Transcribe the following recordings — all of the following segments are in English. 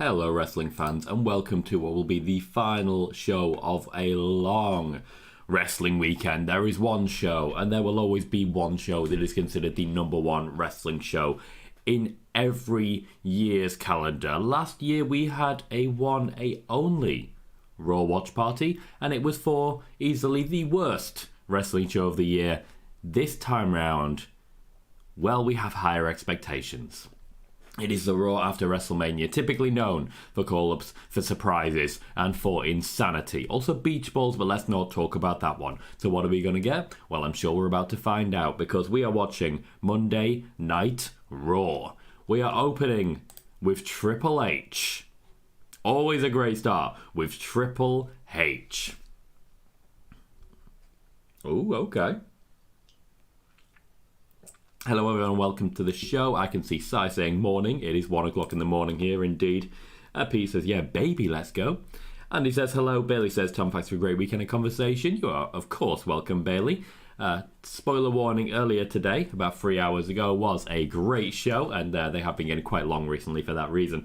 Hello wrestling fans and welcome to what will be the final show of a long wrestling weekend. There is one show and there will always be one show that is considered the number one wrestling show in every year's calendar. Last year we had a only Raw watch party and it was for easily the worst wrestling show of the year. This time round, well, we have higher expectations. It is the Raw after WrestleMania, typically known for call-ups, for surprises, and for insanity. Also beach balls, but let's not talk about that one. So what are we going to get? Well, I'm sure we're about to find out, because we are watching Monday Night Raw. We are opening with Triple H. Always a great start with Triple H. Oh, okay. Hello everyone, welcome to the show. I can see Sai saying morning. It is 1 o'clock in the morning here indeed. Pete says, yeah, baby, let's go. Andy says, hello. Bailey says, Tom, thanks for a great weekend of conversation. You are, of course, welcome, Bailey. Spoiler warning, earlier today, about 3 hours ago, was a great show, and they have been getting quite long recently for that reason.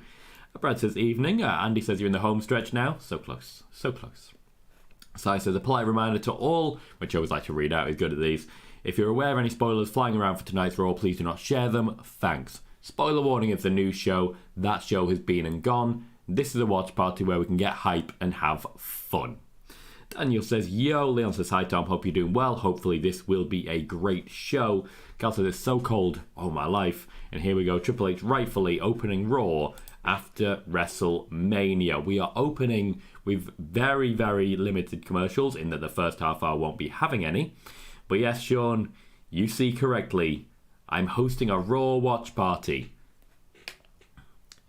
Brad says, evening. Andy says, you're in the home stretch now. So close, so close. Sai says, a polite reminder to all, which I always like to read out, he's good at these. If you're aware of any spoilers flying around for tonight's Raw, please do not share them. Thanks. Spoiler warning, it's a new show. That show has been and gone. This is a watch party where we can get hype and have fun. Daniel says, yo. Leon says, hi Tom, hope you're doing well. Hopefully this will be a great show. Cal says, it's so cold. Oh my life. And here we go. Triple H rightfully opening Raw after WrestleMania. We are opening with very, very limited commercials in that the first half hour won't be having any. But yes, Sean, you see correctly, I'm hosting a Raw watch party.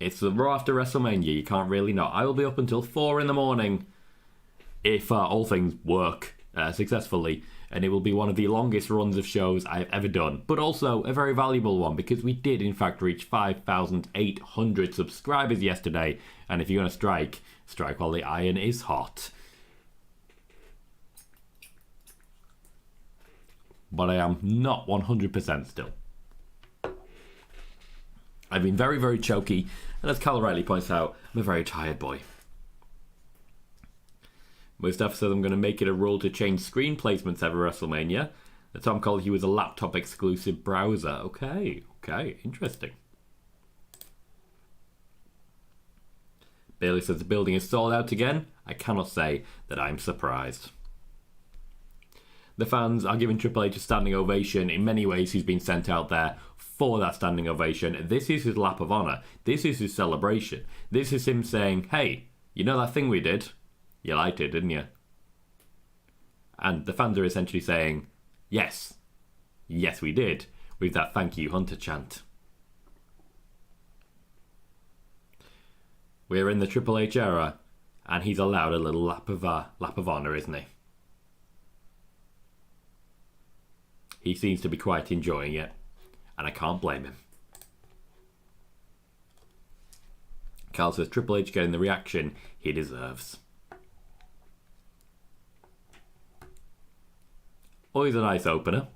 It's the Raw after WrestleMania, you can't really know. I will be up until 4 in the morning if all things work successfully. And it will be one of the longest runs of shows I've ever done. But also a very valuable one because we did in fact reach 5,800 subscribers yesterday. And if you're going to strike while the iron is hot. But I am not 100% still. I've been very, very choky, and as Cal Riley points out, I'm a very tired boy. Mustafa says I'm going to make it a rule to change screen placements every WrestleMania. The Tom Colohue was a laptop exclusive browser. Okay, interesting. Bailey says the building is sold out again. I cannot say that I'm surprised. The fans are giving Triple H a standing ovation. In many ways, he's been sent out there for that standing ovation. This is his lap of honor. This is his celebration. This is him saying, hey, you know that thing we did? You liked it, didn't you? And the fans are essentially saying, yes, we did, with that thank you, Hunter chant. We're in the Triple H era, and he's allowed a little lap of honor, isn't he? He seems to be quite enjoying it, and I can't blame him. Carl says Triple H getting the reaction he deserves. Always a nice opener.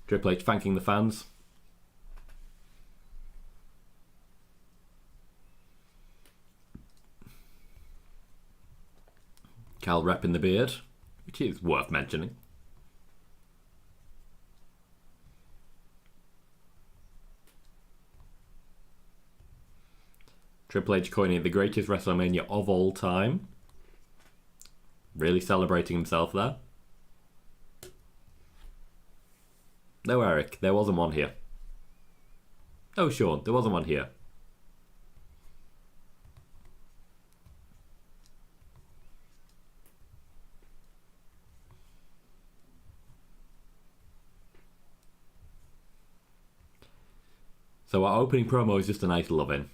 Triple H thanking the fans. Cal repping the beard, which is worth mentioning. Triple H coining it the greatest WrestleMania of all time. Really celebrating himself there. No, Eric, there wasn't one here. Oh, Sean, there wasn't one here. So our opening promo is just a nice love-in.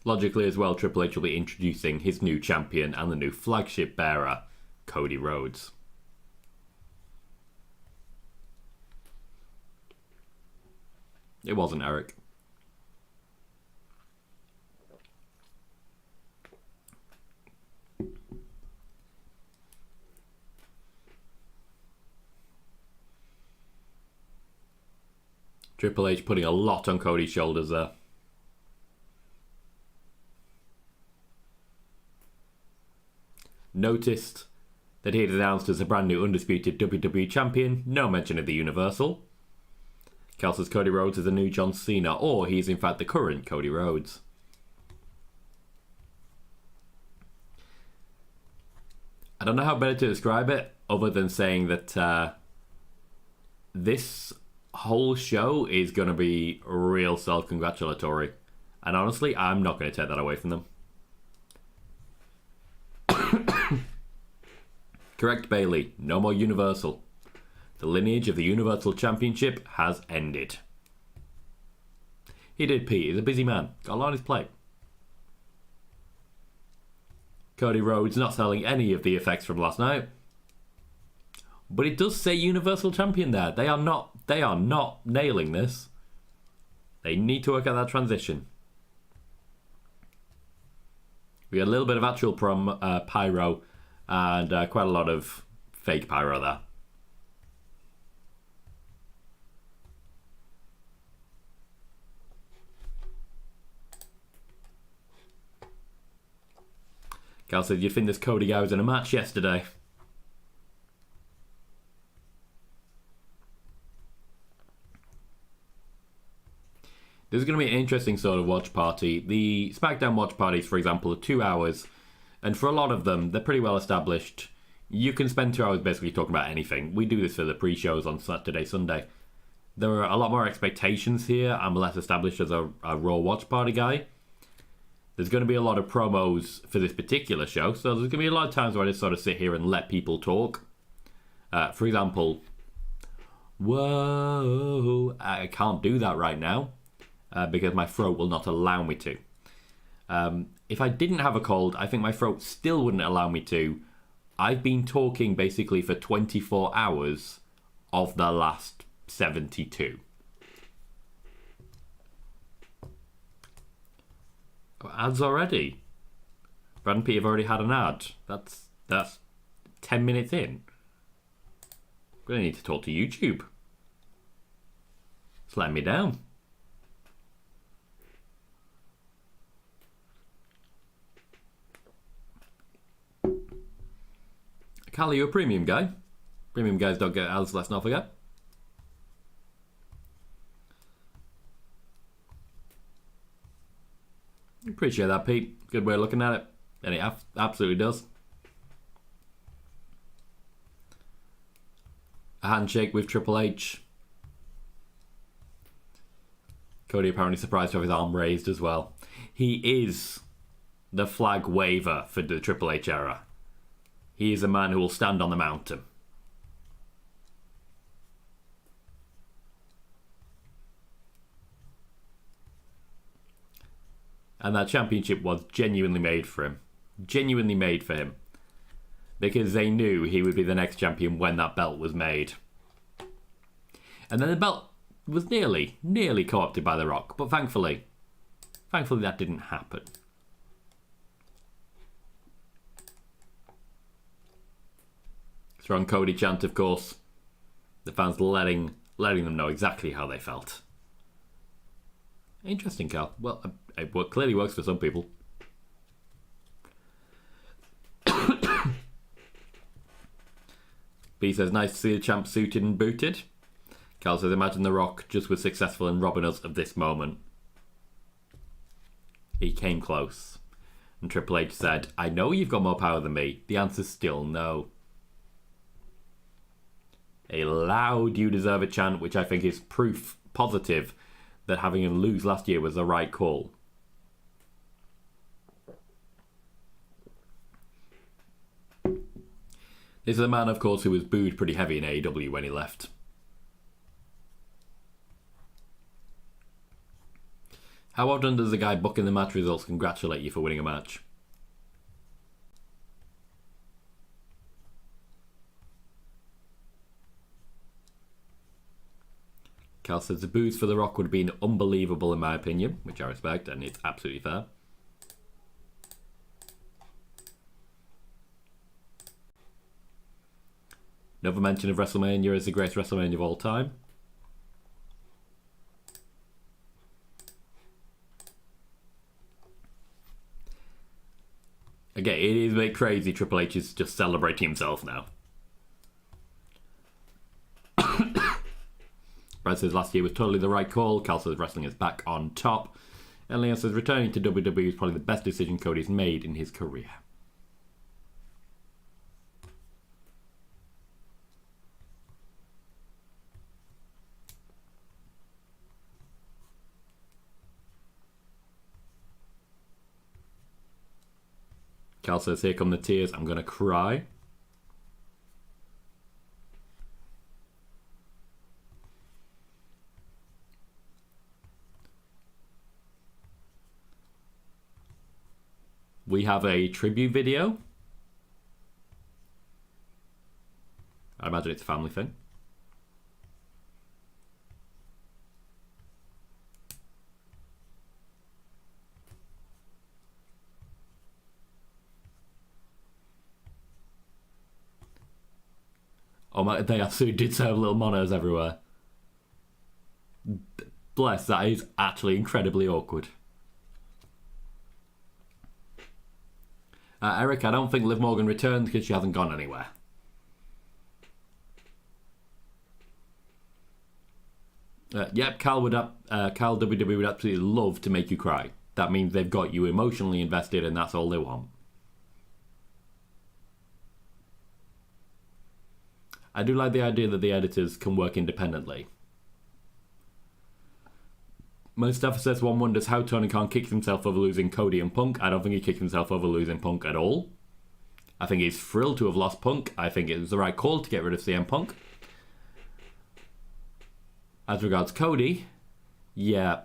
Logically as well, Triple H will be introducing his new champion and the new flagship bearer, Cody Rhodes. It wasn't Eric. Triple H putting a lot on Cody's shoulders there. Noticed that he had announced as a brand new Undisputed WWE Champion, no mention of the Universal. Cal says Cody Rhodes is the new John Cena, or he is in fact the current Cody Rhodes. I don't know how better to describe it, other than saying that this whole show is going to be real self-congratulatory. And honestly, I'm not going to take that away from them. Correct, Bailey. No more Universal. The lineage of the Universal Championship has ended. He did, Pete. He's a busy man. Got a lot on his plate. Cody Rhodes not selling any of the effects from last night. But it does say Universal Champion there. They are not nailing this. They need to work out that transition. We had a little bit of actual pyro and quite a lot of fake pyro there. Cal said, you think this Cody guy was in a match yesterday? This is going to be an interesting sort of watch party. The SmackDown watch parties, for example, are 2 hours. And for a lot of them, they're pretty well established. You can spend 2 hours basically talking about anything. We do this for the pre-shows on Saturday, Sunday. There are a lot more expectations here. I'm less established as a Raw watch party guy. There's going to be a lot of promos for this particular show. So there's going to be a lot of times where I just sort of sit here and let people talk. For example, whoa, I can't do that right now. Because my throat will not allow me to. If I didn't have a cold, I think my throat still wouldn't allow me to. I've been talking basically for 24 hours of the last 72. Ads already? Brad and Pete have already had an ad. That's 10 minutes in. I'm going to need to talk to YouTube. It's letting me down. Cal, are you a premium guy? Premium guys don't get ads, let's not forget. Appreciate that, Pete. Good way of looking at it. And it absolutely does. A handshake with Triple H. Cody apparently surprised to have his arm raised as well. He is the flag waver for the Triple H era. He is a man who will stand on the mountain. And that championship was genuinely made for him. Genuinely made for him. Because they knew he would be the next champion when that belt was made. And then the belt was nearly co-opted by The Rock. But thankfully that didn't happen. Strong Cody chant, of course. The fans letting them know exactly how they felt. Interesting, Cal. Well, it clearly works for some people. B says, nice to see the champ suited and booted. Cal says, imagine The Rock just was successful in robbing us of this moment. He came close. And Triple H said, I know you've got more power than me. The answer's still no. A loud "you deserve a" chant, which I think is proof positive that having him lose last year was the right call. This is a man, of course, who was booed pretty heavy in AEW when he left. How often does the guy booking the match results congratulate you for winning a match? Cal says the boos for The Rock would have been unbelievable in my opinion, which I respect, and it's absolutely fair. Another mention of WrestleMania as the greatest WrestleMania of all time. crazy Triple H is just celebrating himself now. Brad says last year was totally the right call. Cal says wrestling is back on top. And Leon says returning to WWE is probably the best decision Cody's made in his career. Cal says, here come the tears, I'm going to cry. We have a tribute video. I imagine it's a family thing. Oh my, they absolutely did so have little monos everywhere. Bless, that is actually incredibly awkward. Eric, I don't think Liv Morgan returned because she hasn't gone anywhere. Yep, Cal WWE would absolutely love to make you cry. That means they've got you emotionally invested and that's all they want. I do like the idea that the editors can work independently. Mustafa says one wonders how Tony Khan kicks himself over losing Cody and Punk. I don't think he kicked himself over losing Punk at all. I think he's thrilled to have lost Punk. I think it was the right call to get rid of CM Punk. As regards Cody, yeah,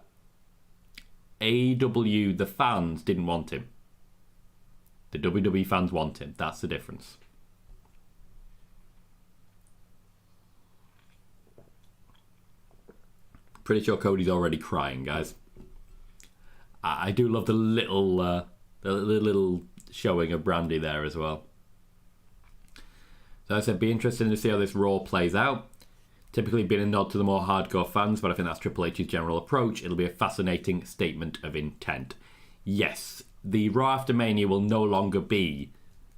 AEW, the fans didn't want him. The WWE fans want him. That's the difference. Pretty sure Cody's already crying, guys. I do love the little showing of Brandy there as well. So I said, be interested to see how this Raw plays out. Typically been a nod to the more hardcore fans, but I think that's Triple H's general approach. It'll be a fascinating statement of intent. Yes, the Raw after Mania will no longer be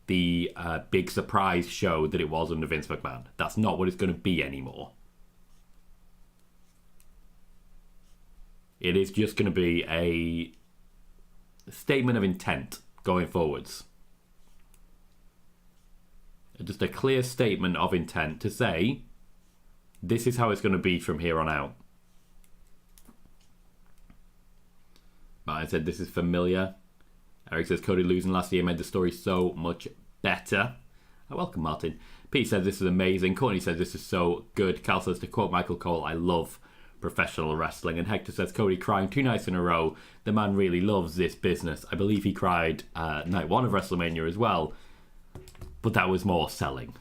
the big surprise show that it was under Vince McMahon. That's not what it's going to be anymore. It is just going to be a statement of intent going forwards. Just a clear statement of intent to say, this is how it's going to be from here on out. Martin said, this is familiar. Eric says, Cody losing last year made the story so much better. Oh, welcome, Martin. Pete says, this is amazing. Courtney says, this is so good. Cal says, to quote Michael Cole, I love professional wrestling. And Hector says, Cody crying 2 nights in a row. The man really loves this business. I believe he cried night 1 of WrestleMania as well, but that was more selling.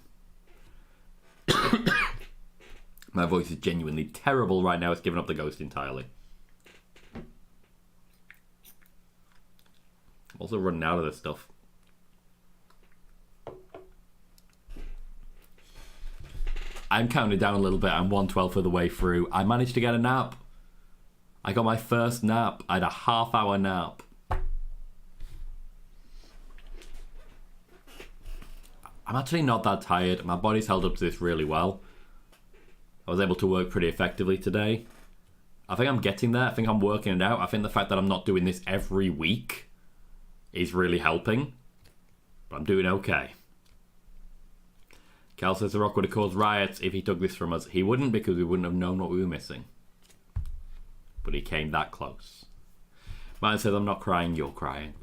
My voice is genuinely terrible right now. It's given up the ghost entirely. I'm also running out of this stuff. I'm counting down a little bit. I'm 1/12 of the way through. I managed to get a nap. I got my first nap. I had a half-hour nap. I'm actually not that tired. My body's held up to this really well. I was able to work pretty effectively today. I think I'm getting there. I think I'm working it out. I think the fact that I'm not doing this every week is really helping. But I'm doing okay. Cal says The Rock would have caused riots if he took this from us. He wouldn't, because we wouldn't have known what we were missing. But he came that close. Martin says, I'm not crying, you're crying.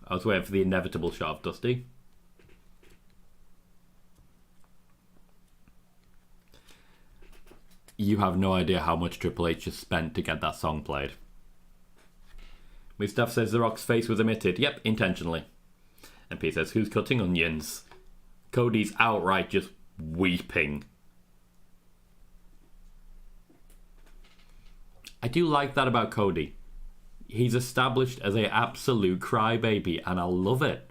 I was waiting for the inevitable shot of Dusty. You have no idea how much Triple H just spent to get that song played. Mustafa says The Rock's face was omitted. Yep, intentionally. And Pete says, who's cutting onions? Cody's outright just weeping. I do like that about Cody. He's established as an absolute crybaby, and I love it.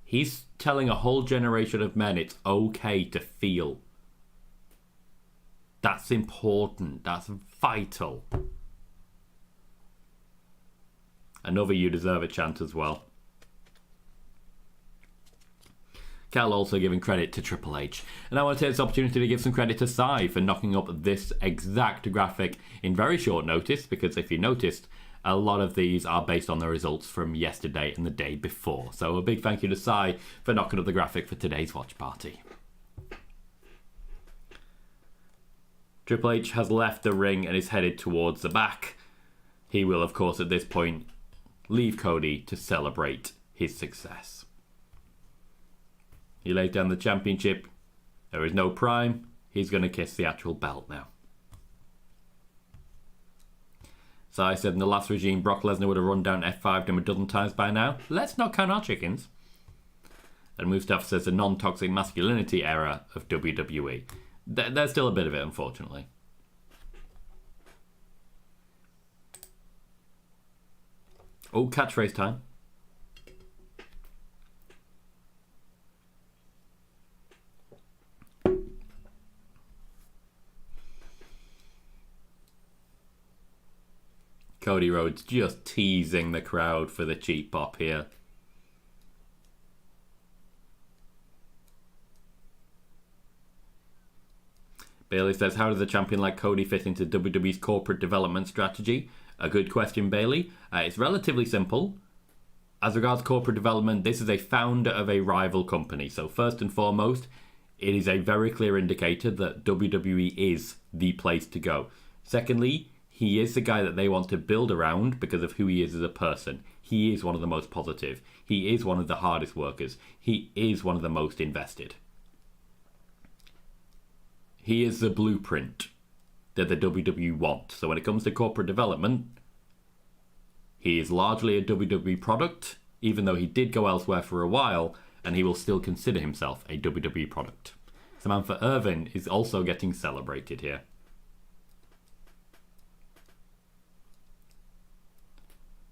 He's telling a whole generation of men it's okay to feel. That's important. That's vital. Another "you deserve it" chant as well. Cal also giving credit to Triple H. And I want to take this opportunity to give some credit to Sai for knocking up this exact graphic in very short notice, because if you noticed, a lot of these are based on the results from yesterday and the day before. So a big thank you to Sai for knocking up the graphic for today's watch party. Triple H has left the ring and is headed towards the back. He will, of course, at this point, leave Cody to celebrate his success. He lays down the championship. There is no prime. He's going to kiss the actual belt now. So I said in the last regime, Brock Lesnar would have run down F5'd him a dozen times by now. Let's not count our chickens. And Mustafa says the non-toxic masculinity era of WWE. There's still a bit of it, unfortunately. Oh, catchphrase time. Cody Rhodes just teasing the crowd for the cheap pop here. Bailey says, how does a champion like Cody fit into WWE's corporate development strategy? A good question, Bailey. It's relatively simple. As regards corporate development, this is a founder of a rival company. So first and foremost, it is a very clear indicator that WWE is the place to go. Secondly, he is the guy that they want to build around because of who he is as a person. He is one of the most positive. He is one of the hardest workers. He is one of the most invested. He is the blueprint that the WWE want. So when it comes to corporate development, he is largely a WWE product, even though he did go elsewhere for a while, and he will still consider himself a WWE product. Samantha Irvin is also getting celebrated here.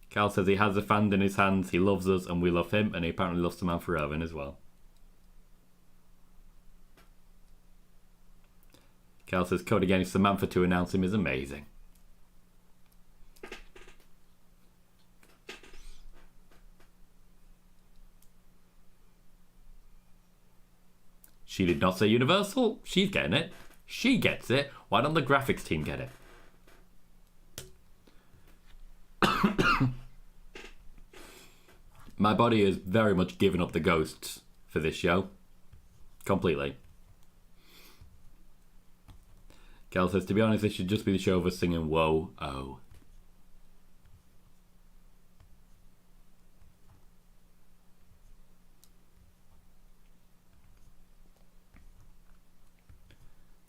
Cal says he has the fan in his hands, he loves us and we love him, and he apparently loves Samantha Irvin as well. Cal says Cody getting Samantha to announce him is amazing. She did not say Universal. She's getting it. She gets it. Why don't the graphics team get it? My body has very much given up the ghosts for this show. Completely. Cal says, to be honest, this should just be the show of us singing Whoa, Oh.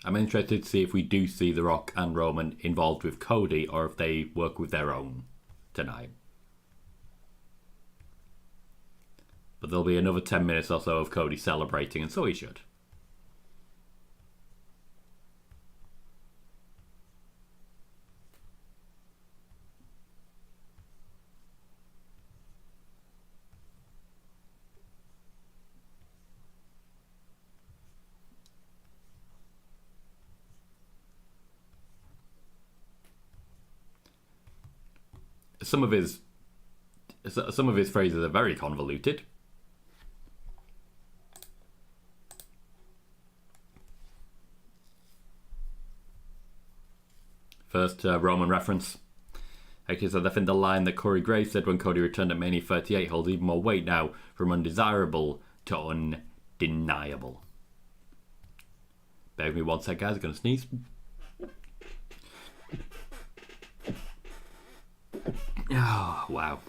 I'm interested to see if we do see The Rock and Roman involved with Cody or if they work with their own tonight. But there'll be another 10 minutes or so of Cody celebrating, and so he should. Some of his phrases are very convoluted. First Roman reference. Actually said, I think the line that Corey Graves said when Cody returned at Mania 38 holds even more weight now, from undesirable to undeniable. Bear with me one sec, guys. I'm going to sneeze. Oh, wow.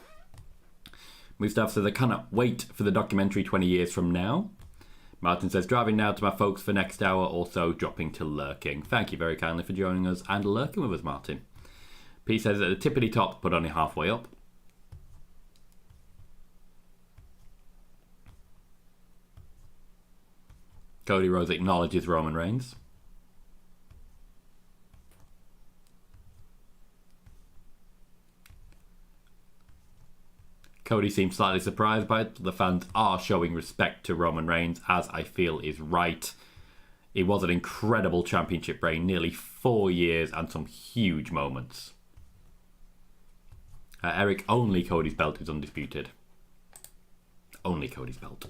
Mustafa says, I cannot wait for the documentary 20 years from now. Martin says, driving now to my folks for next hour, also dropping to lurking. Thank you very kindly for joining us and lurking with us, Martin. P says, at the tippity top, but only halfway up. Cody Rhodes acknowledges Roman Reigns. Cody seems slightly surprised by it. The fans are showing respect to Roman Reigns, as I feel is right. It was an incredible championship reign, nearly 4 years and some huge moments. Eric, only Cody's belt is undisputed. Only Cody's belt.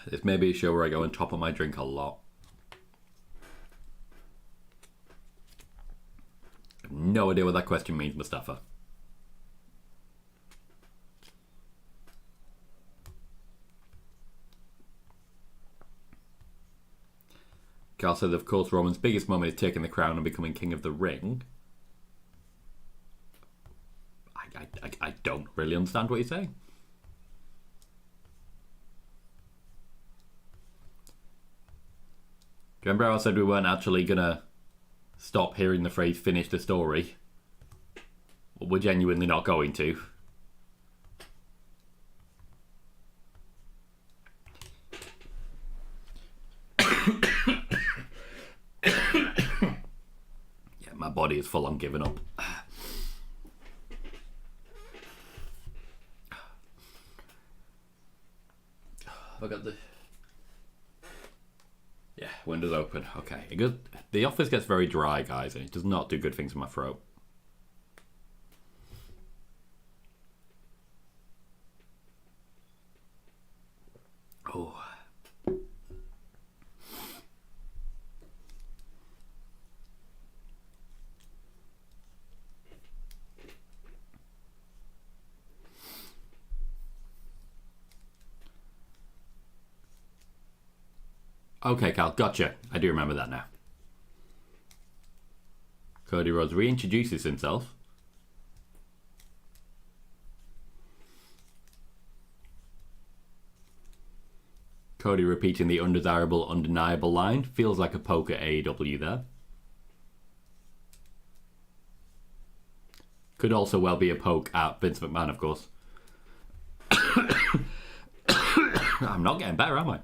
This may be a show where I go on top of my drink a lot. I have no idea what that question means, Mustafa. Carl says, of course, Roman's biggest moment is taking the crown and becoming king of the ring. I don't really understand what you're saying. Do you remember how I said we weren't actually going to stop hearing the phrase finish the story? Well, we're genuinely not going to. Yeah, my body is full on giving up. I got the... Yeah, windows open. Okay. The office gets very dry, guys, and it does not do good things for my throat. Oh. Okay, Cal, gotcha. I do remember that now. Cody Rhodes reintroduces himself. Cody repeating the undesirable, undeniable line. Feels like a poke at AEW there. Could also well be a poke at Vince McMahon, of course. I'm not getting better, am I?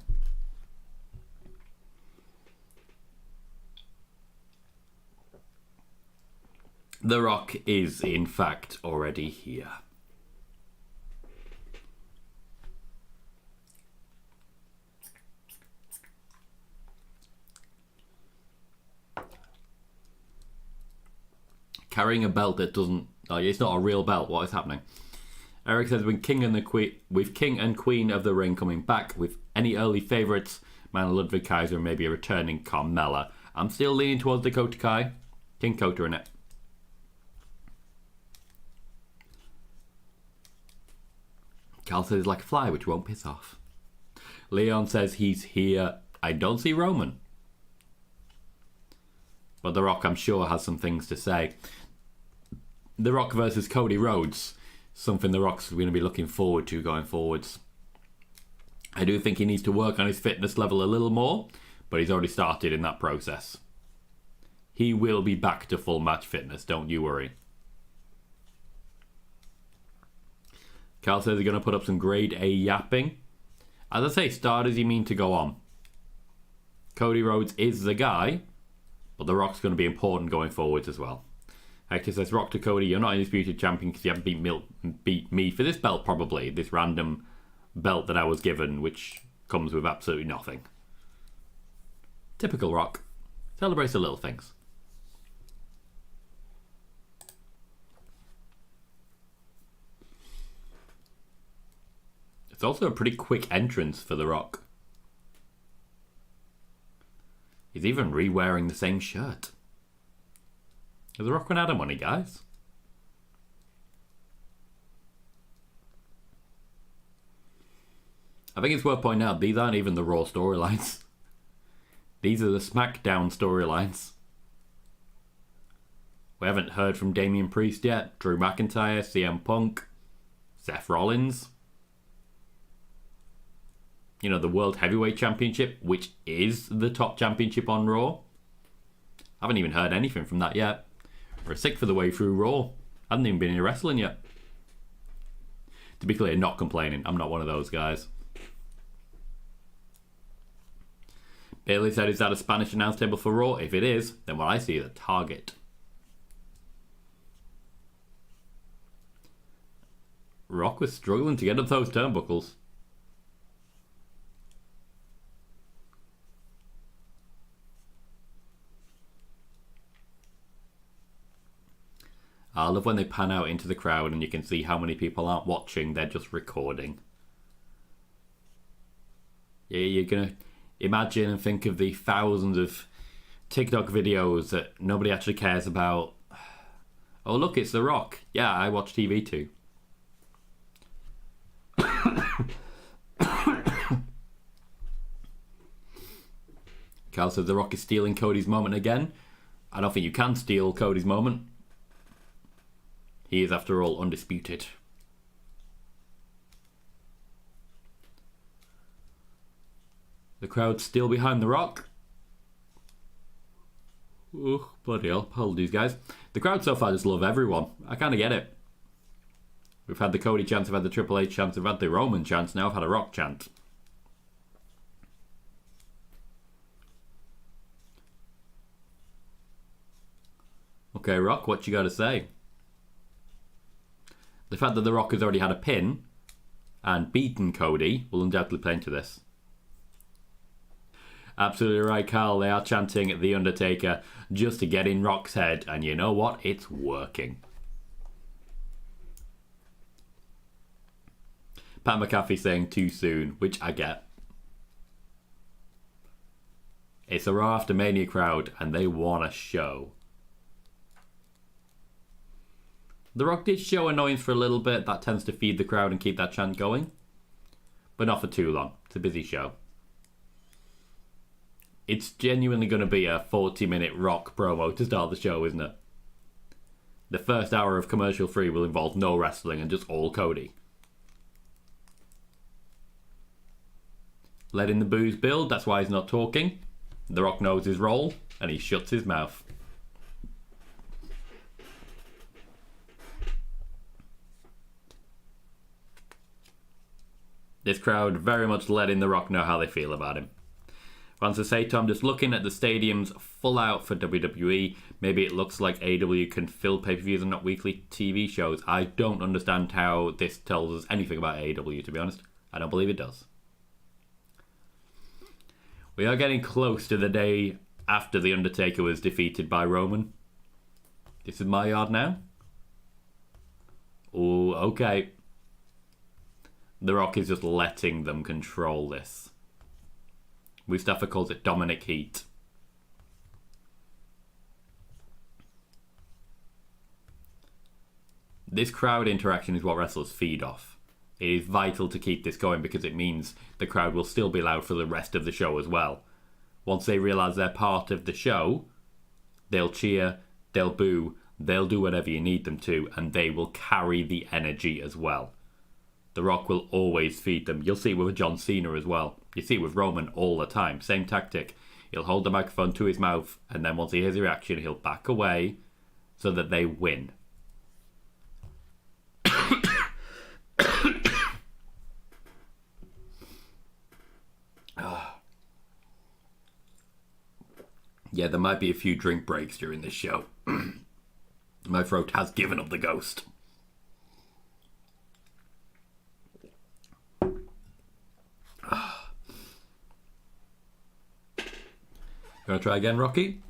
The Rock is, in fact, already here. Carrying a belt that doesn't... Like, it's not a real belt. What is happening? Eric says, with King and Queen of the Ring coming back, with any early favourites, Man Ludwig Kaiser and maybe a returning Carmella. I'm still leaning towards Dakota Kai. King Kota in it. Cal says like a fly, which won't piss off. Leon says he's here. I don't see Roman. But The Rock, I'm sure, has some things to say. The Rock versus Cody Rhodes. Something The Rock's going to be looking forward to going forwards. I do think he needs to work on his fitness level a little more, but he's already started in that process. He will be back to full match fitness, don't you worry. Cal says he's going to put up some grade A yapping. As I say, start as you mean to go on. Cody Rhodes is the guy, but The Rock's going to be important going forwards as well. Hector says, Rock to Cody, you're not Undisputed Champion because you haven't beat me for this belt, probably. This random belt that I was given, which comes with absolutely nothing. Typical Rock. Celebrates the little things. It's also a pretty quick entrance for The Rock. He's even re-wearing the same shirt. Has The Rock run out of money, guys? I think it's worth pointing out, these aren't even the Raw storylines. These are the SmackDown storylines. We haven't heard from Damian Priest yet, Drew McIntyre, CM Punk, Seth Rollins. You know, the World Heavyweight Championship, which is the top championship on Raw. I haven't even heard anything from that yet. We're sick for the way through Raw. I haven't even been in wrestling yet. To be clear, not complaining. I'm not one of those guys. Bailey said, is that a Spanish announce table for Raw? If it is, then what I see is a target. Rock was struggling to get up those turnbuckles. I love when they pan out into the crowd and you can see how many people aren't watching, they're just recording. You're going to imagine and think of the thousands of TikTok videos that nobody actually cares about. Oh, look, it's The Rock. Yeah, I watch TV too. Carl says The Rock is stealing Cody's moment again. I don't think you can steal Cody's moment. He is, after all, undisputed. The crowd's still behind The Rock. Oh, bloody hell. Apologies, guys. The crowd so far just love everyone. I kind of get it. We've had the Cody chant, we've had the Triple H chant, we've had the Roman chant, now I've had a Rock chant. Okay, Rock, what you got to say? The fact that The Rock has already had a pin and beaten Cody will undoubtedly play into this. Absolutely right, Carl. They are chanting The Undertaker just to get in Rock's head. And you know what? It's working. Pat McAfee saying too soon, which I get. It's a Raw After Mania crowd and they want a show. The Rock did show annoyance for a little bit. That tends to feed the crowd and keep that chant going. But not for too long. It's a busy show. It's genuinely going to be a 40-minute Rock promo to start the show, isn't it? The first hour of commercial free will involve no wrestling and just all Cody. Letting the boos build, that's why he's not talking. The Rock knows his role and he shuts his mouth. This crowd very much letting The Rock know how they feel about him. Francis say, Tom, just looking at the stadiums full out for WWE, maybe it looks like AEW can fill pay-per-views and not weekly TV shows. I don't understand how this tells us anything about AEW, to be honest. I don't believe it does. We are getting close to the day after The Undertaker was defeated by Roman. This is my yard now. Oh, okay. The Rock is just letting them control this. Mustafa calls it Dominic Heat. This crowd interaction is what wrestlers feed off. It is vital to keep this going because it means the crowd will still be loud for the rest of the show as well. Once they realise they're part of the show, they'll cheer, they'll boo, they'll do whatever you need them to, and they will carry the energy as well. The Rock will always feed them. You'll see it with John Cena as well. You see it with Roman all the time. Same tactic. He'll hold the microphone to his mouth, and then once he hears the reaction, he'll back away so that they win. Yeah, there might be a few drink breaks during this show. My throat has given up the ghost. You want to try again, Rocky?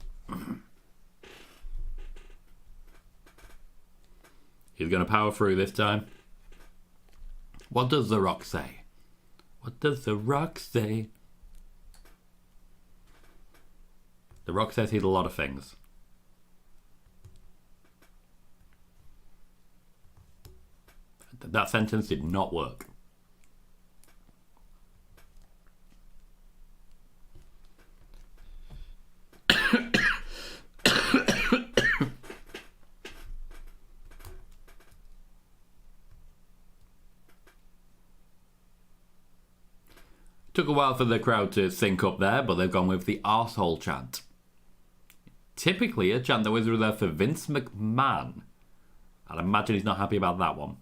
He's going to power through this time. What does The Rock say? What does The Rock say? The Rock says he's a lot of things. That sentence did not work. Took a while for the crowd to sync up there, but they've gone with the arsehole chant. Typically a chant that was reserved for Vince McMahon. I'd imagine he's not happy about that one.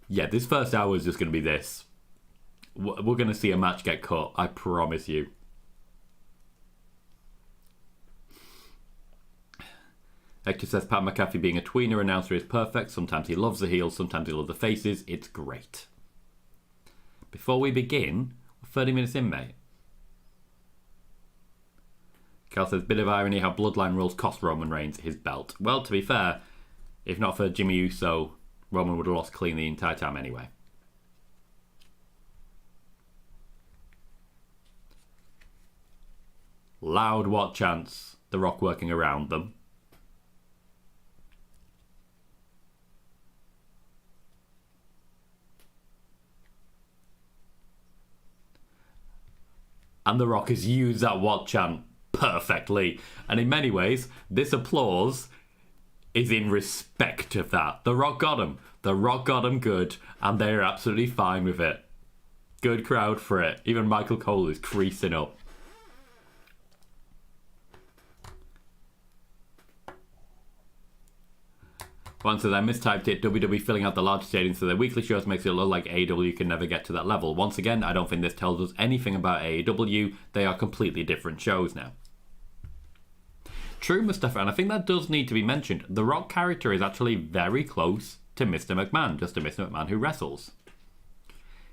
Yeah, this first hour is just going to be this. We're going to see a match get cut, I promise you. Hector says Pat McAfee being a tweener announcer is perfect. Sometimes he loves the heels, sometimes he loves the faces. It's great. Before we begin, we're 30 minutes in, mate. Cal says, bit of irony how bloodline rules cost Roman Reigns his belt. Well, to be fair, if not for Jimmy Uso, Roman would have lost clean the entire time anyway. Loud what chants, The Rock working around them. And The Rock has used that what chant perfectly. And in many ways, this applause is in respect of that. The Rock got him. The Rock got him good, and they're absolutely fine with it. Good crowd for it. Even Michael Cole is creasing up. One says, I mistyped it. WWE filling out the large stadiums for their weekly shows makes it look like AEW can never get to that level. Once again, I don't think this tells us anything about AEW. They are completely different shows now. True, Mustafa, and I think that does need to be mentioned. The Rock character is actually very close to Mr. McMahon, just a Mr. McMahon who wrestles.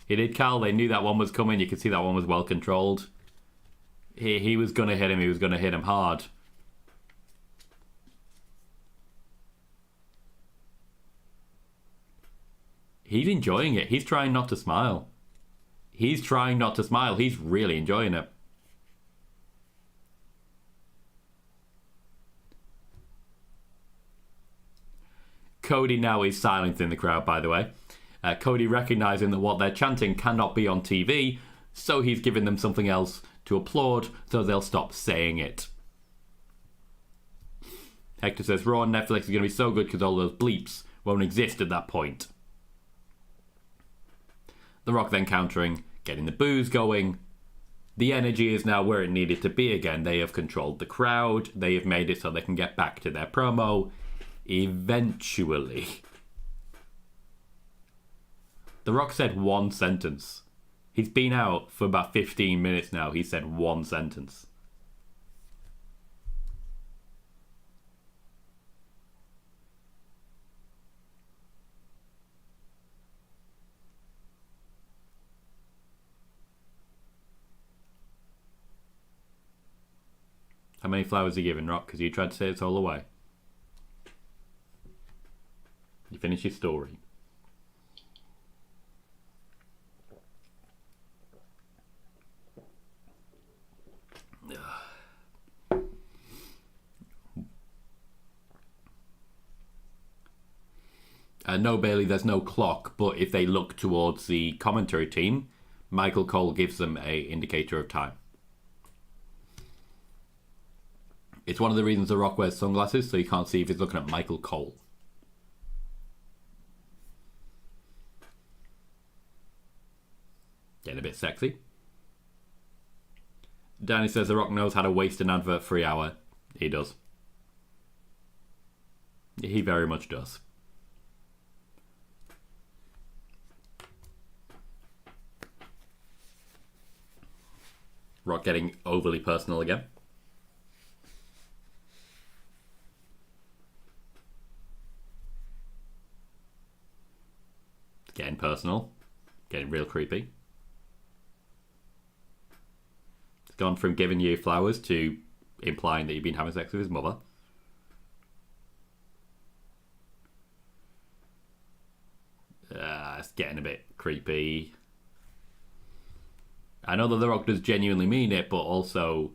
He did, Cal. They knew that one was coming. You could see that one was well controlled. He was going to hit him. He was going to hit him hard. He's enjoying it. He's trying not to smile. He's trying not to smile. He's really enjoying it. Cody now is silencing the crowd, by the way. Cody recognising that what they're chanting cannot be on TV, so he's giving them something else to applaud so they'll stop saying it. Hector says, Raw on Netflix is going to be so good because all those bleeps won't exist at that point. The Rock then countering, getting the boos going. The energy is now where it needed to be again. They have controlled the crowd. They have made it so they can get back to their promo. Eventually. The Rock said one sentence. He's been out for about 15 minutes now. He said one sentence. How many flowers are you giving, Rock? Because you tried to say it's all away. You finish your story. No, Bailey, there's no clock, but if they look towards the commentary team, Michael Cole gives them an indicator of time. It's one of the reasons The Rock wears sunglasses, so you can't see if he's looking at Michael Cole. Getting a bit sexy. Danny says The Rock knows how to waste an advert-free hour. He does. He very much does. Rock getting overly personal again. Getting personal. Getting real creepy. It's gone from giving you flowers to implying that you've been having sex with his mother. It's getting a bit creepy. I know that The Rock does genuinely mean it, but also,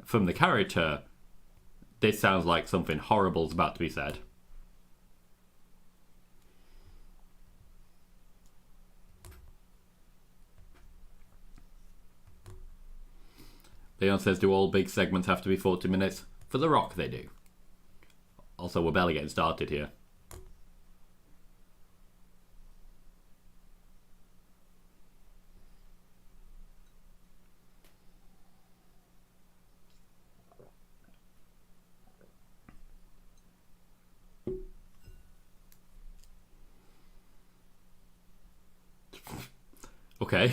from the character, this sounds like something horrible is about to be said. Leon says, do all big segments have to be 40 minutes? For The Rock, they do. Also, we're barely getting started here. Okay.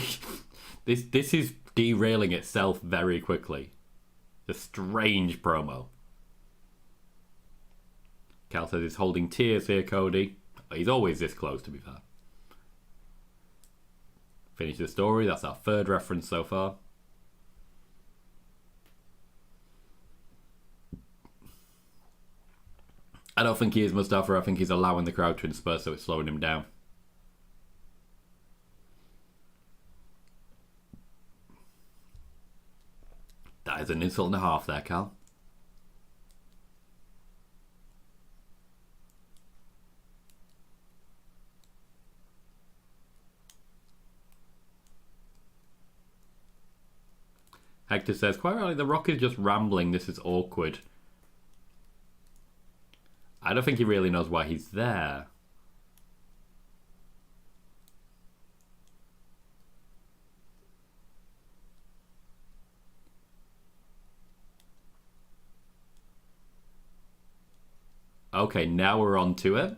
This is derailing itself very quickly. A strange promo. Cal says he's holding tears here, Cody. He's always this close, to be fair. Finish the story. That's our third reference so far. I don't think he is Mustafa. I think he's allowing the crowd to disperse, so it's slowing him down. That is an insult and a half there, Cal. Hector says, quite rightly, The Rock is just rambling. This is awkward. I don't think he really knows why he's there. Okay, now we're on to it.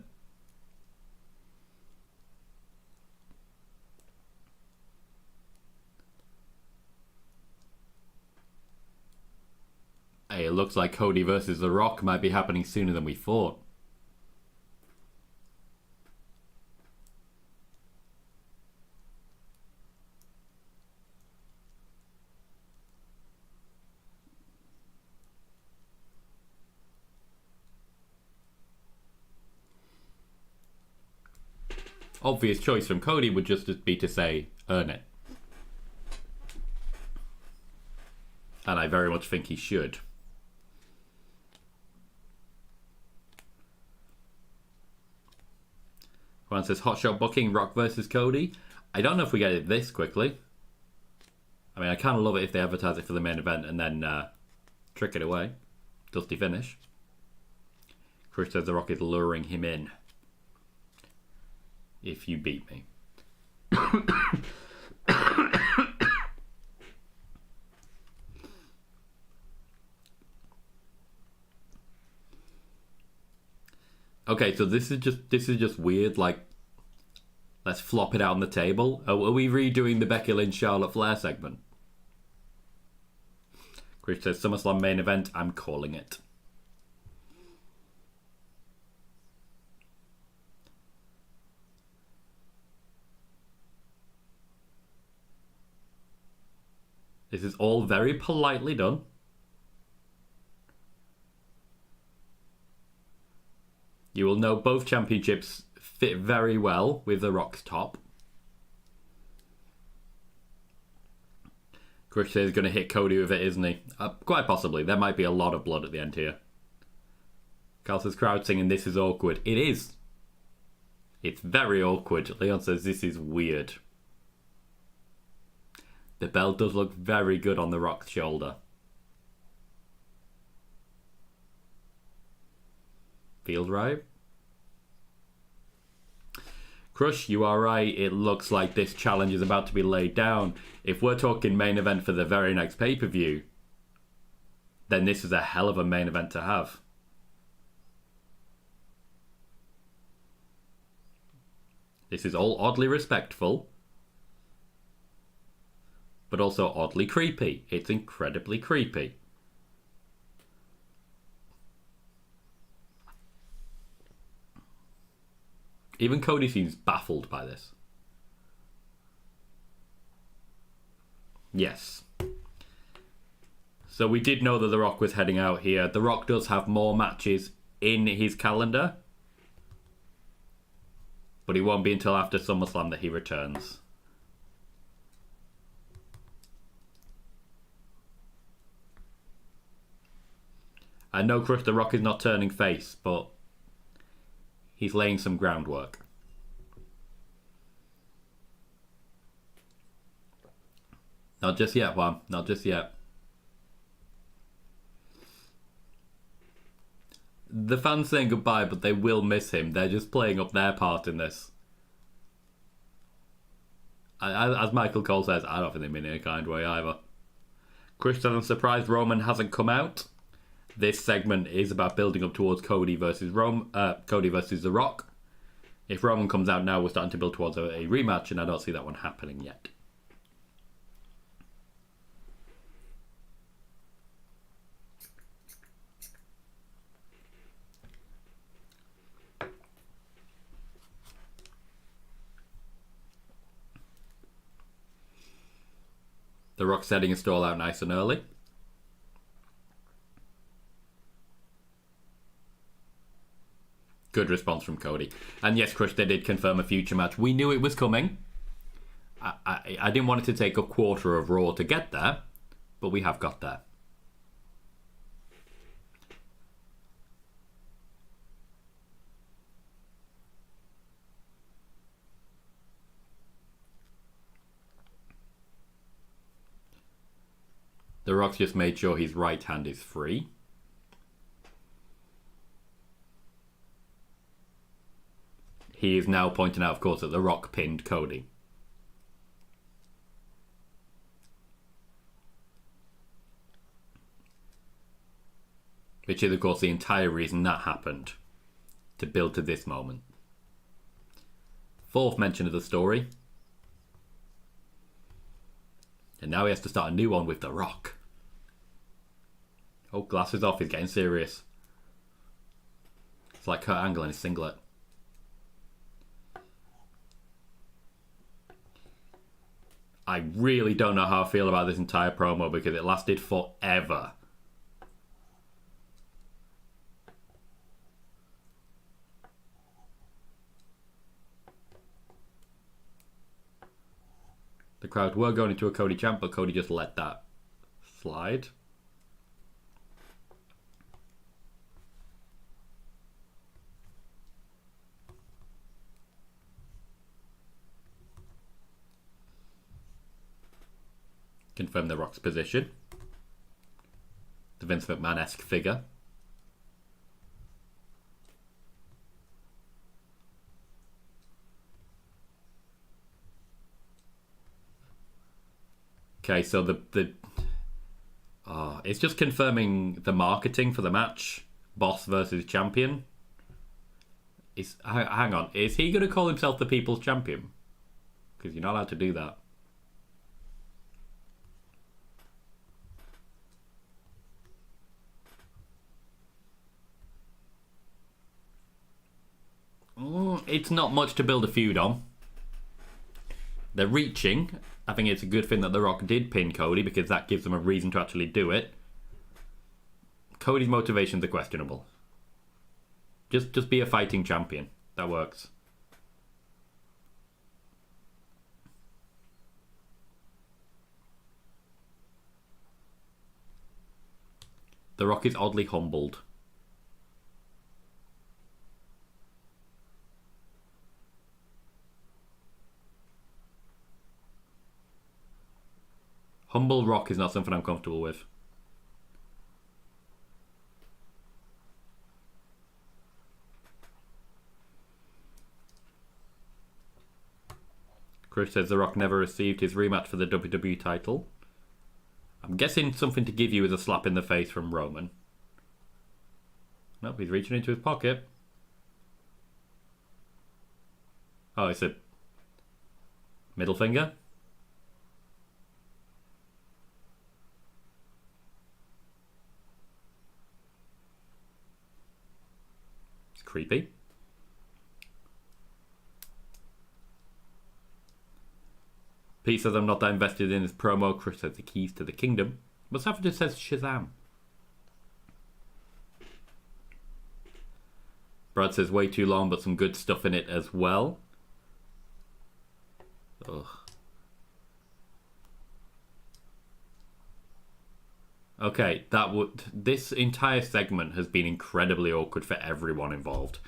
Hey, it looks like Cody versus The Rock might be happening sooner than we thought. Obvious choice from Cody would just be to say, earn it. And I very much think he should. Juan says, hotshot booking, Rock versus Cody. I don't know if we get it this quickly. I mean, I kind of love it if they advertise it for the main event and then trick it away. Dusty finish. Chris says The Rock is luring him in. If you beat me. Okay, so this is just weird. Like, let's flop it out on the table. Are we redoing the Becky Lynch Charlotte Flair segment? Chris says SummerSlam main event. I'm calling it. This is all very politely done. You will know both championships fit very well with The Rock's top. Chris is going to hit Cody with it, isn't he? Quite possibly. There might be a lot of blood at the end here. Carl says, crowd singing, this is awkward. It is. It's very awkward. Leon says, this is weird. The belt does look very good on The Rock's shoulder. Feels right. Crush, you are right. It looks like this challenge is about to be laid down. If we're talking main event for the very next pay-per-view, then this is a hell of a main event to have. This is all oddly respectful, but also oddly creepy. It's incredibly creepy. Even Cody seems baffled by this. Yes. So we did know that The Rock was heading out here. The Rock does have more matches in his calendar, but it won't be until after SummerSlam that he returns. I know, Chris, The Rock is not turning face, but he's laying some groundwork. Not just yet, Juan. Not just yet. The fans saying goodbye, but they will miss him. They're just playing up their part in this. As Michael Cole says, I don't think they mean it in a kind way either. Chris says, I'm surprised Roman hasn't come out. This segment is about building up towards Cody versus The Rock. If Roman comes out now, we're starting to build towards a rematch, and I don't see that one happening yet. The Rock setting his stall out nice and early. Good response from Cody. And yes, Crush, they did confirm a future match. We knew it was coming. I didn't want it to take a quarter of Raw to get there, but we have got there. The Rock's just made sure his right hand is free. He is now pointing out, of course, that The Rock pinned Cody. Which is, of course, the entire reason that happened. To build to this moment. Fourth mention of the story. And now he has to start a new one with The Rock. Oh, glasses off, he's getting serious. It's like Kurt Angle in his singlet. I really don't know how I feel about this entire promo because it lasted forever. The crowd were going into a Cody chant, but Cody just let that slide. Confirm The Rock's position. The Vince McMahon-esque figure. Okay, so it's just confirming the marketing for the match. Boss versus champion. Hang on, is he going to call himself the People's Champion? Because you're not allowed to do that. It's not much to build a feud on. They're reaching. I think it's a good thing that The Rock did pin Cody because that gives them a reason to actually do it. Cody's motivations are questionable. Just be a fighting champion. That works. The Rock is oddly humbled. Humble Rock is not something I'm comfortable with. Chris says The Rock never received his rematch for the WWE title. I'm guessing something to give you is a slap in the face from Roman. Nope, he's reaching into his pocket. Oh, it's a middle finger? It's creepy. Pete says I'm not that invested in this promo. Chris says the keys to the kingdom. But Savage says Shazam. Brad says way too long, but some good stuff in it as well. Ugh. Okay, this entire segment has been incredibly awkward for everyone involved.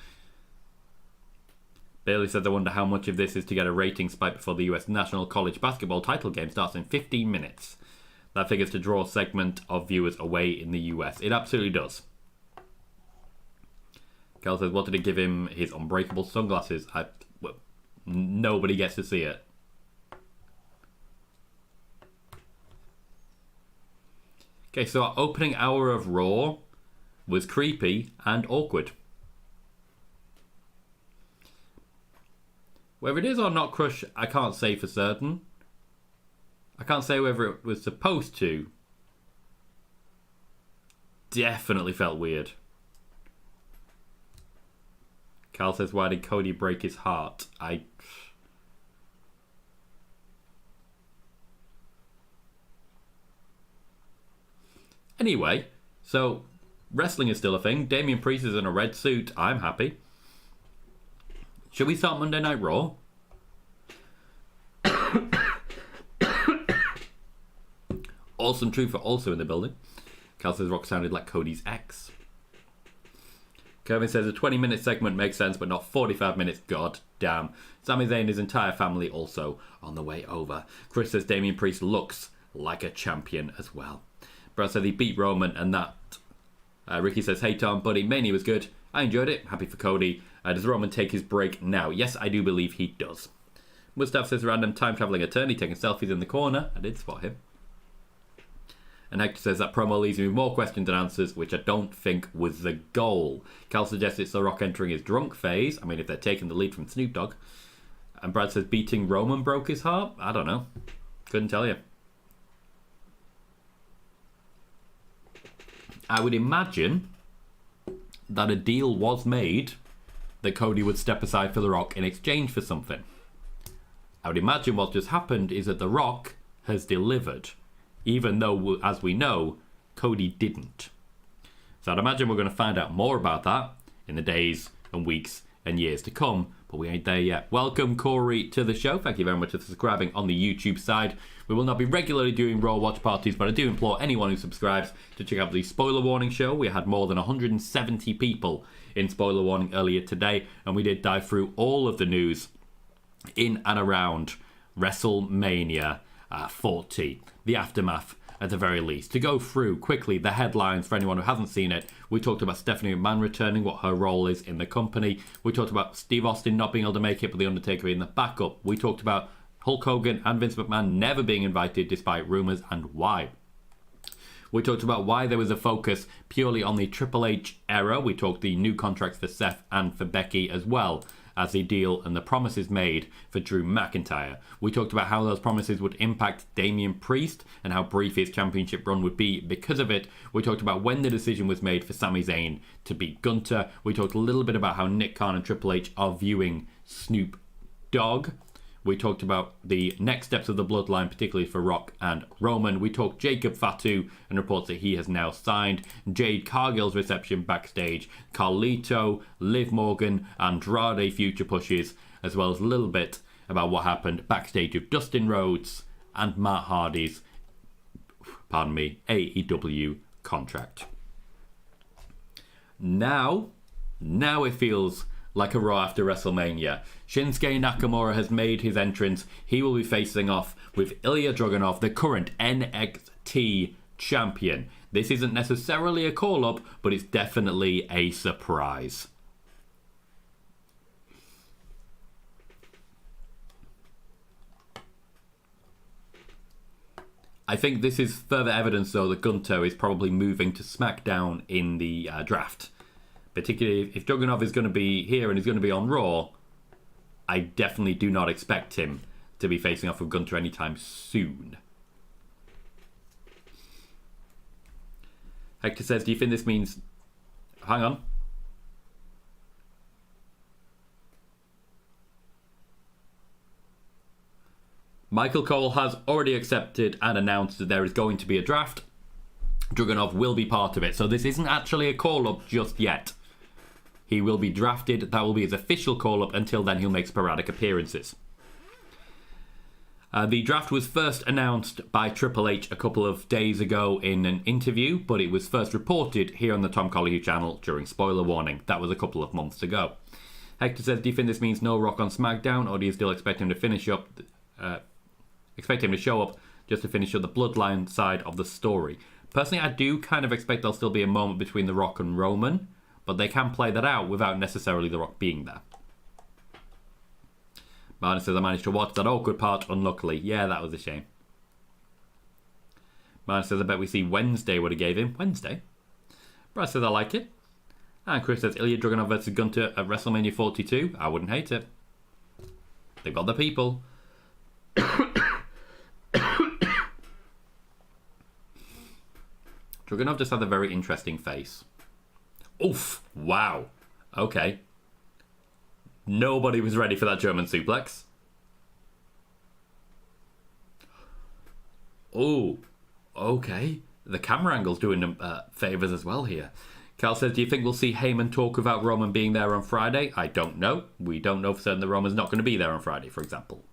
Bailey said they wonder how much of this is to get a rating spike before the US National College Basketball title game starts in 15 minutes. That figures to draw a segment of viewers away in the US. It absolutely does. Cal says, what did it give him? His unbreakable sunglasses. Nobody gets to see it. Okay, so our opening hour of Raw was creepy and awkward. Whether it is or not Crush, I can't say for certain. I can't say whether it was supposed to. Definitely felt weird. Cal says, why did Cody break his heart? Anyway, so wrestling is still a thing. Damian Priest is in a red suit. I'm happy. Should we start Monday Night Raw? Awesome Truth are also in the building. Cal says Rock sounded like Cody's ex. Kevin says a 20-minute segment makes sense, but not 45 minutes. God damn. Sami Zayn and his entire family also on the way over. Chris says Damian Priest looks like a champion as well. Brad says he beat Roman and that. Ricky says, hey Tom, buddy, Mania was good. I enjoyed it. Happy for Cody. Does Roman take his break now? Yes, I do believe he does. Mustafa says random time-travelling attorney taking selfies in the corner. I did spot him. And Hector says that promo leaves me with more questions than answers, which I don't think was the goal. Cal suggests it's The Rock entering his drunk phase. I mean, if they're taking the lead from Snoop Dogg. And Brad says beating Roman broke his heart. I don't know. Couldn't tell you. I would imagine that a deal was made that Cody would step aside for The Rock in exchange for something. I would imagine what just happened is that The Rock has delivered. Even though, as we know, Cody didn't. So I'd imagine we're going to find out more about that in the days and weeks and years to come, but we ain't there yet. Welcome, Corey, to the show. Thank you very much for subscribing on the YouTube side. We will not be regularly doing Raw watch parties, but I do implore anyone who subscribes to check out the Spoiler Warning show. We had more than 170 people in Spoiler Warning earlier today, and we did dive through all of the news in and around WrestleMania 40, the aftermath at the very least. To go through quickly the headlines for anyone who hasn't seen it, we talked about Stephanie McMahon returning, what her role is in the company. We talked about Steve Austin not being able to make it, but The Undertaker being the backup. We talked about Hulk Hogan and Vince McMahon never being invited despite rumours and why. We talked about why there was a focus purely on the Triple H era. We talked the new contracts for Seth and for Becky as well as the deal and the promises made for Drew McIntyre. We talked about how those promises would impact Damian Priest and how brief his championship run would be because of it. We talked about when the decision was made for Sami Zayn to beat Gunther. We talked a little bit about how Nick Khan and Triple H are viewing Snoop Dogg. We talked about the next steps of the bloodline, particularly for Rock and Roman. We talked Jacob Fatu and reports that he has now signed. Jade Cargill's reception backstage. Carlito, Liv Morgan, Andrade future pushes, as well as a little bit about what happened backstage with Dustin Rhodes and Matt Hardy's, AEW contract. Now it feels like a Raw after WrestleMania. Shinsuke Nakamura has made his entrance. He will be facing off with Ilya Dragunov, the current NXT champion. This isn't necessarily a call-up, but it's definitely a surprise. I think this is further evidence, though, that Gunther is probably moving to SmackDown in the draft. Particularly if Dragunov is going to be here and he's going to be on Raw, I definitely do not expect him to be facing off with Gunther anytime soon. Hector says, do you think this means... Hang on. Michael Cole has already accepted and announced that there is going to be a draft. Dragunov will be part of it. So this isn't actually a call-up just yet. He will be drafted. That will be his official call-up. Until then, he'll make sporadic appearances. The draft was first announced by Triple H a couple of days ago in an interview, but it was first reported here on the Tom Colohue channel during Spoiler Warning. That was a couple of months ago. Hector says, do you think this means no Rock on SmackDown, or do you still expect him to finish up? Expect him to show up just to finish up the Bloodline side of the story? Personally, I do kind of expect there'll still be a moment between The Rock and Roman, but they can play that out without necessarily The Rock being there. Martin says, I managed to watch that awkward part, unluckily. Yeah, that was a shame. Martin says, I bet we see Wednesday what he gave him. Wednesday? Brad says, I like it. And Chris says, Ilya Dragunov versus Gunther at WrestleMania 42. I wouldn't hate it. They've got the people. Dragunov just had a very interesting face. Oof. Wow. Okay. Nobody was ready for that German suplex. Oh. Okay. The camera angle's doing them favours as well here. Cal says, do you think we'll see Heyman talk about Roman being there on Friday? I don't know. We don't know for certain that Roman's not going to be there on Friday, for example.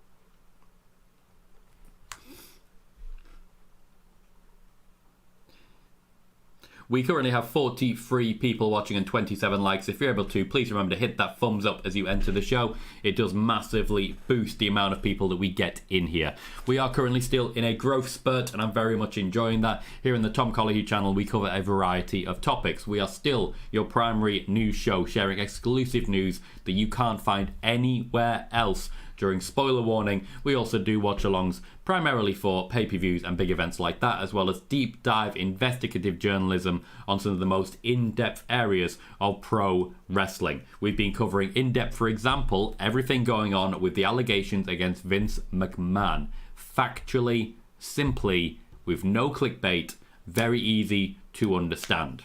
We currently have 43 people watching and 27 likes. If you're able to, please remember to hit that thumbs up as you enter the show. It does massively boost the amount of people that we get in here. We are currently still in a growth spurt, and I'm very much enjoying that. Here in the Tom Colohue channel, we cover a variety of topics. We are still your primary news show, sharing exclusive news that you can't find anywhere else. During spoiler warning, we also do watch-alongs primarily for pay-per-views and big events like that, as well as deep dive investigative journalism on some of the most in-depth areas of pro wrestling. We've been covering in-depth, for example, everything going on with the allegations against Vince McMahon. Factually, simply, with no clickbait, very easy to understand.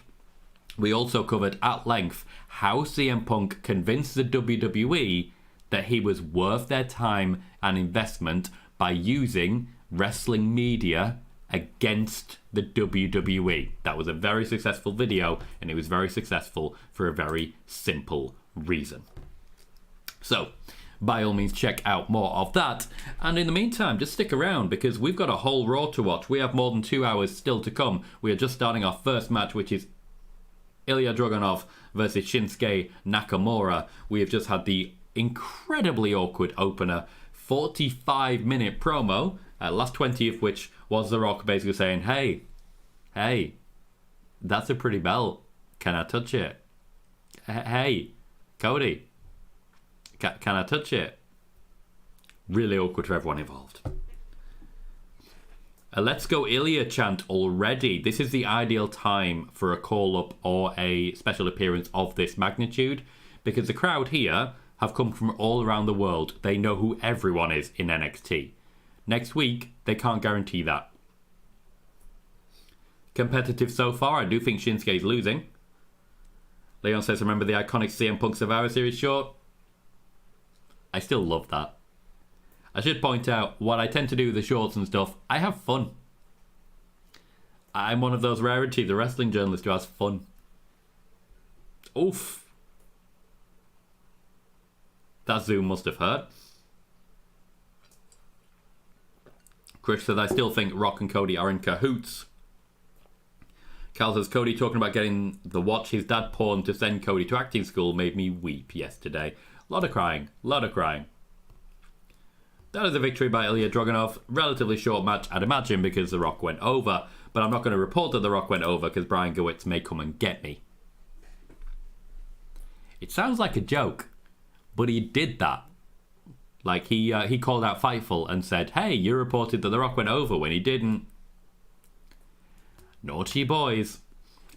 We also covered at length how CM Punk convinced the WWE that he was worth their time and investment by using wrestling media against the WWE. That was a very successful video, and it was very successful for a very simple reason. So, by all means, check out more of that. And in the meantime, just stick around, because we've got a whole Raw to watch. We have more than 2 hours still to come. We are just starting our first match, which is Ilya Dragunov versus Shinsuke Nakamura. We have just had the incredibly awkward opener, 45-minute promo, last 20 of which was The Rock basically saying, hey, that's a pretty belt. Can I touch it? Hey, Cody, can I touch it? Really awkward for everyone involved. A Let's Go Ilya chant already. This is the ideal time for a call-up or a special appearance of this magnitude, because the crowd here have come from all around the world. They know who everyone is in NXT. Next week, they can't guarantee that. Competitive so far. I do think Shinsuke's losing. Leon says, remember the iconic CM Punk Survivor Series short? I still love that. I should point out, what I tend to do with the shorts and stuff, I have fun. I'm one of those rarities, the wrestling journalist who has fun. Oof. That zoom must have hurt. Chris says, I still think Rock and Cody are in cahoots. Cal says, Cody talking about getting the watch his dad pawned to send Cody to acting school made me weep yesterday. A lot of crying. That is a victory by Ilya Dragunov. Relatively short match, I'd imagine, because The Rock went over. But I'm not going to report that The Rock went over because Brian Gewitz may come and get me. It sounds like a joke, but he did that. Like, he called out Fightful and said, hey, you reported that The Rock went over when he didn't. Naughty boys.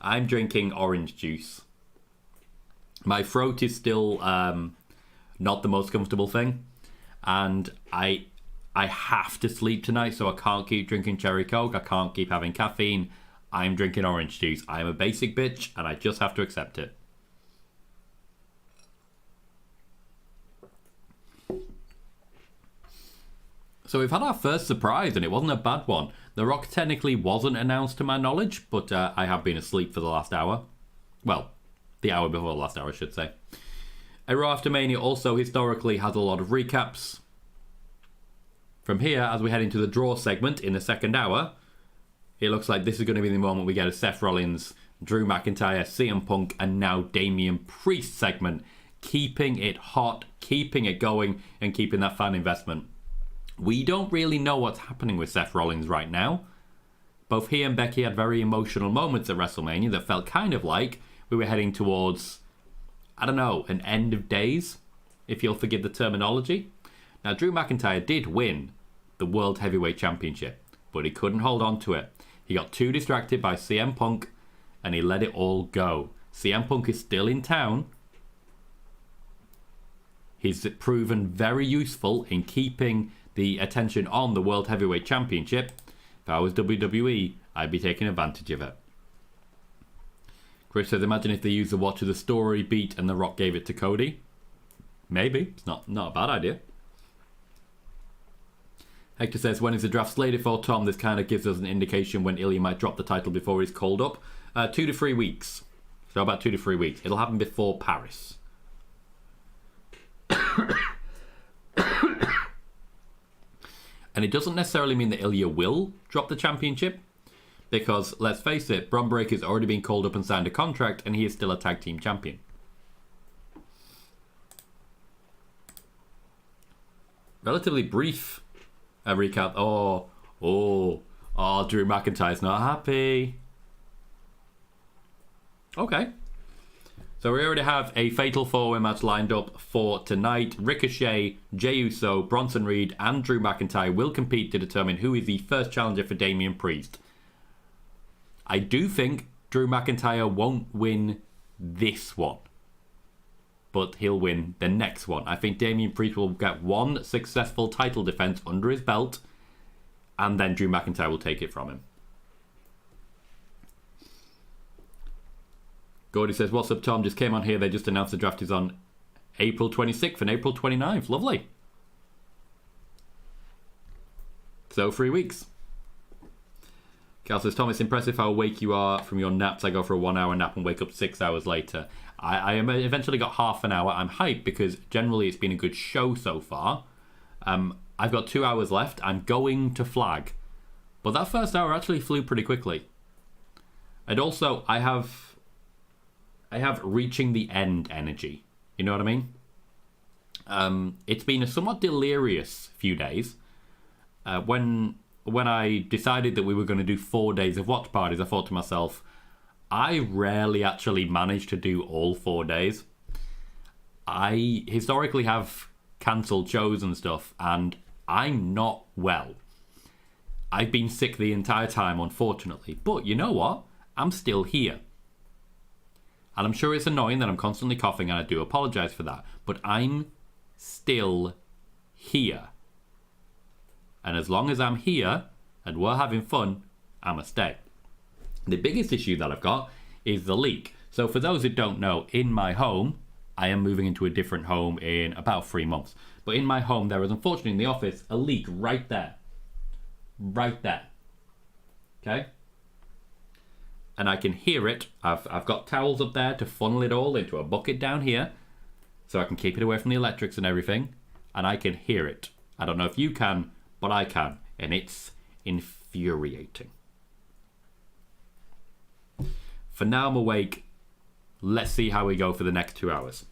I'm drinking orange juice. My throat is still not the most comfortable thing. And I have to sleep tonight, so I can't keep drinking cherry coke. I can't keep having caffeine. I'm drinking orange juice. I'm a basic bitch, and I just have to accept it. So we've had our first surprise, and it wasn't a bad one. The Rock technically wasn't announced to my knowledge, but I have been asleep for the last hour. Well, the hour before the last hour, I should say. A Raw After Mania also historically has a lot of recaps. From here, as we head into the draw segment in the second hour, it looks like this is going to be the moment we get a Seth Rollins, Drew McIntyre, CM Punk, and now Damian Priest segment. Keeping it hot, keeping it going, and keeping that fan investment. We don't really know what's happening with Seth Rollins right now. Both he and Becky had very emotional moments at WrestleMania that felt kind of like we were heading towards, I don't know, an end of days, if you'll forgive the terminology. Now, Drew McIntyre did win the World Heavyweight Championship, but he couldn't hold on to it. He got too distracted by CM Punk, and he let it all go. CM Punk is still in town. He's proven very useful in keeping the attention on the World Heavyweight Championship. If I was WWE, I'd be taking advantage of it. Chris says, imagine if they used the watch as a story beat and The Rock gave it to Cody. Maybe. It's not a bad idea. Hector says, when is the draft slated for, Tom? This kind of gives us an indication when Ilya might drop the title before he's called up. 2 to 3 weeks So about 2 to 3 weeks. It'll happen before Paris. And it doesn't necessarily mean that Ilya will drop the championship, because, let's face it, Bron Breakker's already been called up and signed a contract, and he is still a tag team champion. Relatively brief recap. Drew McIntyre's not happy. Okay. So we already have a Fatal 4-Way match lined up for tonight. Ricochet, Jey Uso, Bronson Reed and Drew McIntyre will compete to determine who is the first challenger for Damian Priest. I do think Drew McIntyre won't win this one, but he'll win the next one. I think Damian Priest will get one successful title defense under his belt, and then Drew McIntyre will take it from him. Gordy says, what's up, Tom? Just came on here. They just announced the draft is on April 26th and April 29th. Lovely. So 3 weeks. Cal says, Tom, it's impressive how awake you are from your naps. I go for a 1 hour nap and wake up 6 hours later. I eventually got half an hour. I'm hyped because generally it's been a good show so far. I've got 2 hours left. I'm going to flag. But that first hour actually flew pretty quickly. And also, I have reaching the end energy. You know what I mean? It's been a somewhat delirious few days. When I decided that we were going to do 4 days of watch parties, I thought to myself, I rarely actually manage to do all 4 days. I historically have cancelled shows and stuff, and I'm not well. I've been sick the entire time, unfortunately. But you know what? I'm still here. And I'm sure it's annoying that I'm constantly coughing, and I do apologise for that. But I'm still here. And as long as I'm here, and we're having fun, I'ma stay. The biggest issue that I've got is the leak. So for those who don't know, in my home, I am moving into a different home in about 3 months. But in my home, there is unfortunately in the office a leak right there. Right there. Okay? And I can hear it. I've got towels up there to funnel it all into a bucket down here, so I can keep it away from the electrics and everything. And I can hear it. I don't know if you can, but I can. And it's infuriating. For now, I'm awake. Let's see how we go for the next 2 hours.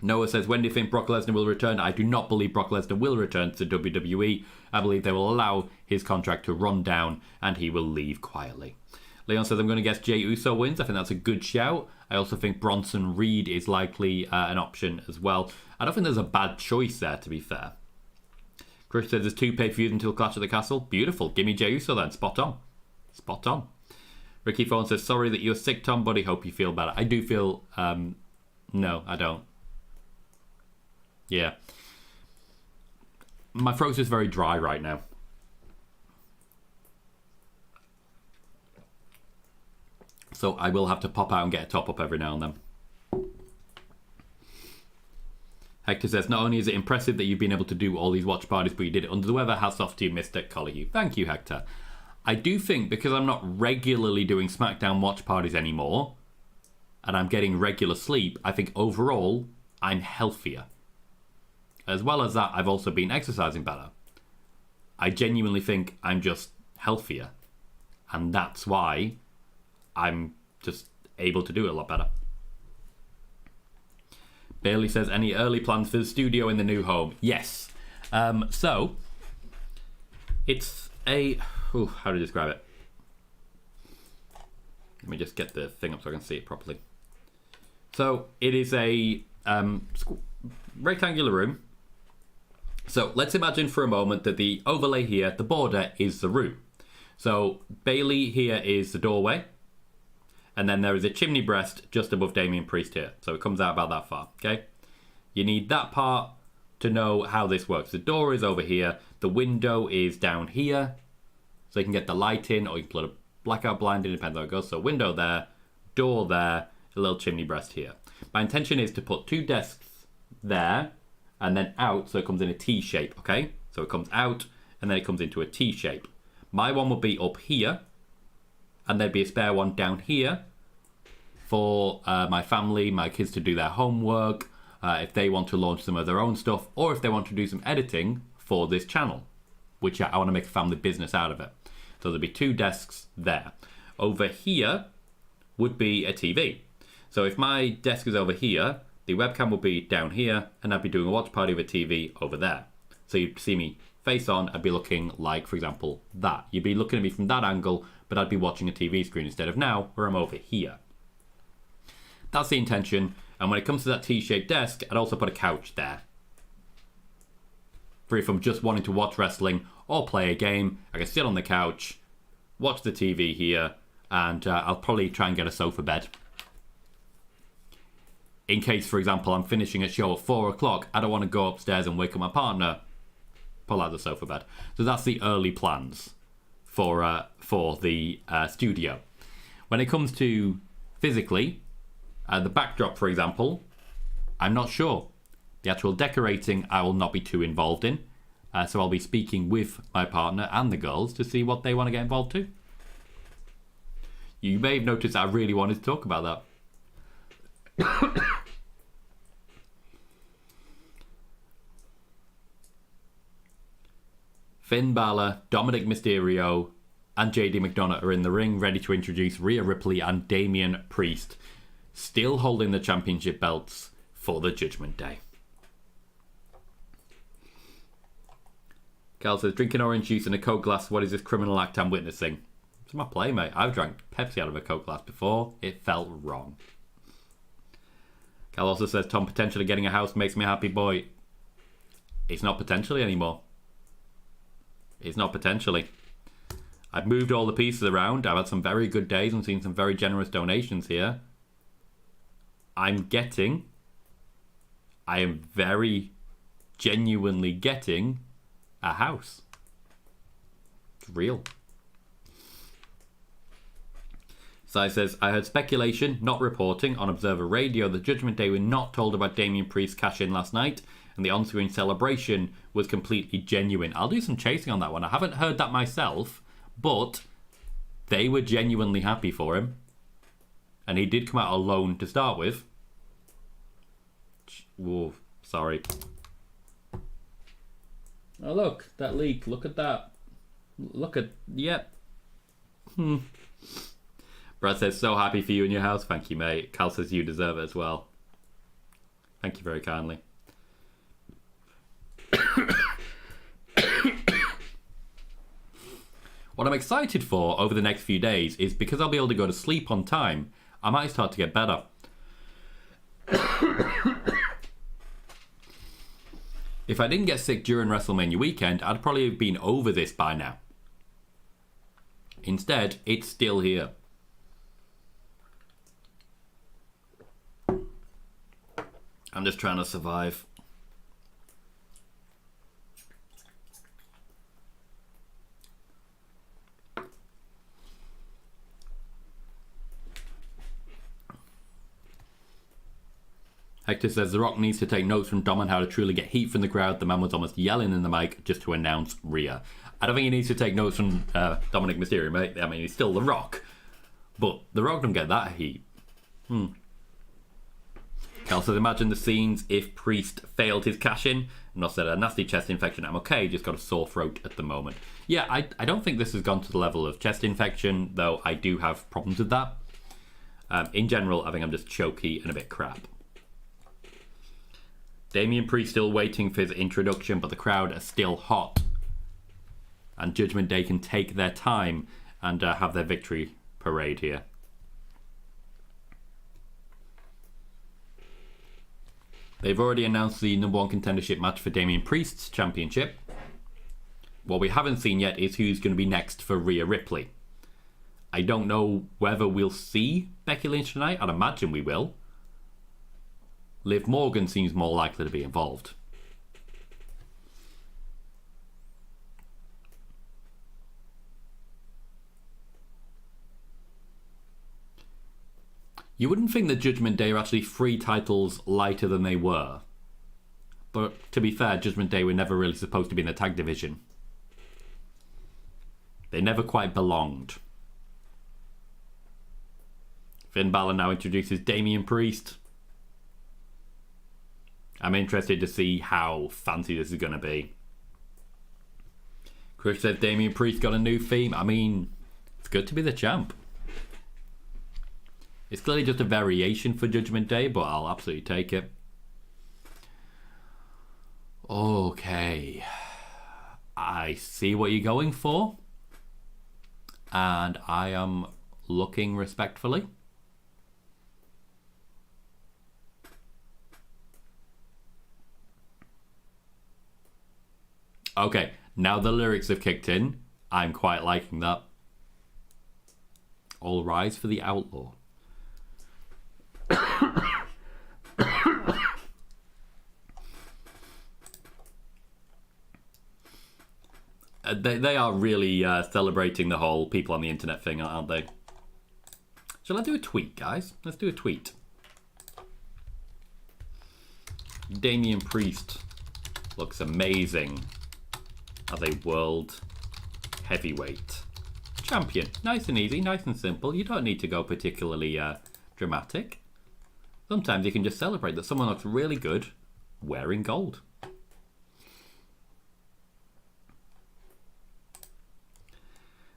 Noah says, when do you think Brock Lesnar will return? I do not believe Brock Lesnar will return to WWE. I believe they will allow his contract to run down and he will leave quietly. Leon says, I'm going to guess Jey Uso wins. I think that's a good shout. I also think Bronson Reed is likely an option as well. I don't think there's a bad choice there, to be fair. Chris says, there's 2 pay-per-views until Clash at the Castle. Beautiful. Give me Jey Uso then. Spot on. Spot on. Ricky Fawn says, sorry that you're sick, Tom, buddy. Hope you feel better. I do feel... no, I don't. Yeah. My throat is very dry right now. So I will have to pop out and get a top up every now and then. Hector says, not only is it impressive that you've been able to do all these watch parties, but you did it under the weather. Hats off to you, Mr. Colohue. Thank you, Hector. I do think, because I'm not regularly doing SmackDown watch parties anymore, and I'm getting regular sleep, I think overall, I'm healthier. As well as that, I've also been exercising better. I genuinely think I'm just healthier. And that's why I'm just able to do it a lot better. Bailey says, any early plans for the studio in the new home? Yes. So, it's a... how to describe it? Let me just get the thing up so I can see it properly. So, it is a rectangular room. So, let's imagine for a moment that the overlay here, the border, is the room. So, Bailey here is the doorway. And then there is a chimney breast just above Damian Priest here. So it comes out about that far, okay? You need that part to know how this works. The door is over here. The window is down here. So you can get the light in, or you can put a blackout blind in, depends how it goes. So window there, door there, a little chimney breast here. My intention is to put 2 desks there, and then out, so it comes in a T shape, okay? So it comes out, and then it comes into a T shape. My one would be up here, and there'd be a spare one down here for my family, my kids to do their homework, if they want to launch some of their own stuff, or if they want to do some editing for this channel, which I want to make a family business out of it. So there'll be 2 desks there. Over here would be a TV. So if my desk is over here, the webcam will be down here, and I'd be doing a watch party of a TV over there. So you'd see me face on, I'd be looking like, for example, that. You'd be looking at me from that angle, but I'd be watching a TV screen instead of now, where I'm over here. That's the intention. And when it comes to that T-shaped desk, I'd also put a couch there. For if I'm just wanting to watch wrestling or play a game, I can sit on the couch, watch the TV here, and I'll probably try and get a sofa bed. In case, for example, I'm finishing a show at 4 o'clock, I don't want to go upstairs and wake up my partner, pull out the sofa bed. So that's the early plans for the studio. When it comes to physically, the backdrop, for example, I'm not sure. The actual decorating I will not be too involved in. So I'll be speaking with my partner and the girls to see what they want to get involved to. You may have noticed I really wanted to talk about that. Finn Balor, Dominic Mysterio, and JD McDonough are in the ring, ready to introduce Rhea Ripley and Damian Priest, still holding the championship belts for the Judgment Day. Cal says, drinking orange juice in a Coke glass, what is this criminal act I'm witnessing? It's my play, mate. I've drank Pepsi out of a Coke glass before. It felt wrong. Cal also says, Tom, potentially getting a house makes me a happy boy. It's not potentially anymore. It's not potentially. I've moved all the pieces around. I've had some very good days and seen some very generous donations here. I am very genuinely getting a house. It's real. Sai says, I heard speculation, not reporting, on Observer Radio that Judgment Day were not told about Damian Priest's cash-in last night, and the on-screen celebration was completely genuine. I'll do some chasing on that one. I haven't heard that myself, but they were genuinely happy for him. And he did come out alone to start with. Whoa, sorry. Oh, look, that leak. Look at that. Look at, yep. Brad says, so happy for you and your house. Thank you, mate. Cal says you deserve it as well. Thank you very kindly. What I'm excited for over the next few days is because I'll be able to go to sleep on time, I might start to get better. If I didn't get sick during WrestleMania weekend, I'd probably have been over this by now. Instead, it's still here. I'm just trying to survive. Hector says, The Rock needs to take notes from Dom on how to truly get heat from the crowd. The man was almost yelling in the mic just to announce Rhea. I don't think he needs to take notes from Dominic Mysterio, mate. I mean, he's still The Rock. But The Rock don't get that heat. Cal says, imagine the scenes if Priest failed his cash-in. Not said a nasty chest infection. I'm okay, just got a sore throat at the moment. Yeah, I don't think this has gone to the level of chest infection, though I do have problems with that. In general, I think I'm just choky and a bit crap. Damian Priest still waiting for his introduction, but the crowd are still hot. And Judgment Day can take their time and have their victory parade here. They've already announced the number one contendership match for Damian Priest's championship. What we haven't seen yet is who's going to be next for Rhea Ripley. I don't know whether we'll see Becky Lynch tonight. I'd imagine we will. Liv Morgan seems more likely to be involved. You wouldn't think that Judgment Day are actually 3 titles lighter than they were. But to be fair, Judgment Day were never really supposed to be in the tag division. They never quite belonged. Finn Balor now introduces Damian Priest. I'm interested to see how fancy this is going to be. Chris says Damian Priest got a new theme. I mean, it's good to be the champ. It's clearly just a variation for Judgment Day, but I'll absolutely take it. Okay. I see what you're going for. And I am looking respectfully. Okay, now the lyrics have kicked in. I'm quite liking that. All rise for the outlaw. They are really celebrating the whole people on the internet thing, aren't they? Shall I do a tweet, guys? Let's do a tweet. Damian Priest looks amazing as a world heavyweight champion. Nice and easy, nice and simple. You don't need to go particularly dramatic. Sometimes you can just celebrate that someone looks really good wearing gold.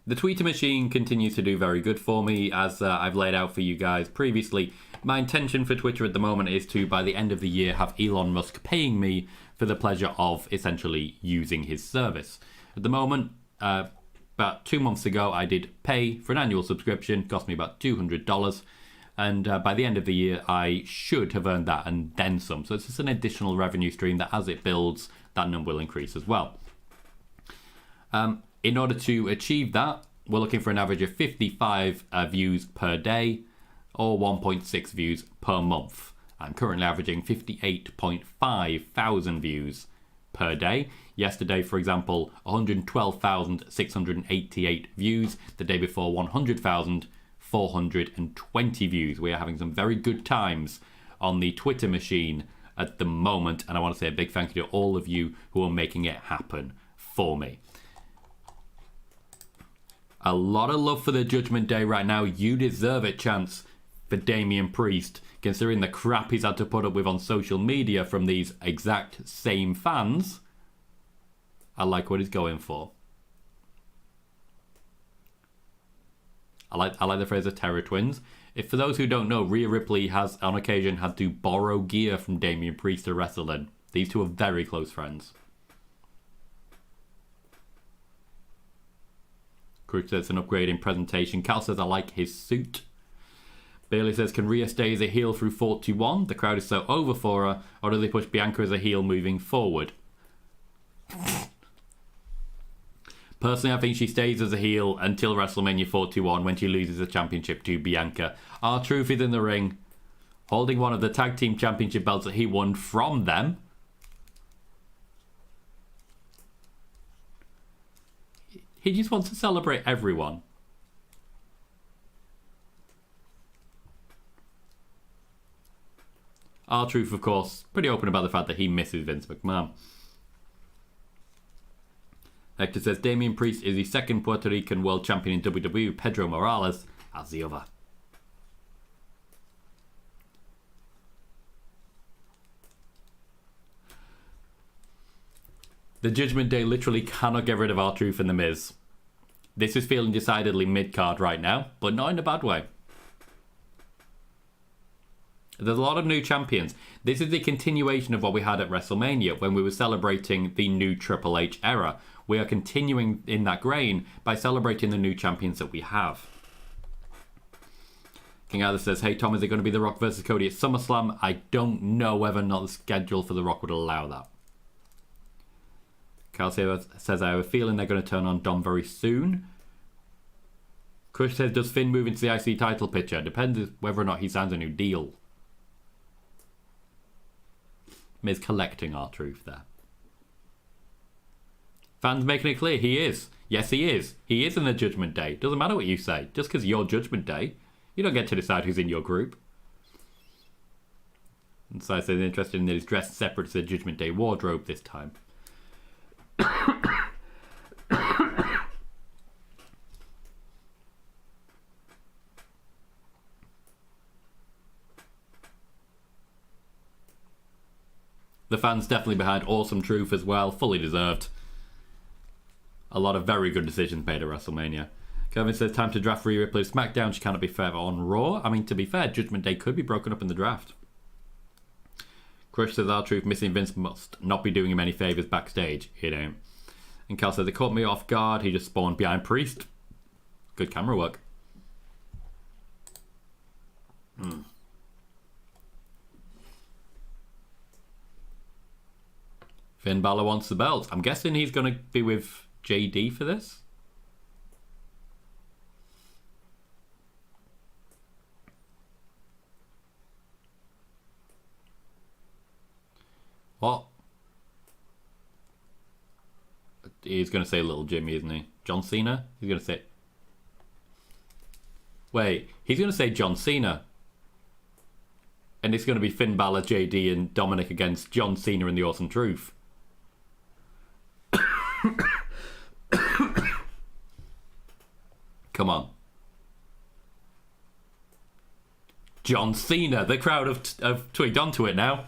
The Twitter machine continues to do very good for me, as I've laid out for you guys previously. My intention for Twitter at the moment is to, by the end of the year, have Elon Musk paying me for the pleasure of essentially using his service. At the moment, about 2 months ago, I did pay for an annual subscription. It cost me about $200. And by the end of the year, I should have earned that and then some. So it's just an additional revenue stream that, as it builds, that number will increase as well. In order to achieve that, we're looking for an average of 55 views per day or 1.6 views per month. I'm currently averaging 58.5 thousand views per day. Yesterday, for example, 112,688 views. The day before, 100,420 views. We are having some very good times on the Twitter machine at the moment. And I want to say a big thank you to all of you who are making it happen for me. A lot of love for the Judgment Day right now. You deserve it, chance, for Damian Priest, considering the crap he's had to put up with on social media from these exact same fans. I like what he's going for. I like the phrase of Terror Twins. If for those who don't know, Rhea Ripley has on occasion had to borrow gear from Damian Priest to wrestle in. These two are very close friends. Cruz says an upgrade in presentation. Cal says I like his suit. Bailey says, can Rhea stay as a heel through 41? The crowd is so over for her, or do they push Bianca as a heel moving forward? Personally, I think she stays as a heel until WrestleMania 41 when she loses the championship to Bianca. R-Truth is in the ring, holding one of the tag team championship belts that he won from them. He just wants to celebrate everyone. R-Truth, of course, pretty open about the fact that he misses Vince McMahon. Hector says Damian Priest is the second Puerto Rican world champion in WWE. Pedro Morales as the other. The Judgment Day literally cannot get rid of R-Truth and The Miz. This is feeling decidedly mid-card right now, but not in a bad way. There's a lot of new champions. This is the continuation of what we had at WrestleMania when we were celebrating the new Triple H era. We are continuing in that grain by celebrating the new champions that we have. King Arthur says, hey Tom, is it going to be The Rock versus Cody at SummerSlam? I don't know whether or not the schedule for The Rock would allow that. Carl says, I have a feeling they're going to turn on Dom very soon. Crush says, does Finn move into the IC title picture? Depends whether or not he signs a new deal. Miz collecting R-Truth there. Fans making it clear he is. Yes, he is. He is in the Judgment Day. Doesn't matter what you say. Just because you're Judgment Day, you don't get to decide who's in your group. And so I said interested in that he's dressed separate to the Judgment Day wardrobe this time. The fans definitely behind Awesome Truth as well. Fully deserved. A lot of very good decisions made at WrestleMania. Kevin says, time to draft Rhea Ripley to SmackDown. She cannot be fair on Raw. I mean, to be fair, Judgment Day could be broken up in the draft. Crush says, R-Truth missing Vince must not be doing him any favours backstage. It ain't. And Cal says, it caught me off guard. He just spawned behind Priest. Good camera work. Finn Balor wants the belt. I'm guessing he's going to be with JD for this. What? He's going to say Little Jimmy, isn't he? John Cena? He's going to say... Wait, he's going to say John Cena. And it's going to be Finn Balor, JD, and Dominic against John Cena and the Awesome Truth. Come on. John Cena. The crowd have twigged onto it now.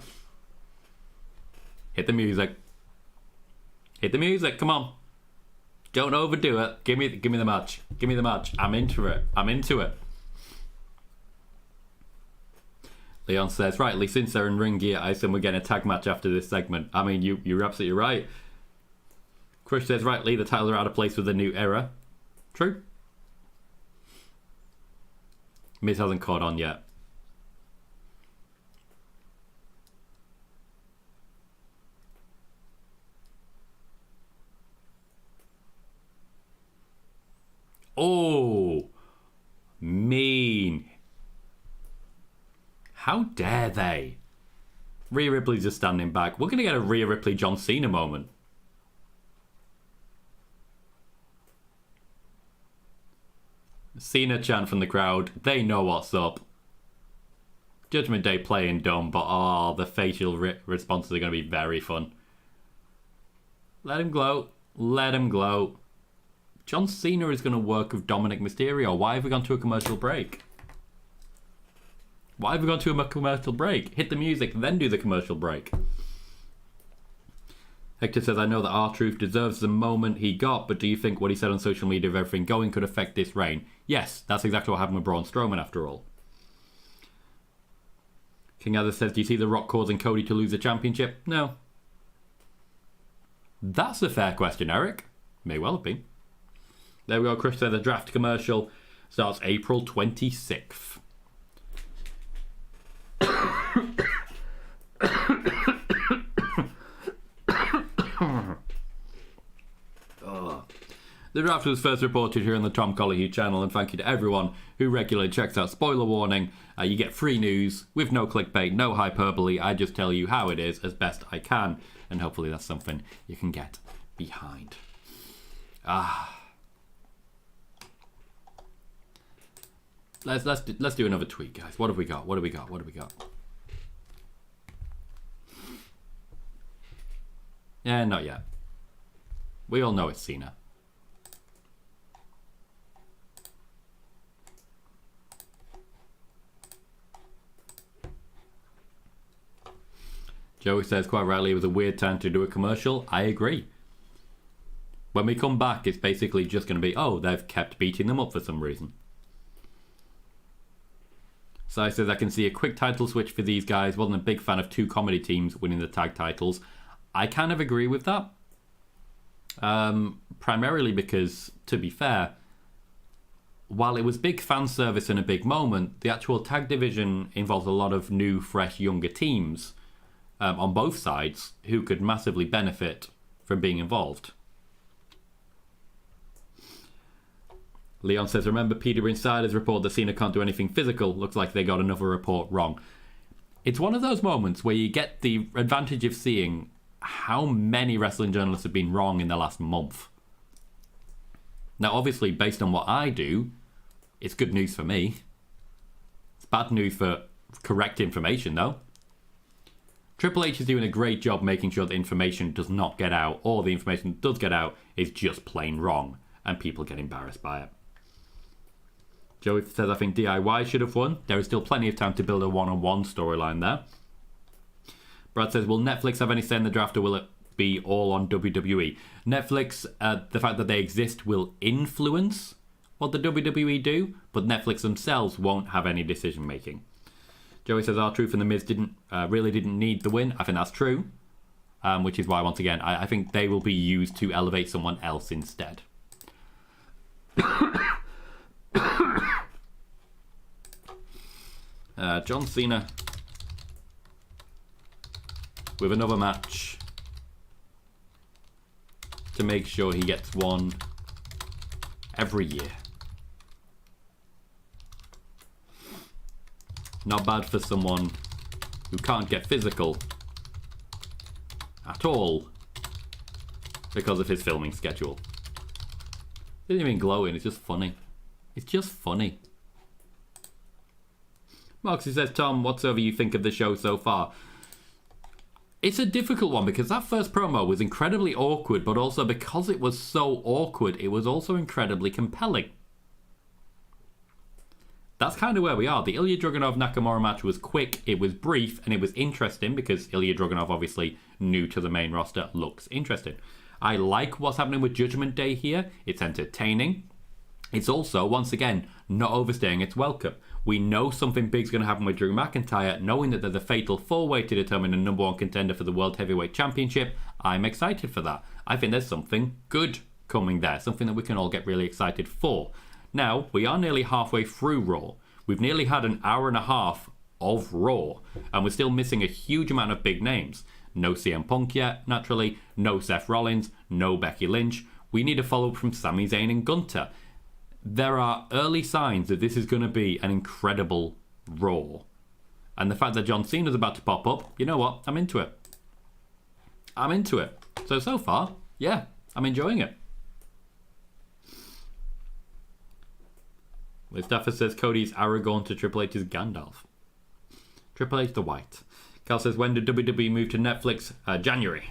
Hit the music. Hit the music. Come on. Don't overdo it. Give me the match. Give me the match. I'm into it. I'm into it. Leon says, rightly, since they're in ring gear, I assume we're getting a tag match after this segment. I mean, you're absolutely right. Crush says, rightly, the titles are out of place with the new era. True. Miz hasn't caught on yet. Oh, mean. How dare they? Rhea Ripley's just standing back. We're going to get a Rhea Ripley John Cena moment. Cena chant from the crowd. They know what's up. Judgment Day playing dumb, but the facial responses are going to be very fun. Let him gloat. Let him gloat. John Cena is going to work with Dominic Mysterio. Why have we gone to a commercial break? Why have we gone to a commercial break? Hit the music, then do the commercial break. Hector says, I know that R-Truth deserves the moment he got, but do you think what he said on social media of everything going could affect this reign? Yes, that's exactly what happened with Braun Strowman after all. King Azza says, do you see The Rock causing Cody to lose the championship? No. That's a fair question, Eric. May well have been. There we go, Chris said the draft commercial starts April 26th. The draft was first reported here on the Tom Colohue channel, and thank you to everyone who regularly checks out. Spoiler warning, you get free news with no clickbait, no hyperbole. I just tell you how it is as best I can, and hopefully that's something you can get behind. Let's do another tweet, guys. What have we got? What do we got? What do we got? Yeah, not yet. We all know it's Cena. Joey says, quite rightly, it was a weird time to do a commercial. I agree. When we come back, it's basically just going to be, oh, they've kept beating them up for some reason. Sai says, I can see a quick title switch for these guys. Wasn't a big fan of two comedy teams winning the tag titles. I kind of agree with that. Primarily because, to be fair, while it was big fan service and a big moment, the actual tag division involves a lot of new, fresh, younger teams on both sides who could massively benefit from being involved. Leon says, remember Peter Insider's report that Cena can't do anything physical? Looks like they got another report wrong. It's one of those moments where you get the advantage of seeing how many wrestling journalists have been wrong in the last month. Now, obviously, based on what I do, it's good news for me. It's bad news for correct information, though. Triple H is doing a great job making sure the information does not get out, or the information that does get out is just plain wrong, and people get embarrassed by it. Joey says, I think DIY should have won. There is still plenty of time to build a one-on-one storyline there. Brad says, will Netflix have any say in the draft or will it be all on WWE? Netflix, the fact that they exist will influence what the WWE do, but Netflix themselves won't have any decision making. Joey says, R-Truth and The Miz really didn't need the win. I think that's true, which is why, once again, I think they will be used to elevate someone else instead. John Cena with another match to make sure he gets one every year. Not bad for someone who can't get physical at all because of his filming schedule. It isn't even glowing, it's just funny. It's just funny. Moxie says, Tom, whatsoever you think of the show so far? It's a difficult one because that first promo was incredibly awkward, but also because it was so awkward, it was also incredibly compelling. That's kind of where we are. The Ilya Dragunov-Nakamura match was quick, it was brief, and it was interesting because Ilya Dragunov, obviously new to the main roster, looks interesting. I like what's happening with Judgment Day here. It's entertaining. It's also, once again, not overstaying its welcome. We know something big's going to happen with Drew McIntyre, knowing that there's a fatal four-way to determine the number one contender for the World Heavyweight Championship. I'm excited for that. I think there's something good coming there, something that we can all get really excited for. Now, we are nearly halfway through Raw. We've nearly had an hour and a half of Raw, and we're still missing a huge amount of big names. No CM Punk yet, naturally. No Seth Rollins. No Becky Lynch. We need a follow-up from Sami Zayn and Gunther. There are early signs that this is going to be an incredible Raw. And the fact that John Cena's about to pop up, you know what? I'm into it. I'm into it. So far, yeah, I'm enjoying it. Mustafa says Cody's Aragorn to Triple H's Gandalf. Triple H the White. Cal says, when did WWE move to Netflix? January.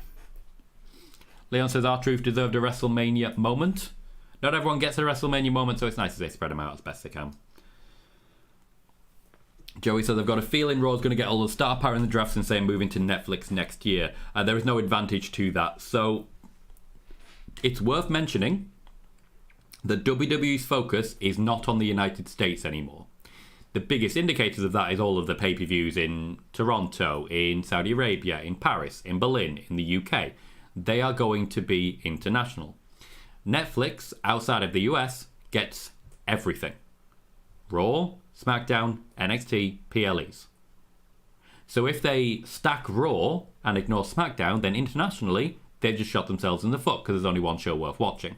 Leon says, R-Truth deserved a WrestleMania moment. Not everyone gets a WrestleMania moment, so it's nice as they spread them out as best they can. Joey says, I've got a feeling Raw's going to get all the star power in the draft since they're moving to Netflix next year. There is no advantage to that. So it's worth mentioning that WWE's focus is not on the United States anymore. The biggest indicators of that is all of the pay-per-views in Toronto, in Saudi Arabia, in Paris, in Berlin, in the UK. They are going to be international. Netflix, outside of the US, gets everything. Raw, SmackDown, NXT, PLEs. So if they stack Raw and ignore SmackDown, then internationally, they've just shot themselves in the foot because there's only one show worth watching.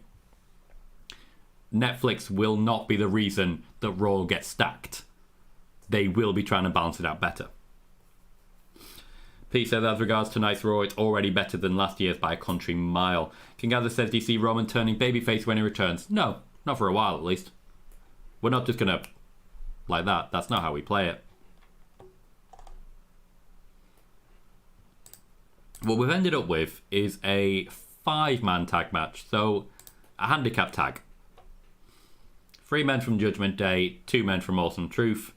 Netflix will not be the reason that Raw gets stacked. They will be trying to balance it out better. Pete says, as regards tonight's Raw, it's already better than last year's by a country mile. King Gather says, do you see Roman turning babyface when he returns? No, not for a while at least. We're not just going to like that. That's not how we play it. What we've ended up with is a 5-man tag match. So, a handicap tag. 3 men from Judgment Day, 2 men from Awesome Truth.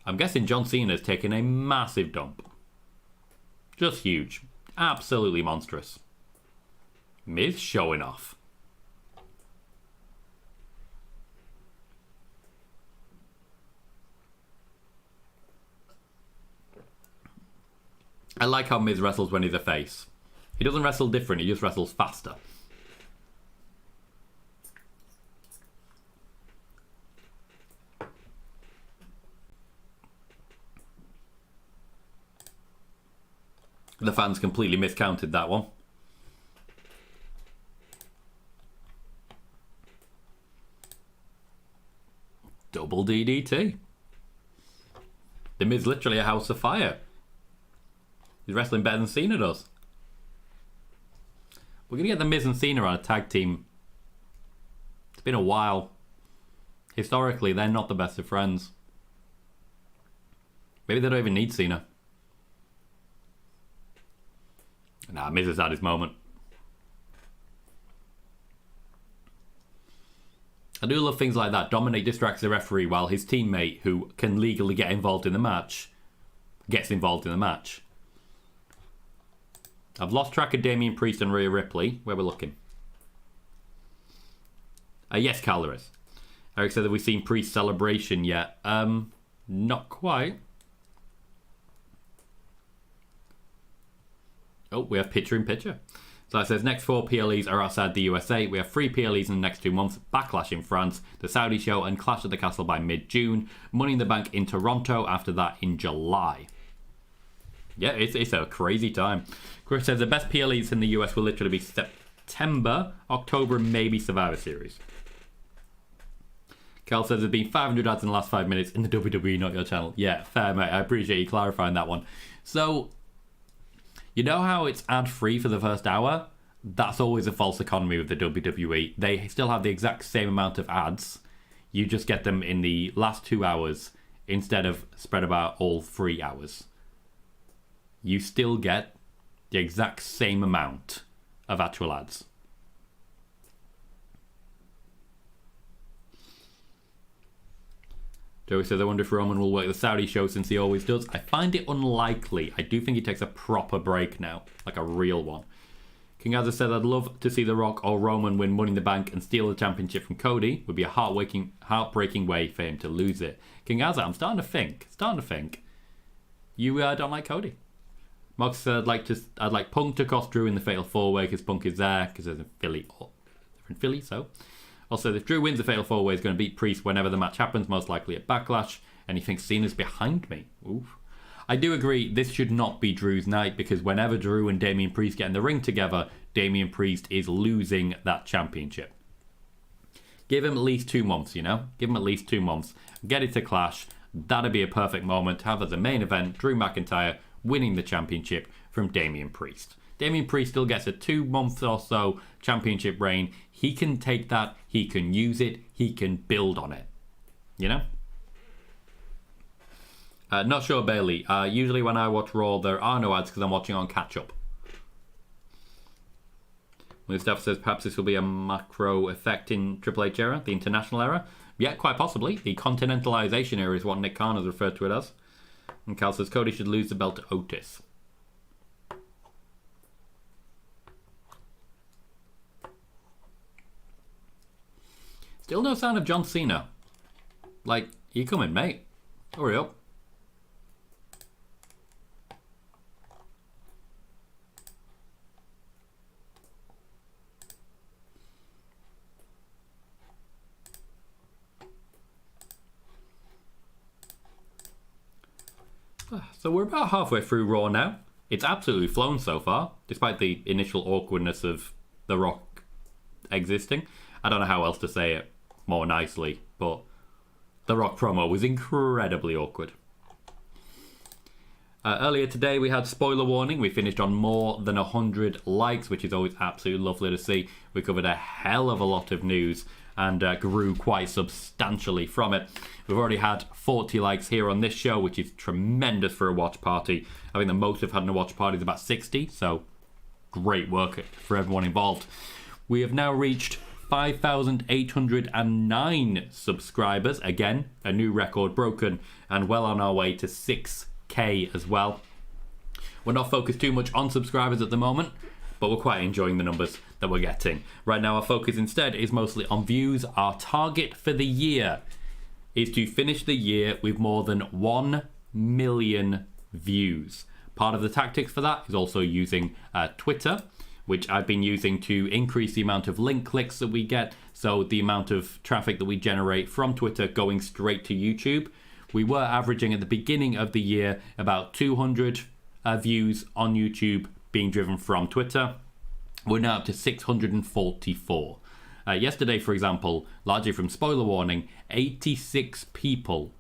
I'm guessing John Cena's taken a massive dump. Just huge. Absolutely monstrous. Miz showing off. I like how Miz wrestles when he's a face. He doesn't wrestle different, he just wrestles faster. The fans completely miscounted that one. Double DDT. The Miz literally a house of fire. He's wrestling better than Cena does. We're going to get the Miz and Cena on a tag team. It's been a while. Historically, they're not the best of friends. Maybe they don't even need Cena. Nah, Miz has had his moment. I do love things like that. Dominic distracts the referee while his teammate, who can legally get involved in the match, gets involved in the match. I've lost track of Damian Priest and Rhea Ripley. Where we're looking. Yes, Cal, there is. Eric said, have we seen Priest celebration yet? Not quite. Oh, we have picture-in-picture. So that says, next 4 PLEs are outside the USA. We have 3 PLEs in the next 2 months. Backlash in France, the Saudi show, and Clash at the Castle by mid-June. Money in the Bank in Toronto after that in July. Yeah, it's a crazy time. Chris says, the best PLEs in the US will literally be September, October, and maybe Survivor Series. Cal says, there's been 500 ads in the last 5 minutes in the WWE, not your channel. Yeah, fair, mate. I appreciate you clarifying that one. So, you know how it's ad-free for the first hour? That's always a false economy with the WWE. They still have the exact same amount of ads. You just get them in the last 2 hours instead of spread about all 3 hours. You still get the exact same amount of actual ads. Joey says, I wonder if Roman will work the Saudi show since he always does. I find it unlikely. I do think he takes a proper break now, like a real one. King Azza said, I'd love to see The Rock or Roman win Money in the Bank and steal the championship from Cody. Would be a heartbreaking way for him to lose it. King Azza, I'm starting to think. You don't like Cody. Mox said, I'd like Punk to cost Drew in the Fatal 4-Way because Punk is there because there's a Philly, so... Also, if Drew wins the Fatal 4-Way, he's going to beat Priest whenever the match happens, most likely at Backlash. And he thinks Cena's behind me. Oof. I do agree, this should not be Drew's night, because whenever Drew and Damian Priest get in the ring together, Damian Priest is losing that championship. Give him at least 2 months, you know? Give him at least 2 months. Get it to Clash. That'd be a perfect moment to have as a main event Drew McIntyre winning the championship from Damian Priest. Damian Priest still gets a 2 month or so championship reign. He can take that, he can use it, he can build on it. You know? Not sure, Bailey. Usually when I watch Raw, there are no ads because I'm watching on catch-up. Mustafa says, perhaps this will be a macro effect in Triple H era, the international era. Yeah, quite possibly. The continentalization era is what Nick Khan has referred to it as. And Cal says, Cody should lose the belt to Otis. Still no sign of John Cena. Like, you coming, mate? Hurry up. So we're about halfway through Raw now. It's absolutely flown so far, despite the initial awkwardness of The Rock existing. I don't know how else to say it more nicely, but The Rock promo was incredibly awkward. Earlier today we had spoiler warning. We finished on more than 100 likes, which is always absolutely lovely to see. We covered a hell of a lot of news and grew quite substantially from it. We've already had 40 likes here on this show, which is tremendous for a watch party. I think the most we've had in a watch party is about 60, so great work for everyone involved. We have now reached 5,809 subscribers. Again, a new record broken, and well on our way to 6K as well. We're not focused too much on subscribers at the moment, but we're quite enjoying the numbers that we're getting. Right now our focus instead is mostly on views. Our target for the year is to finish the year with more than 1 million views. Part of the tactics for that is also using Twitter, which I've been using to increase the amount of link clicks that we get, so the amount of traffic that we generate from Twitter going straight to YouTube. We were averaging at the beginning of the year about 200 views on YouTube being driven from Twitter. We're now up to 644. Yesterday, for example, largely from spoiler warning, 86 people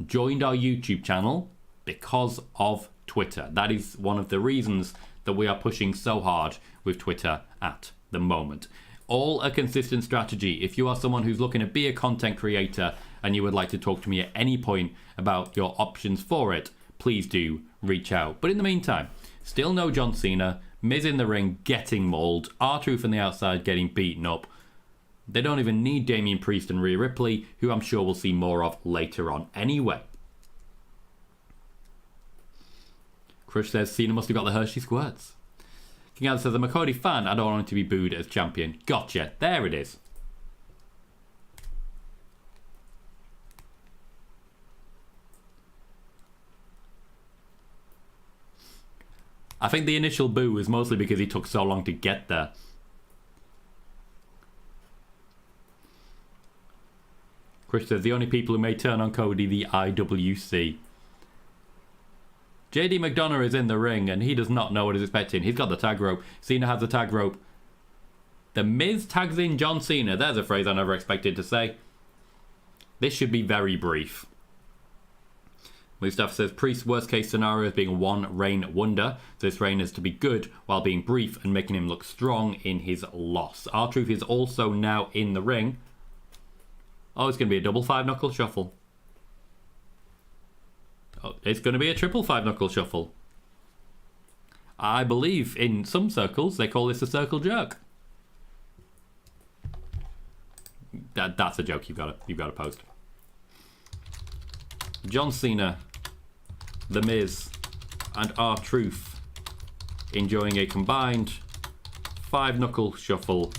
joined our YouTube channel because of Twitter. That is one of the reasons that we are pushing so hard with Twitter at the moment. All a consistent strategy. If you are someone who's looking to be a content creator and you would like to talk to me at any point about your options for it, please do reach out. But in the meantime, still no John Cena, Miz in the ring getting mauled, R-Truth on the outside getting beaten up. They don't even need Damian Priest and Rhea Ripley, who I'm sure we'll see more of later on anyway. Crush says Cena must have got the Hershey squirts. King Adam says, I'm a Cody fan. I don't want him to be booed as champion. Gotcha. There it is. I think the initial boo was mostly because he took so long to get there. Chris says, the only people who may turn on Cody, the IWC. JD McDonough is in the ring and he does not know what he's expecting. He's got the tag rope. Cena has the tag rope. The Miz tags in John Cena. There's a phrase I never expected to say. This should be very brief. Mustafa says, Priest's worst case scenario is being one reign wonder. So this reign is to be good while being brief and making him look strong in his loss. R-Truth is also now in the ring. Oh, it's going to be a double 5-knuckle shuffle. Oh, it's going to be a triple 5-knuckle shuffle. I believe in some circles they call this a circle jerk. That's a joke you've got to post. John Cena, The Miz, and R-Truth enjoying a combined 5-knuckle shuffle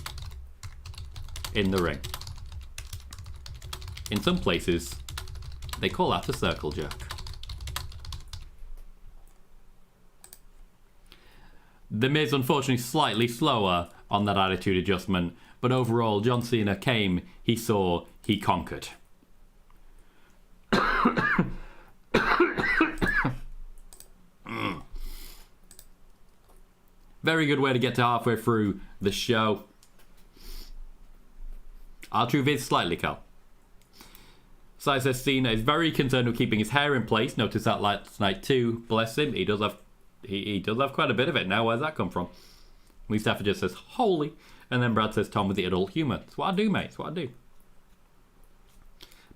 in the ring. In some places, they call that a circle jerk. The Miz, unfortunately, slightly slower on that attitude adjustment, but overall, John Cena came, he saw, he conquered. Very good way to get to halfway through the show. R-Truth is slightly cold. Sai says Cena is very concerned with keeping his hair in place. Notice that last night too. Bless him. He does have quite a bit of it now. Where's that come from? Mustafa just says holy, and then Brad says Tom with the adult humour. It's what I do, mate. It's what I do.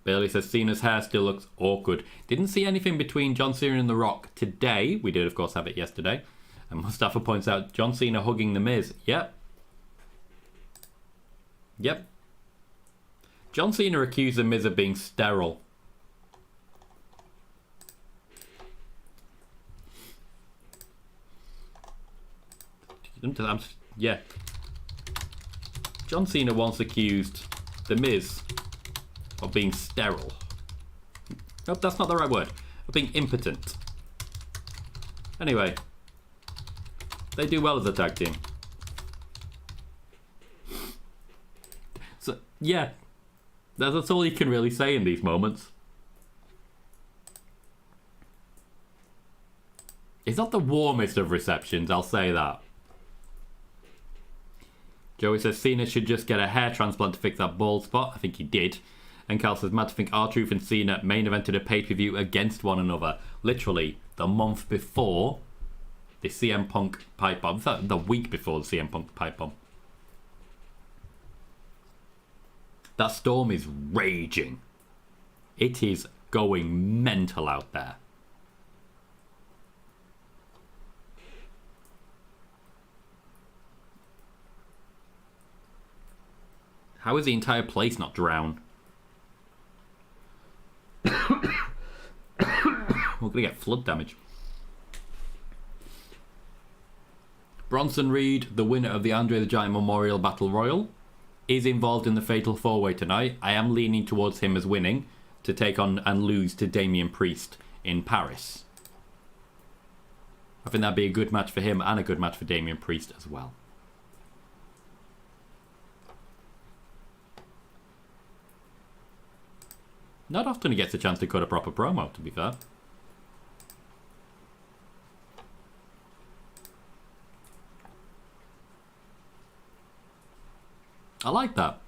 Bailey says Cena's hair still looks awkward. Didn't see anything between John Cena and The Rock today. We did, of course, have it yesterday. And Mustafa points out John Cena hugging The Miz. Yep. Yep. John Cena accused The Miz of being sterile. Yeah. John Cena once accused The Miz of being sterile. Nope, that's not the right word. Of being impotent. Anyway. They do well as a tag team. So, yeah. That's all you can really say in these moments. It's not the warmest of receptions, I'll say that. Joey says Cena should just get a hair transplant to fix that bald spot. I think he did. And Cal says, mad to think R-Truth and Cena main evented a pay-per-view against one another. Literally, the month before the CM Punk pipe bomb. The week before the CM Punk pipe bomb. That storm is raging. It is going mental out there. How is the entire place not drowned? We're going to get flood damage. Bronson Reed, the winner of the Andre the Giant Memorial Battle Royal, is involved in the Fatal 4-Way tonight. I am leaning towards him as winning to take on and lose to Damian Priest in Paris. I think that'd be a good match for him and a good match for Damian Priest as well. Not often he gets a chance to cut a proper promo, to be fair. I like that.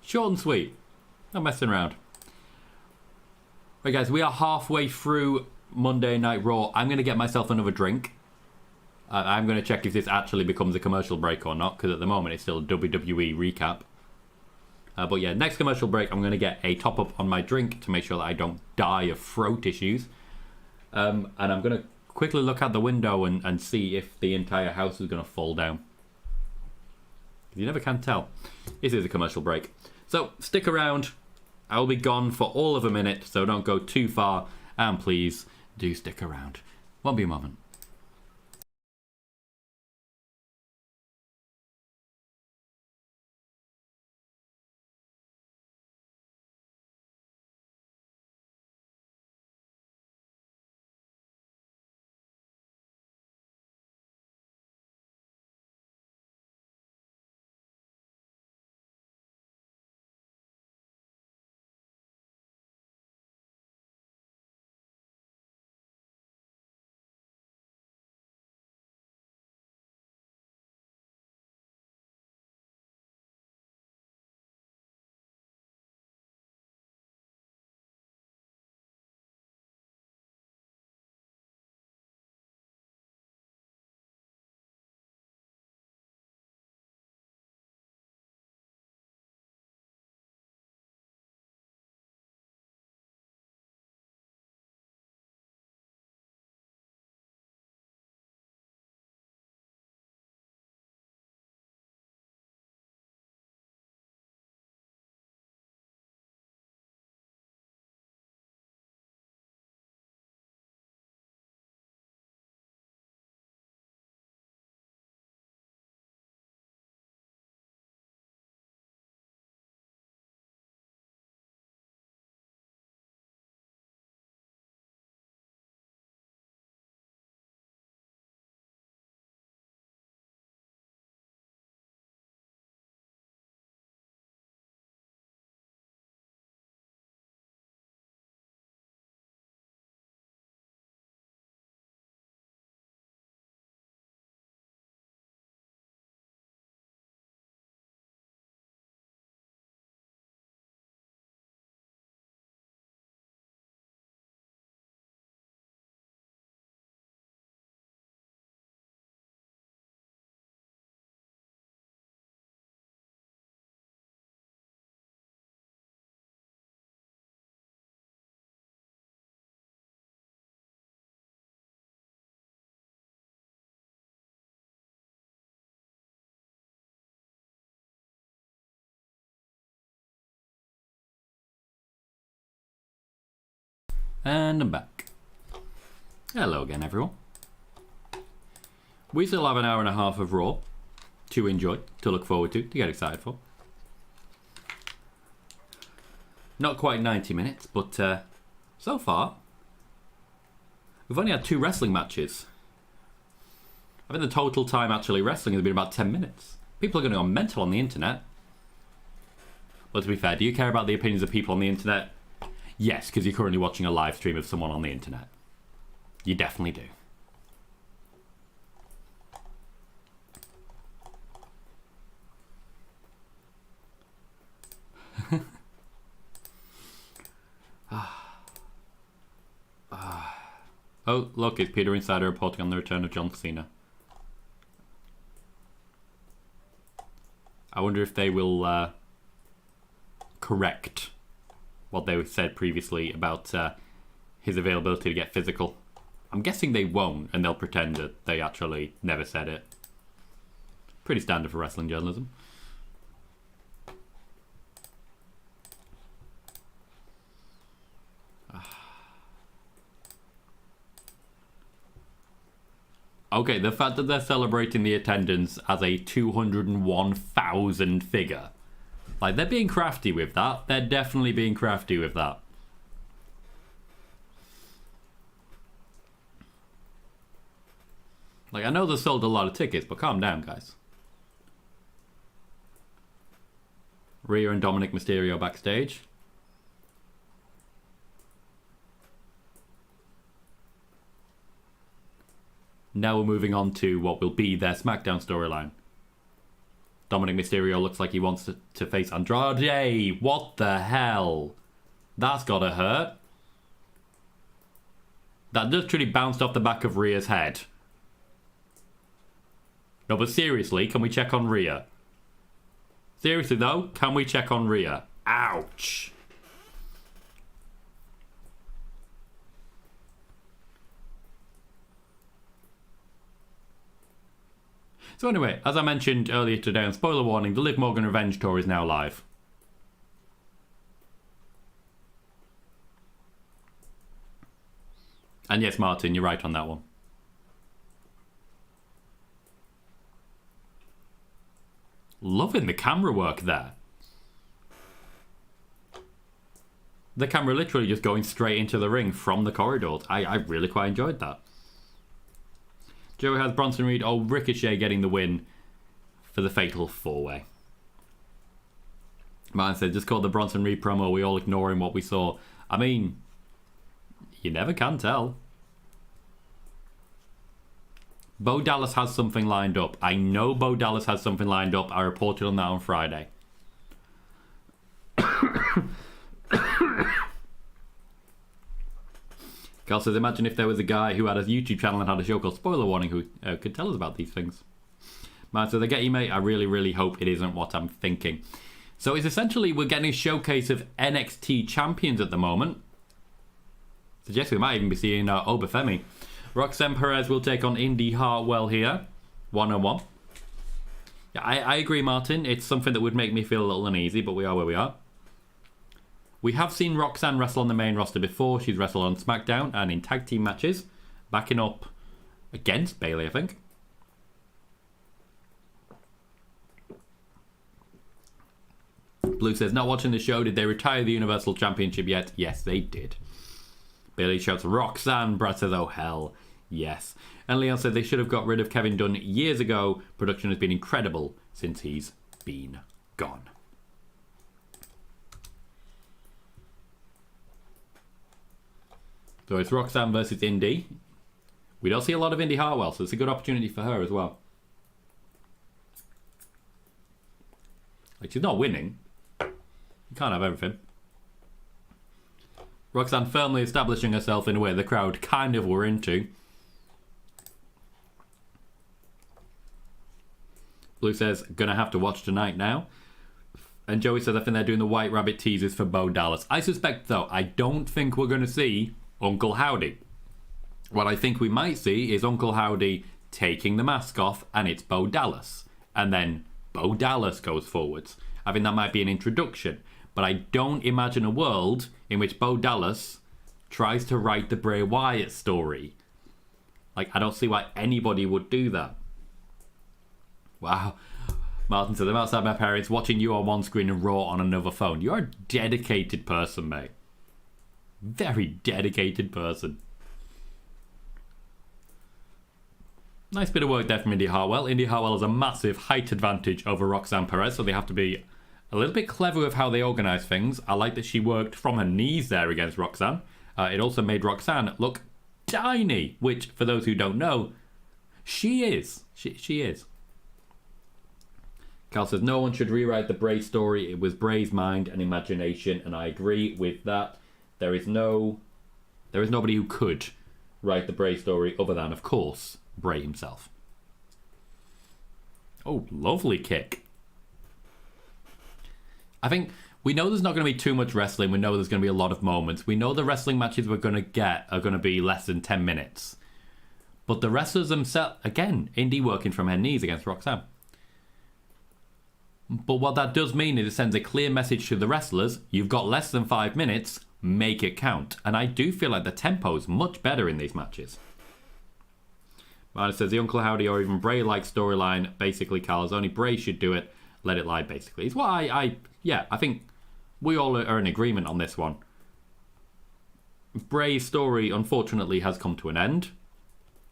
Short and sweet. Not messing around. Right, guys, we are halfway through Monday Night Raw. I'm going to get myself another drink. I'm going to check if this actually becomes a commercial break or not, because at the moment it's still a WWE recap. But yeah, next commercial break, I'm going to get a top-up on my drink to make sure that I don't die of throat issues. And I'm going to quickly look out the window and see if the entire house is going to fall down. You never can tell. This is a commercial break. So, stick around. I will be gone for all of a minute, so don't go too far. And please, do stick around. Won't be a moment. And I'm back. Hello again, everyone. We still have an hour and a half of Raw to enjoy, to look forward to get excited for. Not quite 90 minutes, but so far, we've only had 2 wrestling matches. I think the total time actually wrestling has been about 10 minutes. People are going to go mental on the internet. But to be fair, do you care about the opinions of people on the internet? Yes, because you're currently watching a live stream of someone on the internet. You definitely do. Oh, look, it's Peter Insider reporting on the return of John Cena. I wonder if they will correct what they said previously about his availability to get physical. I'm guessing they won't, and they'll pretend that they actually never said it. Pretty standard for wrestling journalism. Okay, the fact that they're celebrating the attendance as a 201,000 figure. Like, they're being crafty with that. They're definitely being crafty with that. Like, I know they sold a lot of tickets, but calm down, guys. Rhea and Dominic Mysterio backstage. Now we're moving on to what will be their SmackDown storyline. Dominic Mysterio looks like he wants to face Andrade. What the hell? That's gotta hurt. That literally bounced off the back of Rhea's head. No, but seriously, can we check on Rhea? Seriously though, can we check on Rhea? Ouch. So anyway, as I mentioned earlier today, on spoiler warning, the Liv Morgan Revenge Tour is now live. And yes, Martin, you're right on that one. Loving the camera work there. The camera literally just going straight into the ring from the corridors. I really quite enjoyed that. Joey has Bronson Reed. Oh, Ricochet getting the win for the Fatal 4-Way. Man said, just called the Bronson Reed promo. We all ignoring what we saw. I mean, you never can tell. Bo Dallas has something lined up. I know Bo Dallas has something lined up. I reported on that on Friday. Carl says, imagine if there was a guy who had a YouTube channel and had a show called Spoiler Warning who could tell us about these things. Man says, I get you, mate. I really, really hope it isn't what I'm thinking. So it's essentially, we're getting a showcase of NXT champions at the moment. Suggests we might even be seeing Obafemi. Roxanne Perez will take on Indy Hartwell here. 1-on-1. Yeah, I agree, Martin. It's something that would make me feel a little uneasy, but we are where we are. We have seen Roxanne wrestle on the main roster before. She's wrestled on SmackDown and in tag team matches. Backing up against Bayley, I think. Blue says, not watching the show. Did they retire the Universal Championship yet? Yes, they did. Bayley shouts, Roxanne. Brad says, oh, hell. Yes. And Leon said they should have got rid of Kevin Dunn years ago. Production has been incredible since he's been gone. So it's Roxanne versus Indy. We don't see a lot of Indy Hartwell, so it's a good opportunity for her as well. Like, she's not winning. You can't have everything. Roxanne firmly establishing herself in a way the crowd kind of were into. Blue says, gonna have to watch tonight now. And Joey says, I think they're doing the White Rabbit teasers for Bo Dallas. I suspect, though, I don't think we're going to see Uncle Howdy. What I think we might see is Uncle Howdy taking the mask off, and it's Bo Dallas. And then Bo Dallas goes forwards. I think that might be an introduction. But I don't imagine a world in which Bo Dallas tries to write the Bray Wyatt story. Like, I don't see why anybody would do that. Wow. Martin says, I'm outside my parents watching you on one screen and Raw on another phone. You're a dedicated person, mate. Very dedicated person. Nice bit of work there from Indy Hartwell. Indy Hartwell has a massive height advantage over Roxanne Perez, so they have to be a little bit clever with how they organise things. I like that she worked from her knees there against Roxanne. It also made Roxanne look tiny, which, for those who don't know, she is. She is. Cal says, no one should rewrite the Bray story. It was Bray's mind and imagination, and I agree with that. There is nobody who could write the Bray story other than, of course, Bray himself. Oh, lovely kick. I think we know there's not going to be too much wrestling. We know there's going to be a lot of moments. We know the wrestling matches we're going to get are going to be less than 10 minutes. But the wrestlers themselves, again, Indy working from her knees against Roxanne. But what that does mean is it sends a clear message to the wrestlers. You've got less than 5 minutes. Make it count. And I do feel like the tempo is much better in these matches. Martin says the Uncle Howdy or even Bray-like storyline, basically, Carlos, only Bray should do it. Let it lie, basically. It's what I think we all are in agreement on this one. Bray's story, unfortunately, has come to an end.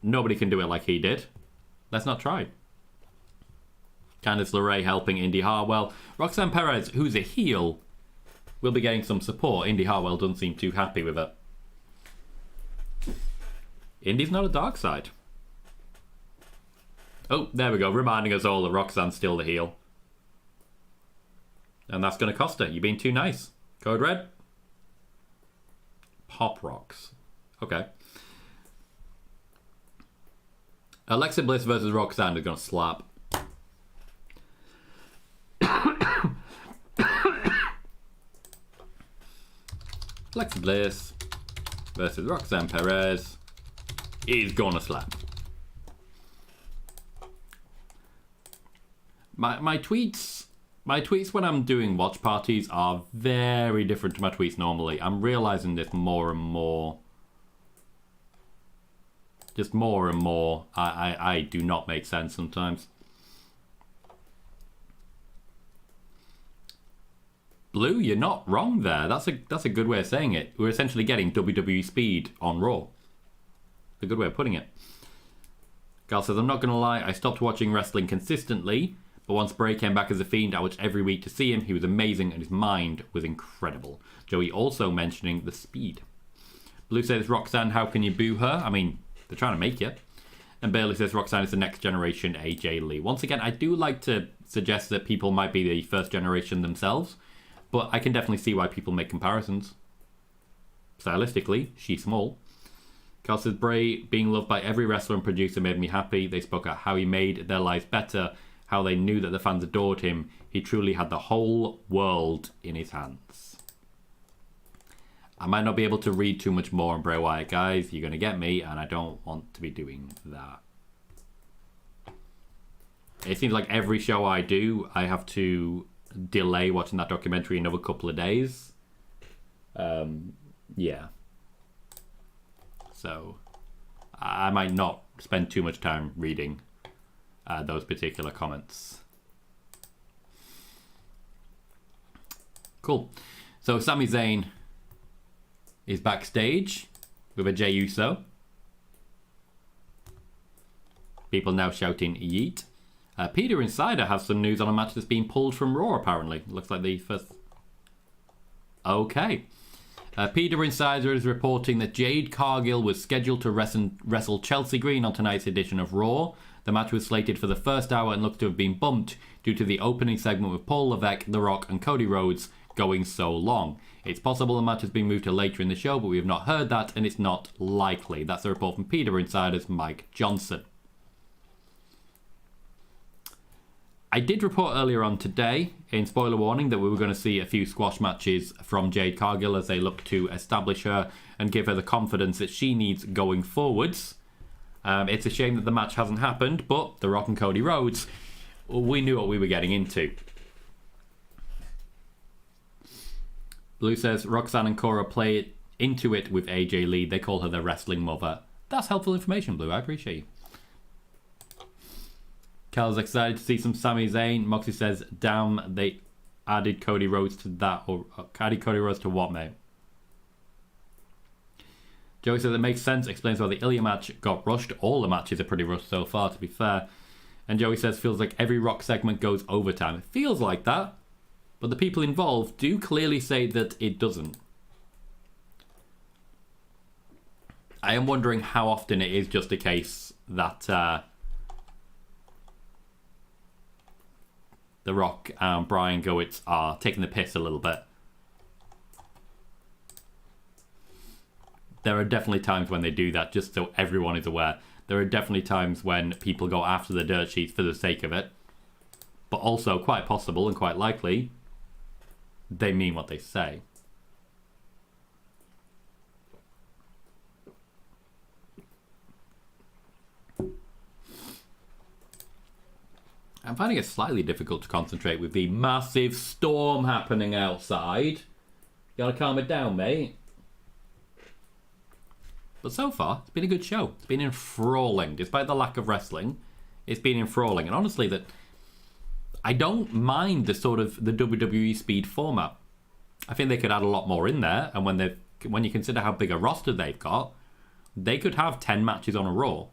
Nobody can do it like he did. Let's not try. Candice LeRae helping Indy Hartwell. Roxanne Perez, who's a heel, will be getting some support. Indy Hartwell doesn't seem too happy with it. Indy's not a dark side. Oh, there we go. Reminding us all that Roxanne's still the heel. And that's going to cost her. You're being too nice. Code red. Pop rocks. Okay. Alexa Bliss versus Roxanne is going to slap. Alexa Bliss versus Roxanne Perez is going to slap. My tweets when I'm doing watch parties are very different to my tweets normally. I'm realizing this more and more. Just more and more. I do not make sense sometimes. Blue, you're not wrong there. That's a good way of saying it. We're essentially getting WWE speed on Raw. A good way of putting it. Gal says, I'm not going to lie, I stopped watching wrestling consistently, but once Bray came back as a Fiend, I watched every week to see him. He was amazing and his mind was incredible. Joey also mentioning the speed. Blue says, Roxanne, how can you boo her? I mean, they're trying to make you. And Bailey says, Roxanne is the next generation AJ Lee. Once again, I do like to suggest that people might be the first generation themselves, but I can definitely see why people make comparisons. Stylistically, she's small. Carl says, Bray being loved by every wrestler and producer made me happy. They spoke about how he made their lives better, how they knew that the fans adored him. He truly had the whole world in his hands. I might not be able to read too much more on Bray Wyatt, guys. You're going to get me, and I don't want to be doing that. It seems like every show I do, I have to delay watching that documentary another couple of days. Yeah. So, I might not spend too much time reading those particular comments. Cool. So, Sami Zayn is backstage with a Jey Uso. People now shouting yeet. Peter Insider has some news on a match that's been pulled from Raw, apparently. Looks like the first... Okay. Peter Insider is reporting that Jade Cargill was scheduled to wrestle Chelsea Green on tonight's edition of Raw. The match was slated for the first hour and looks to have been bumped due to the opening segment with Paul Levesque, The Rock and Cody Rhodes going so long. It's possible the match has been moved to later in the show, but we have not heard that, and it's not likely. That's a report from Peter Insider's Mike Johnson. I did report earlier on today, in spoiler warning, that we were going to see a few squash matches from Jade Cargill as they look to establish her and give her the confidence that she needs going forwards. It's a shame that the match hasn't happened, but The Rock and Cody Rhodes, we knew what we were getting into. Blue says, Roxanne and Cora play into it with AJ Lee. They call her their wrestling mother. That's helpful information, Blue. I appreciate you. Cal's excited to see some Sami Zayn. Moxie says, damn, they added Cody Rhodes to that. Or added Cody Rhodes to what, mate? Joey says it makes sense. Explains why the Ilya match got rushed. All the matches are pretty rushed so far, to be fair. And Joey says, feels like every Rock segment goes overtime. It feels like that. But the people involved do clearly say that it doesn't. I am wondering how often it is just a case that The Rock and Brian Goetz are taking the piss a little bit. There are definitely times when they do that, just so everyone is aware. There are definitely times when people go after the dirt sheets for the sake of it. But also, quite possible and quite likely, they mean what they say. I'm finding it slightly difficult to concentrate with the massive storm happening outside. You gotta calm it down, mate. But so far, it's been a good show. It's been enthralling. Despite the lack of wrestling, it's been enthralling. And honestly, that I don't mind the sort of the WWE speed format. I think they could add a lot more in there. And when you consider how big a roster they've got, they could have 10 matches on a Raw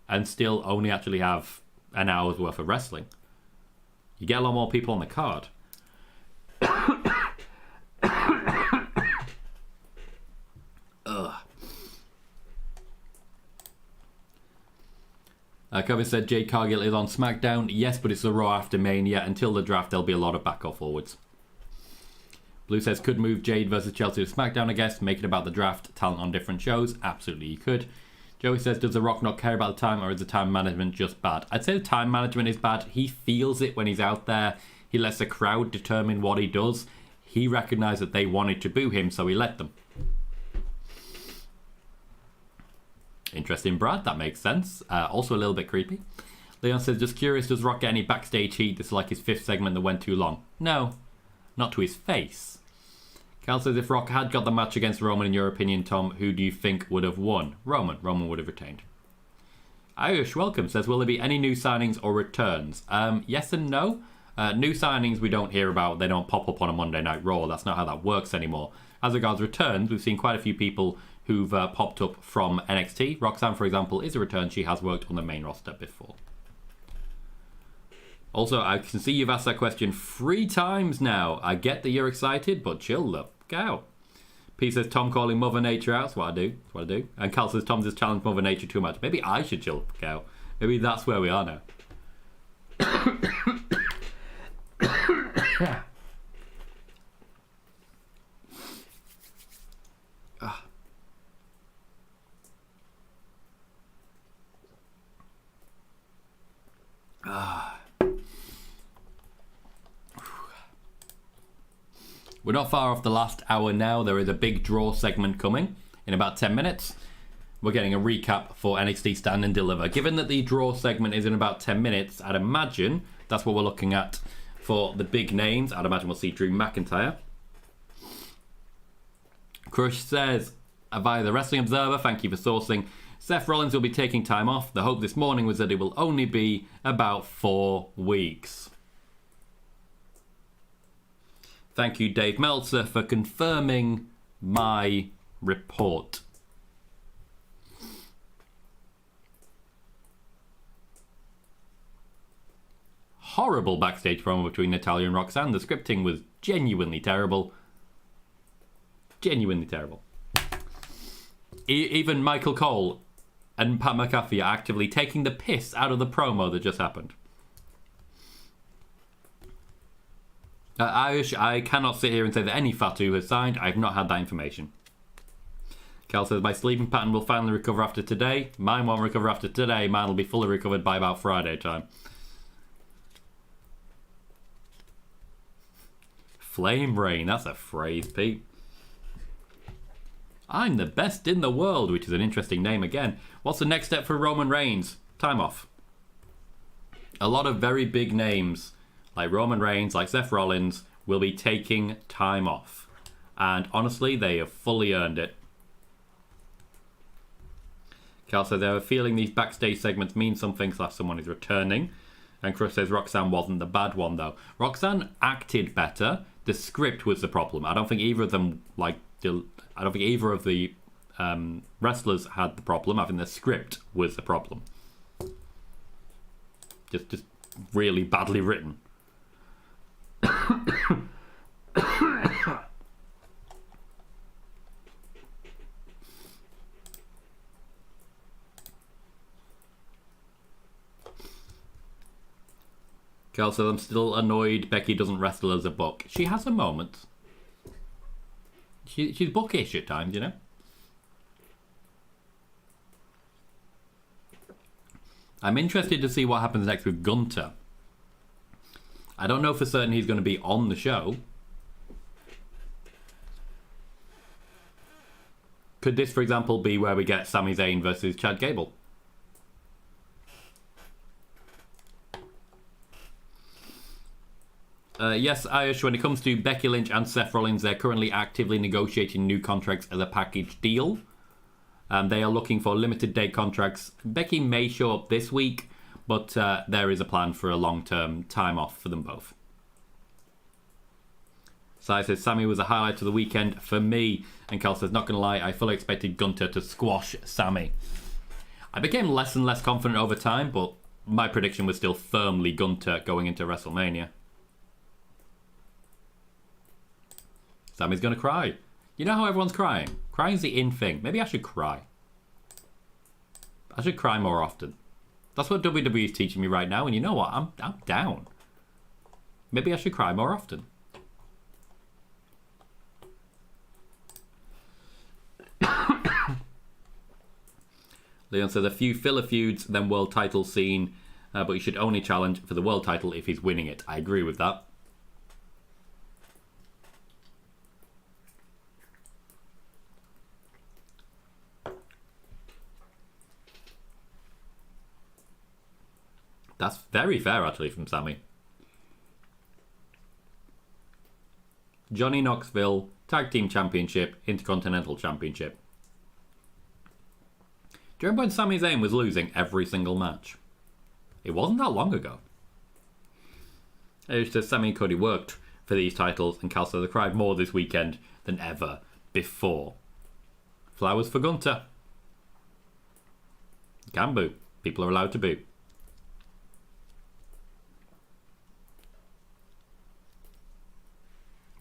and still only actually have an hour's worth of wrestling. You get a lot more people on the card. Ugh. Kevin said Jade Cargill is on SmackDown. Yes, but it's the Raw after Mania. Until the draft, there'll be a lot of back or forwards. Blue says, could move Jade versus Chelsea to SmackDown, I guess. Make it about the draft, talent on different shows. Absolutely, you could. Joey says, does The Rock not care about the time, or is the time management just bad? I'd say the time management is bad. He feels it when he's out there. He lets the crowd determine what he does. He recognised that they wanted to boo him, so he let them. Interesting, Brad. That makes sense. Also a little bit creepy. Leon says, just curious, does Rock get any backstage heat? This is like his 5th segment that went too long. No, not to his face. Cal says, if Rock had got the match against Roman, in your opinion, Tom, who do you think would have won? Roman. Roman would have retained. Ayush, welcome, says, will there be any new signings or returns? Yes and no. New signings we don't hear about. They don't pop up on a Monday Night Raw. That's not how that works anymore. As regards returns, we've seen quite a few people who've popped up from NXT. Roxanne, for example, is a return. She has worked on the main roster before. Also, I can see you've asked that question 3 times now. I get that you're excited, but chill the fuck out. P says, Tom calling Mother Nature out. That's what I do. That's what I do. And Cal says, Tom just challenged Mother Nature too much. Maybe I should chill the fuck out. Maybe that's where we are now. We're not far off the last hour now. There is a big draw segment coming in about 10 minutes. We're getting a recap for NXT Stand and Deliver. Given that the draw segment is in about 10 minutes, I'd imagine that's what we're looking at for the big names. I'd imagine we'll see Drew McIntyre. Crush says, via the Wrestling Observer, thank you for sourcing. Seth Rollins will be taking time off. The hope this morning was that it will only be about 4 weeks. Thank you, Dave Meltzer, for confirming my report. Horrible backstage promo between Natalya and Roxanne. The scripting was genuinely terrible. Genuinely terrible. Even Michael Cole and Pat McAfee are actively taking the piss out of the promo that just happened. Ayush, I cannot sit here and say that any Fatu has signed. I have not had that information. Cal says, my sleeping pattern will finally recover after today. Mine won't recover after today. Mine will be fully recovered by about Friday time. Flame Rain, that's a phrase, Pete. I'm the best in the world, which is an interesting name again. What's the next step for Roman Reigns? Time off. A lot of very big names, like Roman Reigns, like Seth Rollins, will be taking time off. And honestly, they have fully earned it. Cal says they have a feeling these backstage segments mean something / someone is returning. And Chris says Roxanne wasn't the bad one, though. Roxanne acted better. The script was the problem. I don't think either of them, I don't think either of the wrestlers had the problem. I think the script was the problem. Just really badly written. Cal says, I'm still annoyed Becky doesn't wrestle as a book. She has her moments. She's bookish at times, you know? I'm interested to see what happens next with Gunter. I don't know for certain he's going to be on the show. Could this, for example, be where we get Sami Zayn versus Chad Gable? Yes, Ayush, when it comes to Becky Lynch and Seth Rollins, they're currently actively negotiating new contracts as a package deal. They are looking for limited day contracts. Becky may show up this week, but there is a plan for a long-term time off for them both. Sai says, Sammy was a highlight of the weekend for me. And Cal says, not going to lie, I fully expected Gunter to squash Sammy. I became less and less confident over time, but my prediction was still firmly Gunter going into WrestleMania. Sammy's going to cry. You know how everyone's crying? Crying's the in thing. Maybe I should cry. I should cry more often. That's what WWE is teaching me right now, and you know what? I'm down. Maybe I should cry more often. Leon says, a few filler feuds, then world title scene, but he should only challenge for the world title if he's winning it. I agree with that. That's very fair, actually, from Sammy. Johnny Knoxville, Tag Team Championship, Intercontinental Championship. Do you remember when Sami Zayn was losing every single match? It wasn't that long ago. It says Sammy and Cody worked for these titles, and Cal says they cried more this weekend than ever before. Flowers for Gunter. Can boo. People are allowed to boo.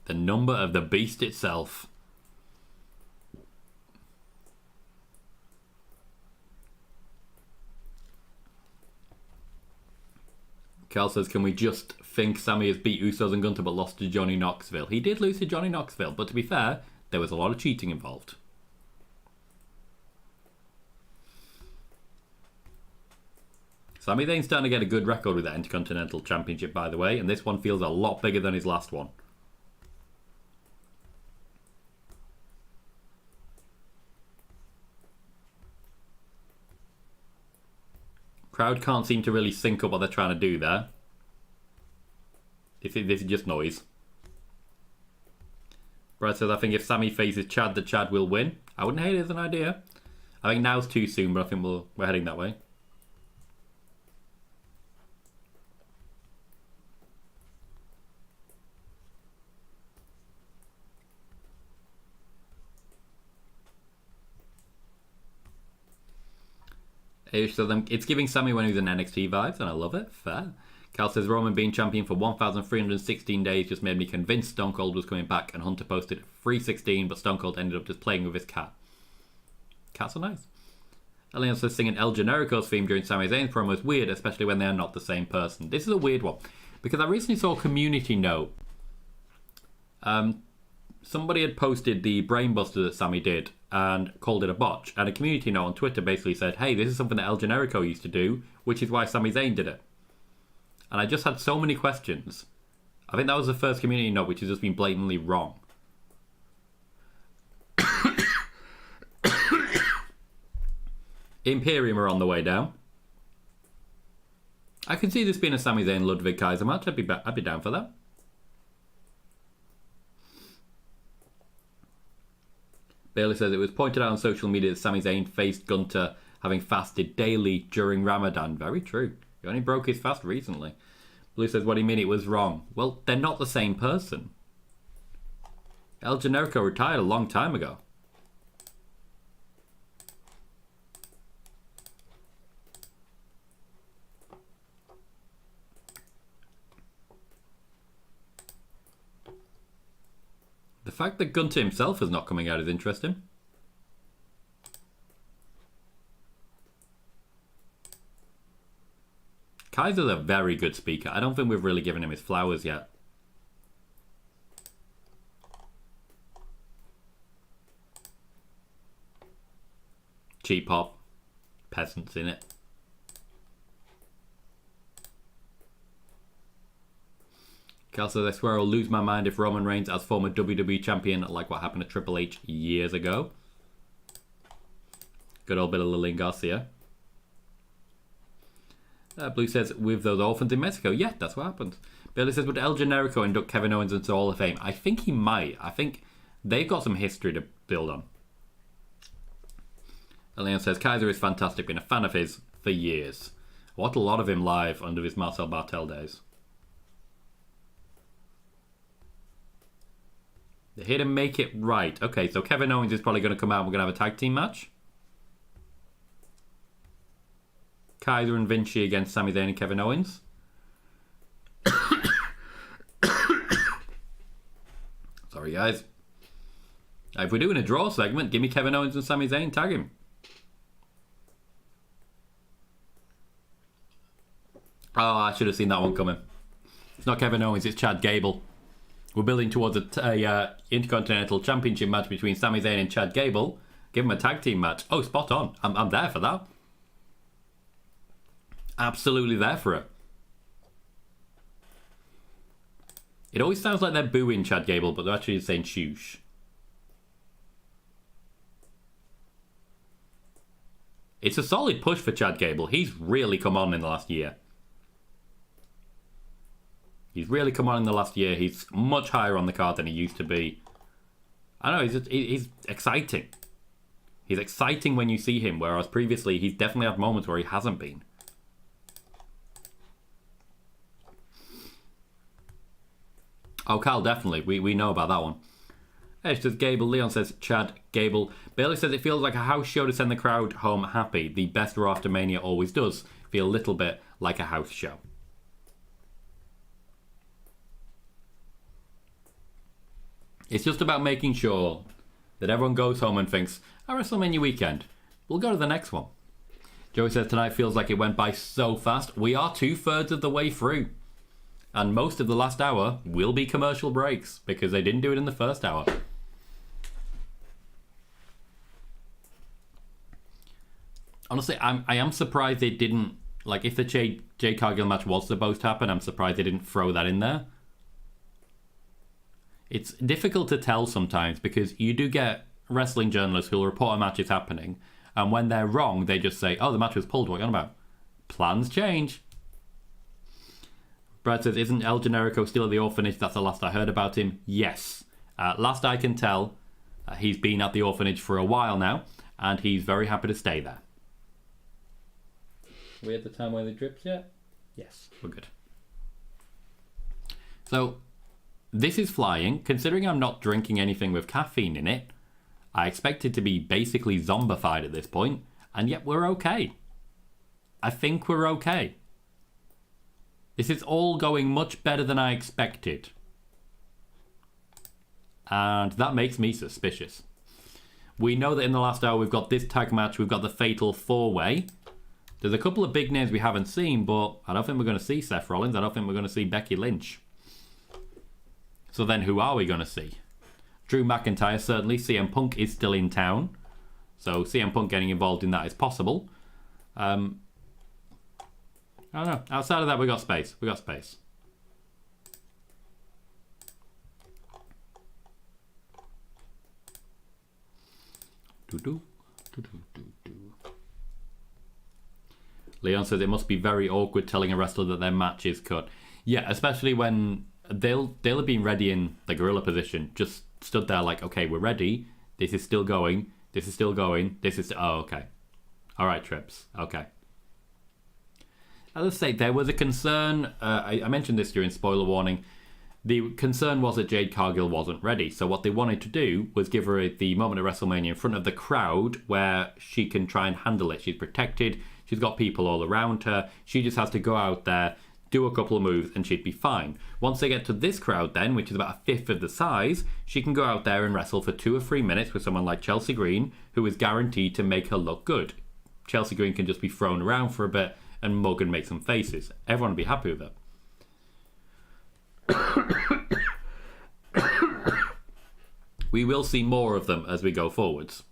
The number of the beast itself. Cal says, can we just think Sammy has beat Usos and Gunter but lost to Johnny Knoxville? He did lose to Johnny Knoxville, but to be fair, there was a lot of cheating involved. Sami Zayn's starting to get a good record with that Intercontinental Championship, by the way, and this one feels a lot bigger than his last one. Crowd can't seem to really sync up what they're trying to do there. This is just noise. Brad says, I think if Sammy faces Chad, that Chad will win. I wouldn't hate it as an idea. I think now's too soon, but I think we're heading that way. So it's giving Sammy when he was in NXT vibes, and I love it. Fair. Cal says, Roman being champion for 1,316 days just made me convinced Stone Cold was coming back, and Hunter posted 316, but Stone Cold ended up just playing with his cat. Cats are nice. Elian says, singing El Generico's theme during Sami Zayn's promo is weird, especially when they are not the same person. This is a weird one, because I recently saw a community note. Somebody had posted the Brainbuster that Sammy did and called it a botch. And a community note on Twitter basically said, hey, this is something that El Generico used to do, which is why Sami Zayn did it. And I just had so many questions. I think that was the first community note which has just been blatantly wrong. Imperium are on the way down. I can see this being a Sami Zayn Ludwig Kaiser match. I'd be down for that. Bailey says it was pointed out on social media that Sami Zayn faced Gunter having fasted daily during Ramadan. Very true. He only broke his fast recently. Blue says, what do you mean it was wrong? Well, they're not the same person. El Generico retired a long time ago. The fact that Gunter himself is not coming out is interesting. Kaiser's a very good speaker. I don't think we've really given him his flowers yet. Cheap pop. Peasants in it. Cal says, I swear I'll lose my mind if Roman Reigns as former WWE Champion, like what happened to Triple H years ago. Good old bit of Lillian Garcia. Blue says, with those orphans in Mexico. Yeah, that's what happens. Billy says, would El Generico induct Kevin Owens into Hall of Fame? I think he might. I think they've got some history to build on. Leon says, Kaiser is fantastic. Been a fan of his for years. Watched a lot of him live under his Marcel Bartel days. They're here to make it right. Okay, so Kevin Owens is probably going to come out and we're going to have a tag team match. Kaiser and Vinci against Sami Zayn and Kevin Owens. Sorry, guys. If we're doing a draw segment, give me Kevin Owens and Sami Zayn, tag him. Oh, I should have seen that one coming. It's not Kevin Owens, it's Chad Gable. We're building towards a Intercontinental Championship match between Sami Zayn and Chad Gable. Give him a tag team match. Oh, spot on. I'm there for that. Absolutely there for it. It always sounds like they're booing Chad Gable, but they're actually saying shoosh. It's a solid push for Chad Gable. He's really come on in the last year. He's really come on in the last year. He's much higher on the card than he used to be. I know, he's exciting. He's exciting when you see him, whereas previously he's definitely had moments where he hasn't been. Oh, Cal, definitely. We know about that one. Hey, it says Gable. Leon says Chad Gable. Bailey says it feels like a house show to send the crowd home happy. The best Raw after Mania always does. Feel a little bit like a house show. It's just about making sure that everyone goes home and thinks, oh, WrestleMania weekend, we'll go to the next one. Joey says tonight feels like it went by so fast. We are 2/3 of the way through. And most of the last hour will be commercial breaks because they didn't do it in the first hour. Honestly, I am surprised they didn't, like if the Jade Cargill match was supposed to happen, I'm surprised they didn't throw that in there. It's difficult to tell sometimes because you do get wrestling journalists who'll report a match is happening, and when they're wrong, they just say, oh, the match was pulled, what are you on about? Plans change. Brad says, isn't El Generico still at the orphanage? That's the last I heard about him. Yes. Last I can tell, he's been at the orphanage for a while now, and he's very happy to stay there. Are we at the time where the drips yet? Yes, we're good. So, this is flying. Considering I'm not drinking anything with caffeine in it, I expect it to be basically zombified at this point, and yet we're okay. I think we're okay. This is all going much better than I expected. And that makes me suspicious. We know that in the last hour we've got this tag match, we've got the Fatal 4-Way. There's a couple of big names we haven't seen, but I don't think we're going to see Seth Rollins. I don't think we're going to see Becky Lynch. So then who are we going to see? Drew McIntyre, certainly. CM Punk is still in town. So CM Punk getting involved in that is possible. I don't know. Outside of that, we got space. We got space. Leon says it must be very awkward telling a wrestler that their match is cut. Yeah, especially when they'll have been ready in the gorilla position, just stood there like, okay, we're ready. This is still going. This is still going. This is... Oh, okay. All right, Trips. Okay. As I say, there was a concern. I mentioned this during spoiler warning. The concern was that Jade Cargill wasn't ready. So what they wanted to do was give her the moment at WrestleMania in front of the crowd where she can try and handle it. She's protected. She's got people all around her. She just has to go out there, do a couple of moves, and she'd be fine. Once they get to this crowd then, which is about a fifth of the size, she can go out there and wrestle for 2 or 3 minutes with someone like Chelsea Green, who is guaranteed to make her look good. Chelsea Green can just be thrown around for a bit and mug and make some faces. Everyone will be happy with it. We will see more of them as we go forwards.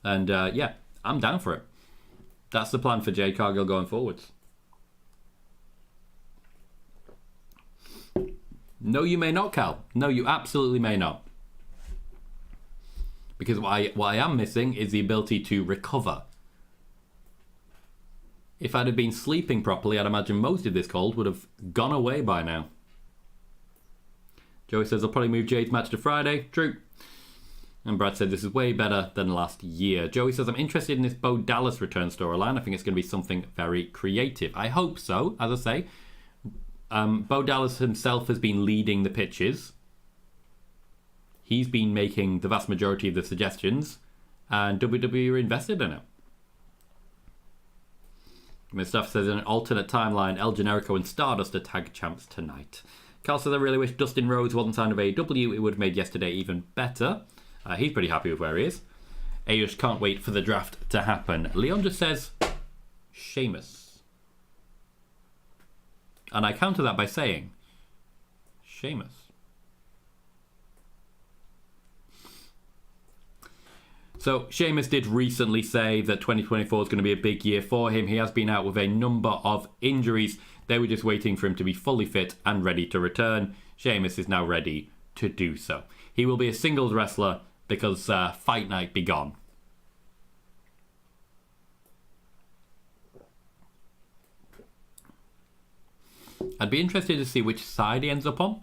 And yeah, I'm down for it. That's the plan for Jade Cargill going forwards. No, you may not, Cal. No, you absolutely may not. Because what I am missing is the ability to recover. If I'd have been sleeping properly, I'd imagine most of this cold would have gone away by now. Joey says, I'll probably move Jade's match to Friday. True. And Brad said, this is way better than last year. Joey says, I'm interested in this Bo Dallas return storyline. I think it's going to be something very creative. I hope so, as I say. Bo Dallas himself has been leading the pitches. He's been making the vast majority of the suggestions. And WWE are invested in it. Mustafa says, in an alternate timeline, El Generico and Stardust are tag champs tonight. Carl says, I really wish Dustin Rhodes wasn't signed with AEW. It would have made yesterday even better. He's pretty happy with where he is. Ayush can't wait for the draft to happen. Leon just says, Sheamus. And I counter that by saying, Sheamus. So Sheamus did recently say that 2024 is going to be a big year for him. He has been out with a number of injuries. They were just waiting for him to be fully fit and ready to return. Sheamus is now ready to do so. He will be a singles wrestler because Fight Night be gone. I'd be interested to see which side he ends up on.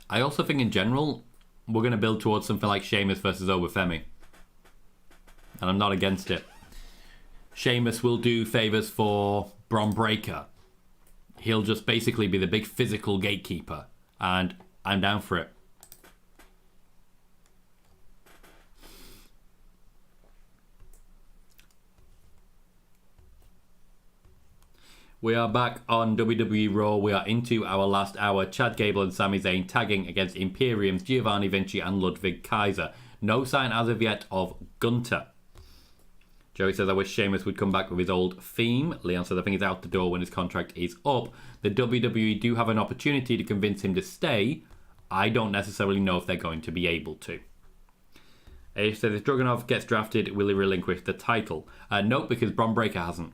I also think in general, we're going to build towards something like Sheamus versus Obafemi. And I'm not against it. Sheamus will do favours for Bron Breakker. He'll just basically be the big physical gatekeeper. And I'm down for it. We are back on WWE Raw. We are into our last hour. Chad Gable and Sami Zayn tagging against Imperium's Giovanni Vinci and Ludwig Kaiser. No sign as of yet of Gunter. Joey says, I wish Sheamus would come back with his old theme. Leon says, I think he's out the door when his contract is up. The WWE do have an opportunity to convince him to stay. I don't necessarily know if they're going to be able to. He says, if Dragunov gets drafted, will he relinquish the title? No, because Bron Breakker hasn't.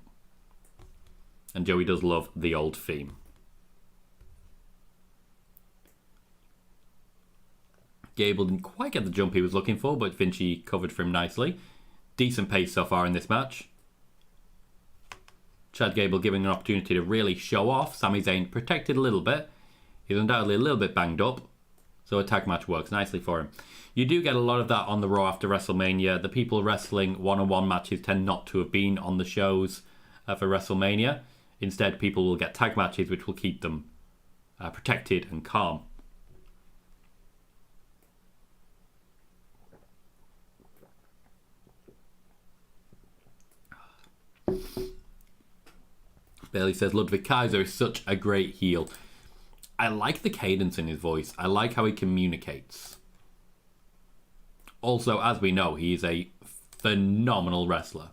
And Joey does love the old theme. Gable didn't quite get the jump he was looking for, but Vinci covered for him nicely. Decent pace so far in this match. Chad Gable giving an opportunity to really show off. Sami Zayn protected a little bit. He's undoubtedly a little bit banged up. So a tag match works nicely for him. You do get a lot of that on the Raw after WrestleMania. The people wrestling one-on-one matches tend not to have been on the shows for WrestleMania. Instead, people will get tag matches which will keep them protected and calm. Bailey says, Ludwig Kaiser is such a great heel. I like the cadence in his voice. I like how he communicates. Also, as we know, he is a phenomenal wrestler.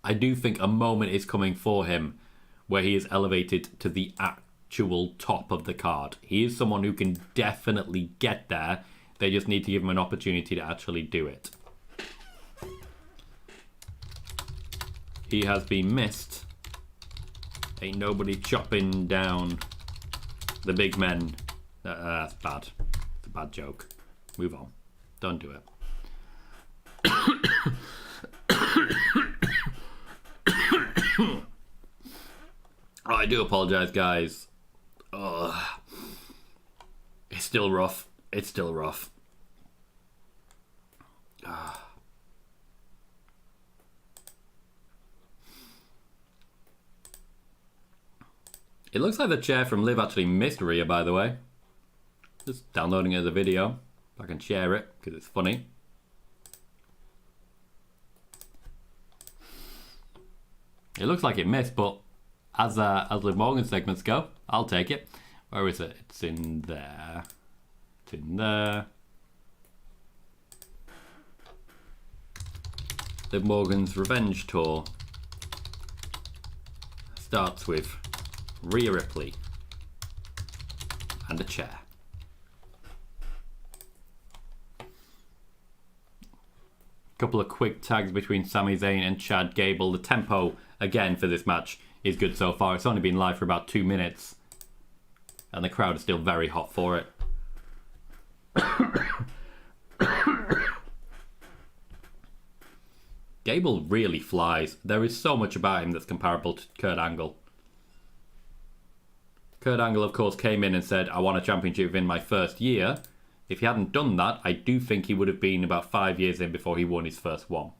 I do think a moment is coming for him where he is elevated to the actual top of the card. He is someone who can definitely get there. They just need to give him an opportunity to actually do it. He has been missed. Ain't nobody chopping down the big men. That's bad. It's a bad joke. Move on. Don't do it. I do apologise, guys. It's still rough. It's still rough. It looks like the chair from Liv actually missed Rhea, by the way. Just downloading it as a video. If I can share it, because it's funny. It looks like it missed, but as Liv Morgan's segments go, I'll take it. Where is it? It's in there. It's in there. Liv Morgan's Revenge Tour starts with Rhea Ripley and a chair. Couple of quick tags between Sami Zayn and Chad Gable. The tempo, again, for this match is good so far. It's only been live for about 2 minutes. And the crowd is still very hot for it. Gable really flies. There is so much about him that's comparable to Kurt Angle. Kurt Angle, of course, came in and said, I won a championship within my first year. If he hadn't done that, I do think he would have been about 5 years in before he won his first one.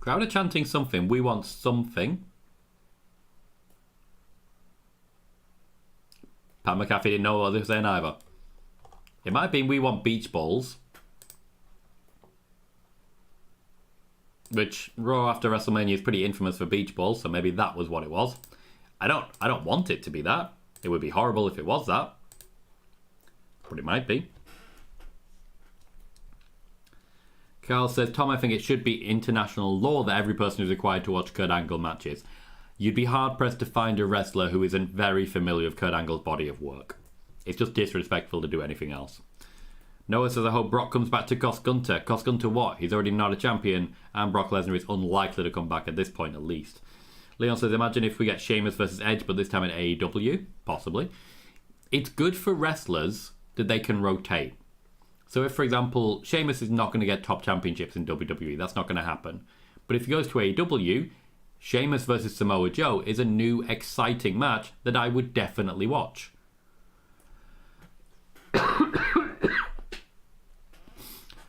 Crowd are chanting something. We want something. Pat McAfee didn't know what they were saying either. It might have been we want beach balls. Which Raw after WrestleMania is pretty infamous for beach balls, so maybe that was what it was. I don't want it to be that. It would be horrible if it was that. But it might be. Carl says, Tom, I think it should be international law that every person is required to watch Kurt Angle matches. You'd be hard-pressed to find a wrestler who isn't very familiar with Kurt Angle's body of work. It's just disrespectful to do anything else. Noah says, I hope Brock comes back to Cost Gunter. Cost Gunter what? He's already not a champion, and Brock Lesnar is unlikely to come back at this point, at least. Leon says, imagine if we get Sheamus versus Edge, but this time in AEW. Possibly. It's good for wrestlers that they can rotate. So if, for example, Sheamus is not going to get top championships in WWE, that's not going to happen. But if he goes to AEW, Sheamus versus Samoa Joe is a new, exciting match that I would definitely watch.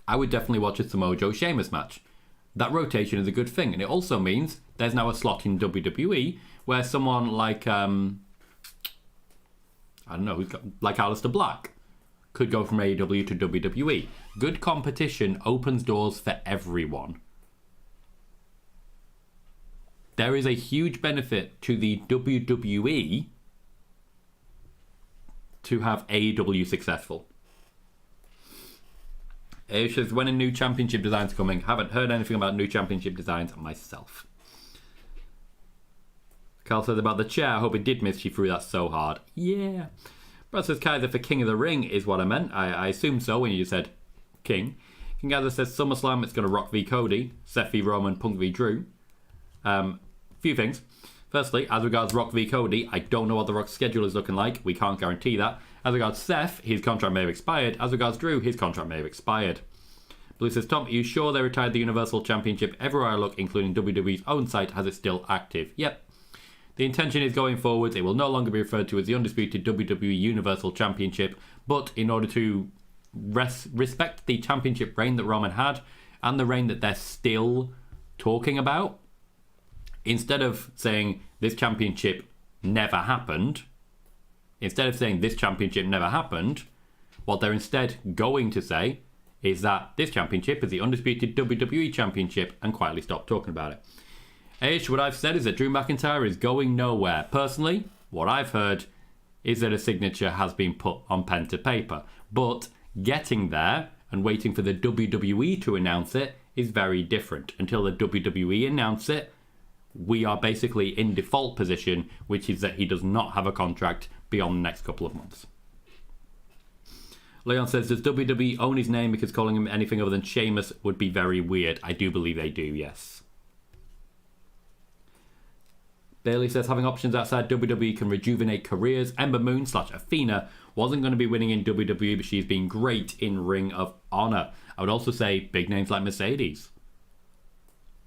I would definitely watch a Samoa Joe Sheamus match. That rotation is a good thing. And it also means there's now a slot in WWE where someone like, I don't know, like Aleister Black could go from AEW to WWE. Good competition opens doors for everyone. There is a huge benefit to the WWE to have AEW successful. It says, when a new championship design's coming? Haven't heard anything about new championship designs myself. Carl says about the chair, I hope it did miss you threw that so hard. Yeah. Brad says Kaiser for King of the Ring is what I meant. I assume so when you said King. King Kaiser says SummerSlam, it's going to Rock v Cody, Seth v Roman, Punk v Drew. Few things. Firstly, as regards Rock v Cody, I don't know what the Rock's schedule is looking like. We can't guarantee that. As regards Seth, his contract may have expired. As regards Drew, his contract may have expired. Blue says, Tom, are you sure they retired the Universal Championship? Everywhere I look, including WWE's own site, has it still active. Yep. The intention is going forward, it will no longer be referred to as the undisputed WWE Universal Championship, but in order to respect the championship reign that Roman had, and the reign that they're still talking about, instead of saying this championship never happened, what they're instead going to say is that this championship is the undisputed WWE Championship, and quietly stop talking about it. What I've said is that Drew McIntyre is going nowhere. Personally, what I've heard is that a signature has been put on pen to paper. But getting there and waiting for the WWE to announce it is very different. Until the WWE announce it, we are basically in default position, which is that he does not have a contract beyond the next couple of months. Leon says, does WWE own his name because calling him anything other than Sheamus would be very weird? I do believe they do, yes. Bayley says having options outside WWE can rejuvenate careers. Ember Moon / Athena wasn't going to be winning in WWE, but she's been great in Ring of Honor. I would also say big names like Mercedes.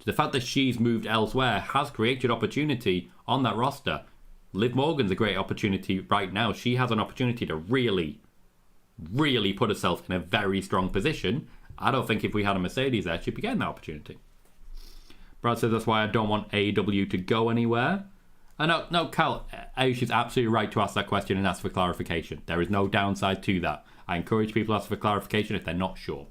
The fact that she's moved elsewhere has created opportunity on that roster. Liv Morgan's a great opportunity right now. She has an opportunity to really, really put herself in a very strong position. I don't think if we had a Mercedes there, she'd be getting that opportunity. Brad says that's why I don't want AEW to go anywhere. No, Cal, Ayush is absolutely right to ask that question and ask for clarification. There is no downside to that. I encourage people to ask for clarification if they're not sure.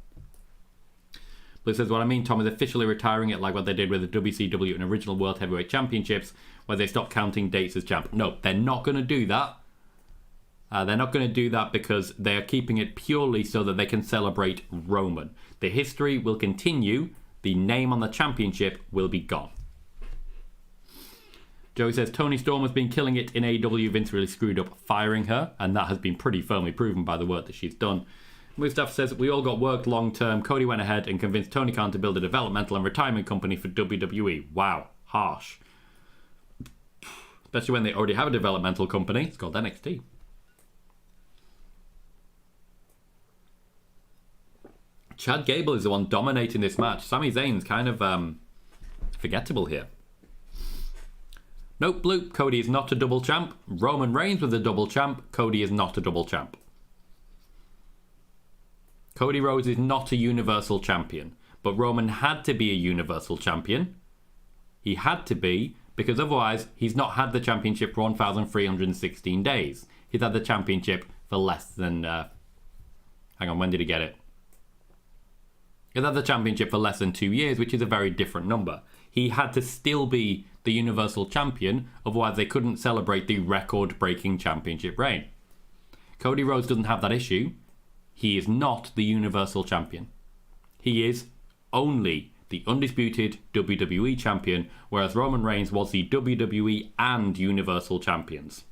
Blue says, what I mean, Tom, is officially retiring it like what they did with the WCW and original World Heavyweight Championships, where they stopped counting dates as champ. No, they're not going to do that. They're not going to do that because they are keeping it purely so that they can celebrate Roman. The history will continue. The name on the championship will be gone. Joey says, Toni Storm has been killing it in AEW. Vince really screwed up firing her, and that has been pretty firmly proven by the work that she's done. Mustafa says, we all got worked long term. Cody went ahead and convinced Tony Khan to build a developmental and retirement company for WWE. Wow, harsh. Especially when they already have a developmental company. It's called NXT. Chad Gable is the one dominating this match. Sami Zayn's kind of forgettable here. Nope, Blue. Cody is not a double champ. Roman Reigns was a double champ. Cody is not a double champ. Cody Rhodes is not a Universal Champion. But Roman had to be a Universal Champion. He had to be, because otherwise he's not had the championship for 1,316 days. He's had the championship for less than... hang on, when did he get it? He's had the championship for less than 2 years, which is a very different number. He had to still be the Universal Champion, otherwise they couldn't celebrate the record-breaking championship reign. Cody Rhodes doesn't have that issue. He is not the Universal Champion. He is only the Undisputed WWE Champion, whereas Roman Reigns was the WWE and Universal Champions.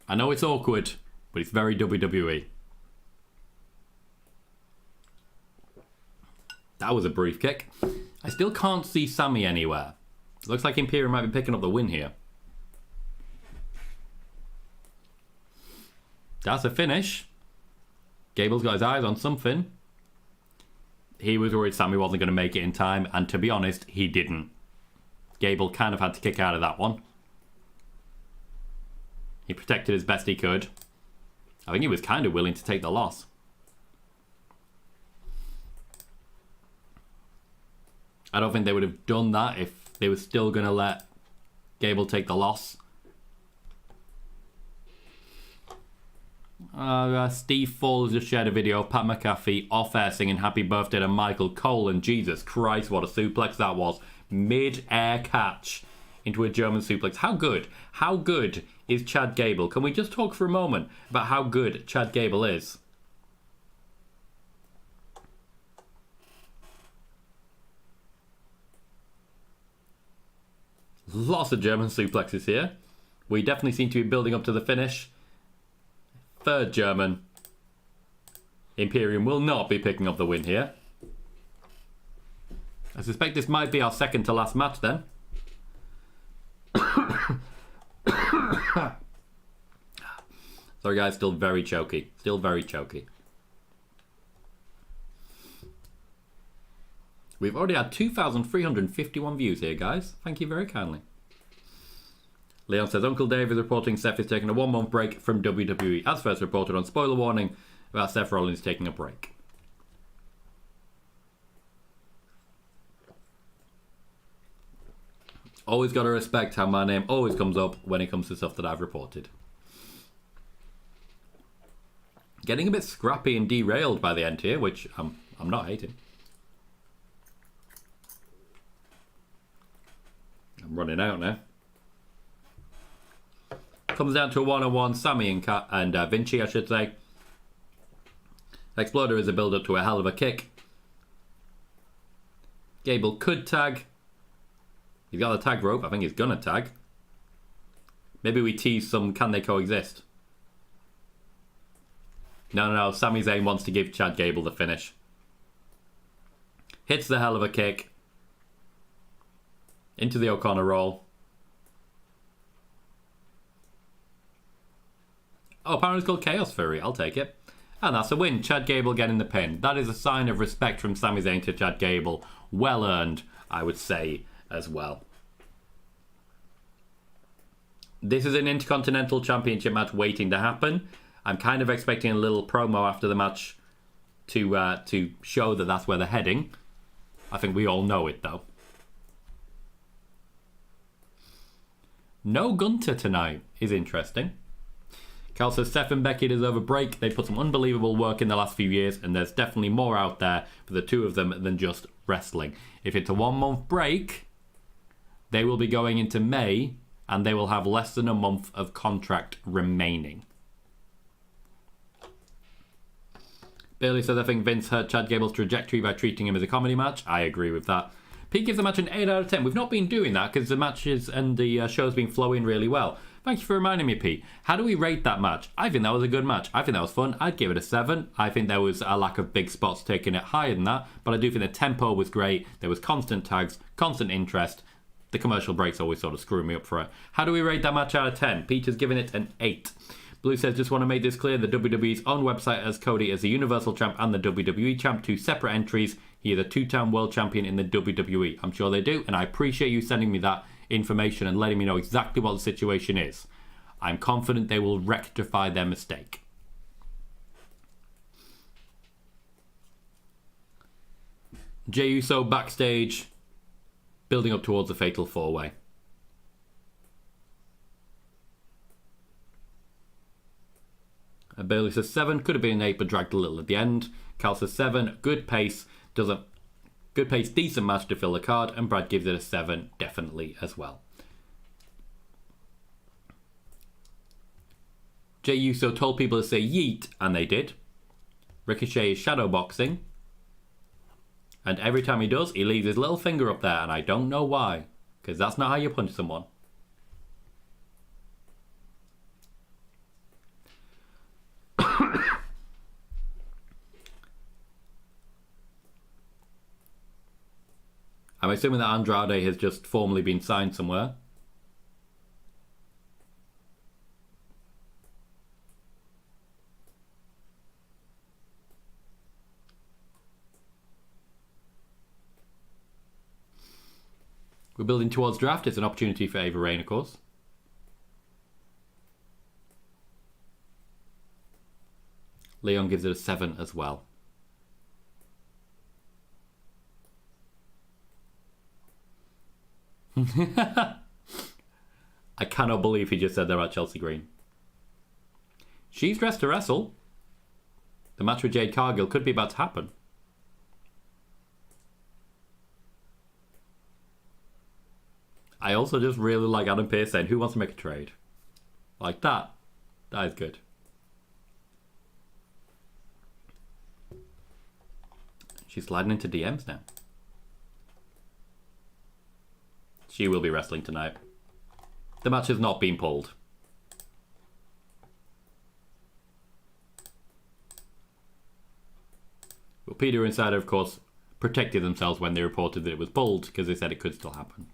I know it's awkward, but it's very WWE. That was a brief kick. I still can't see Sami anywhere. It looks like Imperium might be picking up the win here. That's a finish. Gable's got his eyes on something. He was worried Sami wasn't going to make it in time, and to be honest, he didn't. Gable kind of had to kick out of that one. He protected as best he could. I think he was kind of willing to take the loss. I don't think they would have done that if they were still going to let Gable take the loss. Steve Falls just shared a video of Pat McAfee off-air singing Happy Birthday to Michael Cole, and Jesus Christ, what a suplex that was. Mid-air catch into a German suplex. How good is Chad Gable? Can we just talk for a moment about how good Chad Gable is? Lots of German suplexes here. We definitely seem to be building up to the finish. Third German. Imperium will not be picking up the win here. I suspect this might be our second to last match then. Sorry guys, still very choky. Still very choky. We've already had 2,351 views here, guys. Thank you very kindly. Leon says, Uncle Dave is reporting Seth is taking a 1-month break from WWE, as first reported on Spoiler Warning about Seth Rollins taking a break. Always got to respect how my name always comes up when it comes to stuff that I've reported. Getting a bit scrappy and derailed by the end here, which I'm not hating. I'm running out now. Comes down to a one-on-one, Sami and Vinci, I should say. Exploder is a build-up to a hell of a kick. Gable could tag. He's got the tag rope. I think he's gonna tag. Maybe we tease some can they coexist. No. Sami Zayn wants to give Chad Gable the finish. Hits the hell of a kick. Into the O'Connor roll. Oh, apparently it's called Chaos Fury. I'll take it. And that's a win. Chad Gable getting the pin. That is a sign of respect from Sami Zayn to Chad Gable. Well earned, I would say, as well. This is an Intercontinental Championship match waiting to happen. I'm kind of expecting a little promo after the match to show that that's where they're heading. I think we all know it, though. No Gunter tonight is interesting. Cal says Seth and Becky deserve a break. They put some unbelievable work in the last few years, and there's definitely more out there for the two of them than just wrestling. If it's a 1 month break, they will be going into May, and they will have less than a month of contract remaining. Bailey says, I think Vince hurt Chad Gable's trajectory by treating him as a comedy match. I agree with that. Pete gives the match an 8 out of 10. We've not been doing that because the matches and the show's been flowing really well. Thank you for reminding me, Pete. How do we rate that match? I think that was a good match. I think that was fun. I'd give it a 7. I think there was a lack of big spots taking it higher than that, but I do think the tempo was great. There was constant tags, constant interest. The commercial breaks always sort of screw me up for it. How do we rate that match out of 10? Peter's giving it an 8. Blue says, just want to make this clear, the WWE's own website has Cody as the Universal Champ and the WWE Champ, 2 separate entries. He is a 2-time World Champion in the WWE. I'm sure they do, and I appreciate you sending me that information and letting me know exactly what the situation is. I'm confident they will rectify their mistake. Jey Uso backstage, building up towards the Fatal 4-Way. Bailey says 7, could have been an 8 but dragged a little at the end. Cal says 7, good pace, decent match to fill the card, and Brad gives it a 7, definitely as well. Jey Uso told people to say yeet, and they did. Ricochet is shadowboxing, and every time he does, he leaves his little finger up there, and I don't know why, because that's not how you punch someone. I'm assuming that Andrade has just formally been signed somewhere. We're building towards draft. It's an opportunity for Ava Raine, of course. Leon gives it a 7 as well. I cannot believe he just said that about Chelsea Green. She's dressed to wrestle. The match with Jade Cargill could be about to happen. I also just really like Adam Pearce saying, who wants to make a trade? Like that. That is good. She's sliding into DMs now. She will be wrestling tonight. The match has not been pulled. Well, Peter and Insider, of course, protected themselves when they reported that it was pulled because they said it could still happen.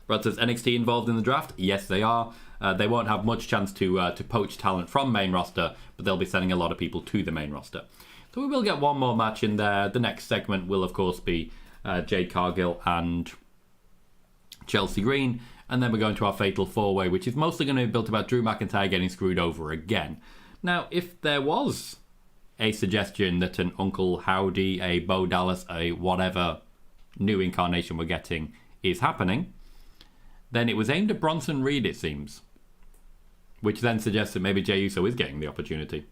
Brad says, NXT involved in the draft? Yes, they are. They won't have much chance to poach talent from main roster, but they'll be sending a lot of people to the main roster. So we will get one more match in there. The next segment will, of course, be Jade Cargill and Chelsea Green. And then we're going to our Fatal 4-Way, which is mostly going to be built about Drew McIntyre getting screwed over again. Now, if there was a suggestion that an Uncle Howdy, a Bo Dallas, a whatever new incarnation we're getting is happening, then it was aimed at Bronson Reed, it seems. Which then suggests that maybe Jey Uso is getting the opportunity.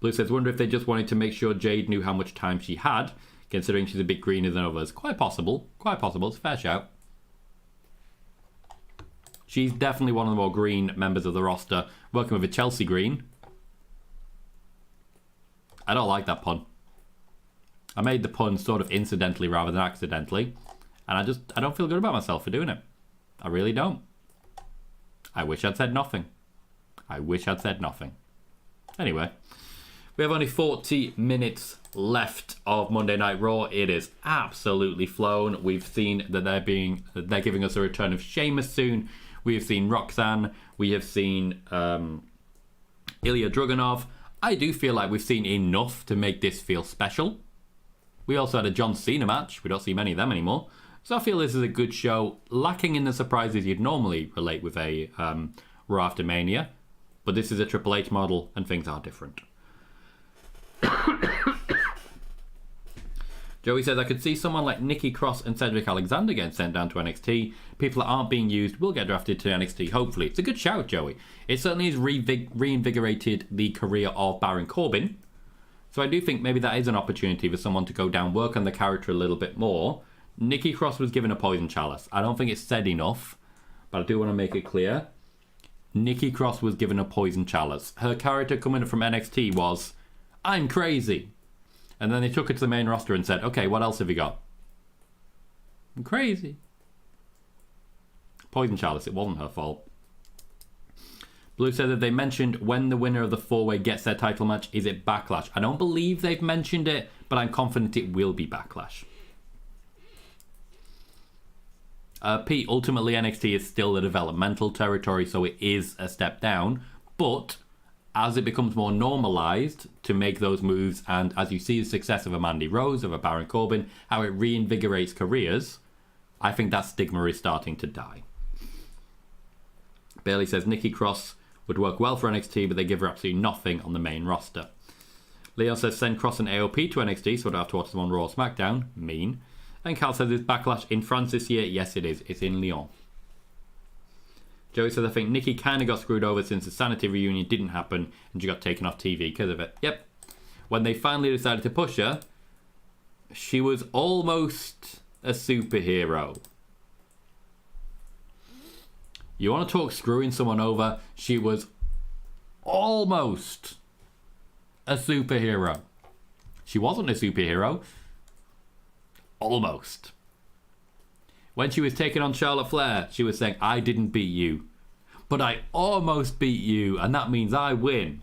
Blue says, wonder if they just wanted to make sure Jade knew how much time she had, considering she's a bit greener than others. Quite possible. Quite possible. It's a fair shout. She's definitely one of the more green members of the roster, working with a Chelsea Green. I don't like that pun. I made the pun sort of incidentally rather than accidentally. And I don't feel good about myself for doing it. I really don't. I wish I'd said nothing. I wish I'd said nothing. Anyway, we have only 40 minutes left of Monday Night Raw. It is absolutely flown. We've seen that they're giving us a return of Sheamus soon. We have seen Roxanne. We have seen Ilya Dragunov. I do feel like we've seen enough to make this feel special. We also had a John Cena match. We don't see many of them anymore. So I feel this is a good show, lacking in the surprises you'd normally relate with a Raw after Mania. But this is a Triple H model, and things are different. Joey says, I could see someone like Nikki Cross and Cedric Alexander getting sent down to NXT. People that aren't being used will get drafted to NXT, hopefully. It's a good shout, Joey. It certainly has reinvigorated the career of Baron Corbin. So I do think maybe that is an opportunity for someone to go down, work on the character a little bit more. Nikki Cross was given a poison chalice. I don't think it's said enough, but I do want to make it clear. Nikki Cross was given a poison chalice. Her character coming up from NXT was, I'm crazy. And then they took her to the main roster and said, okay, what else have you got? I'm crazy. Poison chalice, it wasn't her fault. Blue said that they mentioned when the winner of the four-way gets their title match, is it Backlash? I don't believe they've mentioned it, but I'm confident it will be Backlash. Pete, ultimately NXT is still a developmental territory, so it is a step down, but as it becomes more normalised to make those moves, and as you see the success of a Mandy Rose, of a Baron Corbin, how it reinvigorates careers, I think that stigma is starting to die. Bailey says Nikki Cross would work well for NXT, but they give her absolutely nothing on the main roster. Leon says send Cross and AOP to NXT, so I don't have to watch them on Raw or SmackDown. Mean. And Cal says is Backlash in France this year? Yes, it is. It's in Lyon. Joey says, I think Nikki kind of got screwed over since the Sanity reunion didn't happen and she got taken off TV because of it. Yep. When they finally decided to push her, she was almost a superhero. You want to talk screwing someone over? She was almost a superhero. She wasn't a superhero. Almost. When she was taking on Charlotte Flair, she was saying, I didn't beat you, but I almost beat you, and that means I win.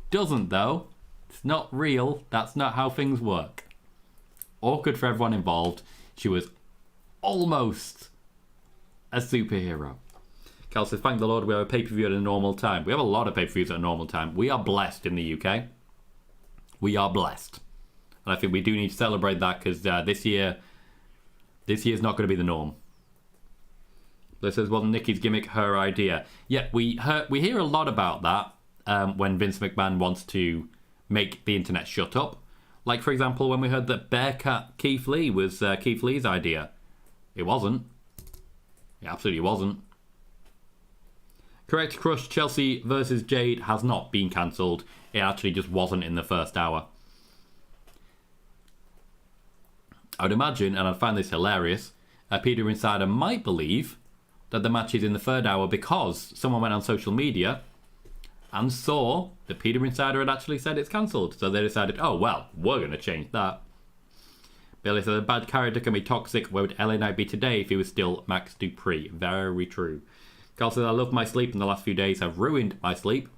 Doesn't, though. It's not real. That's not how things work. Awkward for everyone involved. She was almost a superhero. Cal says, thank the Lord we have a pay-per-view at a normal time. We have a lot of pay-per-views at a normal time. We are blessed in the UK. We are blessed. And I think we do need to celebrate that because this year's not going to be the norm. This says, wasn't Nikki's gimmick her idea? Yeah, we hear a lot about that when Vince McMahon wants to make the internet shut up. Like, for example, when we heard that Bearcat Keith Lee was Keith Lee's idea. It wasn't. It absolutely wasn't. Correct Crush, Chelsea versus Jade has not been cancelled. It actually just wasn't in the first hour. I would imagine, and I'd find this hilarious, Peter Insider might believe that the match is in the third hour because someone went on social media and saw that Peter Insider had actually said it's cancelled. So they decided, oh, well, we're going to change that. Billy said, a bad character can be toxic. Where would LA Knight be today if he was still Max Dupree? Very true. Carl says, I love my sleep and the last few days have ruined my sleep.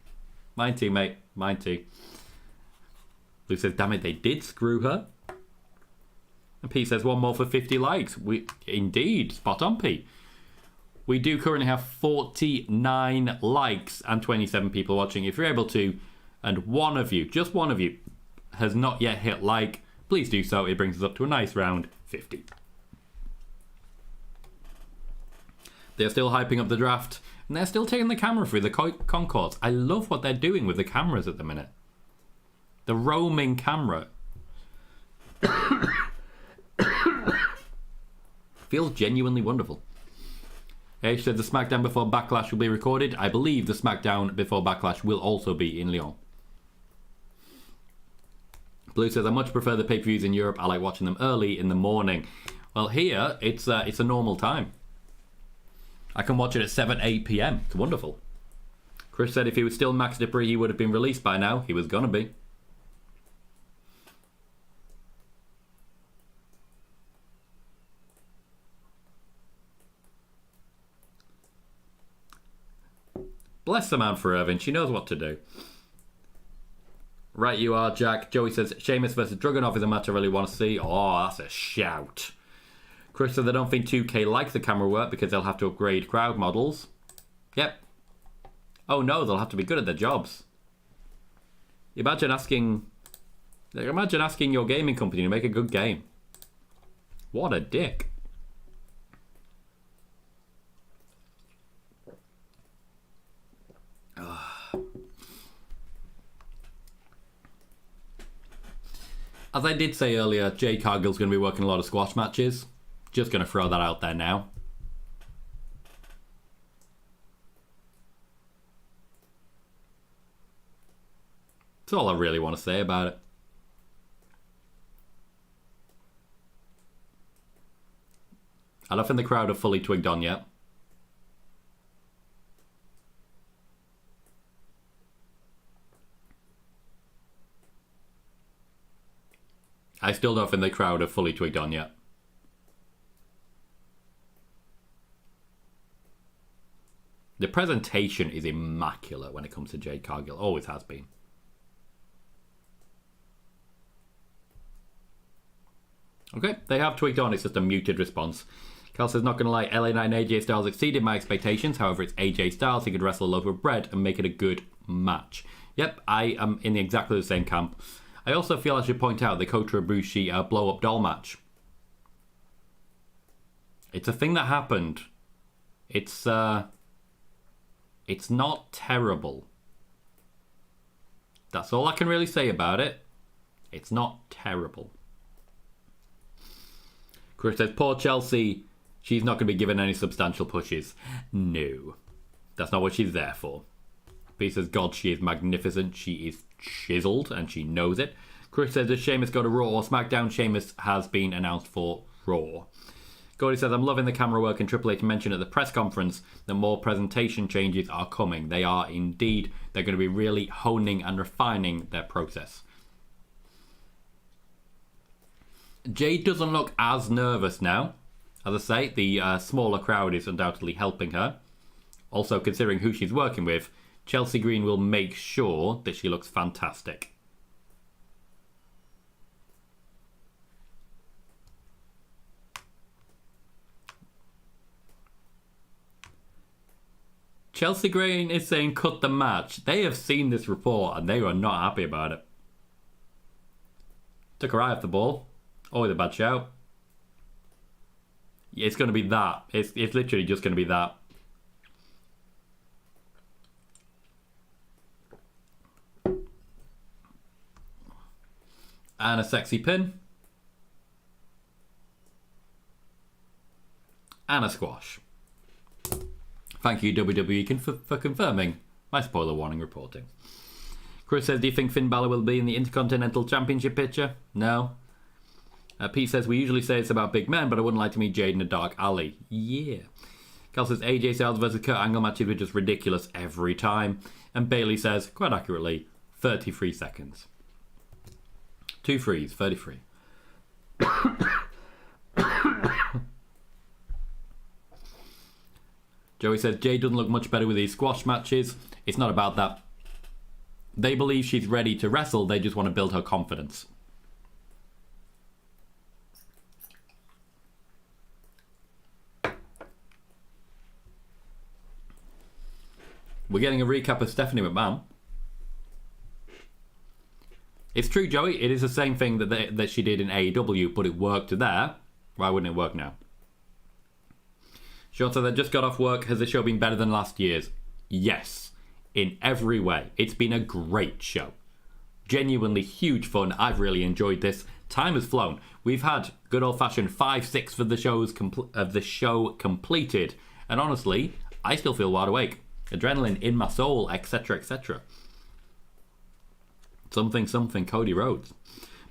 Mine too, mate. Mine too. Lou says, damn it, they did screw her. And Pete says, one more for 50 likes. Indeed, spot on, Pete. We do currently have 49 likes and 27 people watching. If you're able to, and one of you, just one of you, has not yet hit like, please do so. It brings us up to a nice round 50. They're still hyping up the draft, and they're still taking the camera through the concourse. I love what they're doing with the cameras at the minute. The roaming camera. Feels genuinely wonderful. H said the SmackDown before Backlash will be recorded. I believe the SmackDown before Backlash will also be in Lyon. Blue says, I much prefer the pay-per-views in Europe. I like watching them early in the morning. Well, here, it's a normal time. I can watch it at 7, 8 p.m. It's wonderful. Chris said if he was still Max Dupree, he would have been released by now. He was going to be. Bless the man for Irving. She knows what to do. Right you are, Jack. Joey says, Sheamus versus Dragunov is a match I really want to see. Oh, that's a shout. Chris said they don't think 2K likes the camera work because they'll have to upgrade crowd models. Yep. Oh no, they'll have to be good at their jobs. Imagine asking your gaming company to make a good game. What a dick. As I did say earlier, Jade Cargill's going to be working a lot of squash matches. Just going to throw that out there now. That's all I really want to say about it. I don't think the crowd have fully twigged on yet. I still don't think the crowd have fully twigged on yet. The presentation is immaculate when it comes to Jade Cargill. Always has been. Okay, they have twigged on. It's just a muted response. Cal says, not going to lie, LA Knight and AJ Styles exceeded my expectations. However, it's AJ Styles. He could wrestle a loaf of bread and make it a good match. Yep, I am in exactly the same camp. I also feel I should point out the Kota Ibushi blow-up doll match. It's a thing that happened. It's not terrible. That's all I can really say about it. It's not terrible. Chris says, poor Chelsea. She's not going to be given any substantial pushes. No. That's not what she's there for. P says, God, she is magnificent. She is chiseled, and she knows it. Chris says, does Sheamus go to Raw or SmackDown? Sheamus has been announced for Raw. Cody says, I'm loving the camera work, and Triple H mentioned at the press conference that more presentation changes are coming. They are indeed. They're going to be really honing and refining their process. Jade doesn't look as nervous now. As I say, the smaller crowd is undoubtedly helping her. Also, considering who she's working with, Chelsea Green will make sure that she looks fantastic. Chelsea Green is saying cut the match. They have seen this report and they are not happy about it. Took her eye off the ball. Always a bad shout. It's going to be that. It's literally just going to be that. And a sexy pin. And a squash. Thank you, WWE, for confirming my spoiler warning reporting. Chris says, do you think Finn Balor will be in the Intercontinental Championship picture? No. Pete says, we usually say it's about big men, but I wouldn't like to meet Jade in a dark alley. Yeah. Cal says, AJ Styles versus Kurt Angle matches were just ridiculous every time. And Bailey says, quite accurately, 33 seconds. 2 threes, 33. Joey says, Jade doesn't look much better with these squash matches. It's not about that. They believe she's ready to wrestle. They just want to build her confidence. We're getting a recap of Stephanie McMahon. It's true, Joey. It is the same thing that she did in AEW, but it worked there. Why wouldn't it work now? Sean said, I just got off work. Has the show been better than last year's? Yes. In every way. It's been a great show. Genuinely huge fun. I've really enjoyed this. Time has flown. We've had good old-fashioned 5/6 of the show completed. And honestly, I still feel wide awake. Adrenaline in my soul, etc., etc. Something, Cody Rhodes.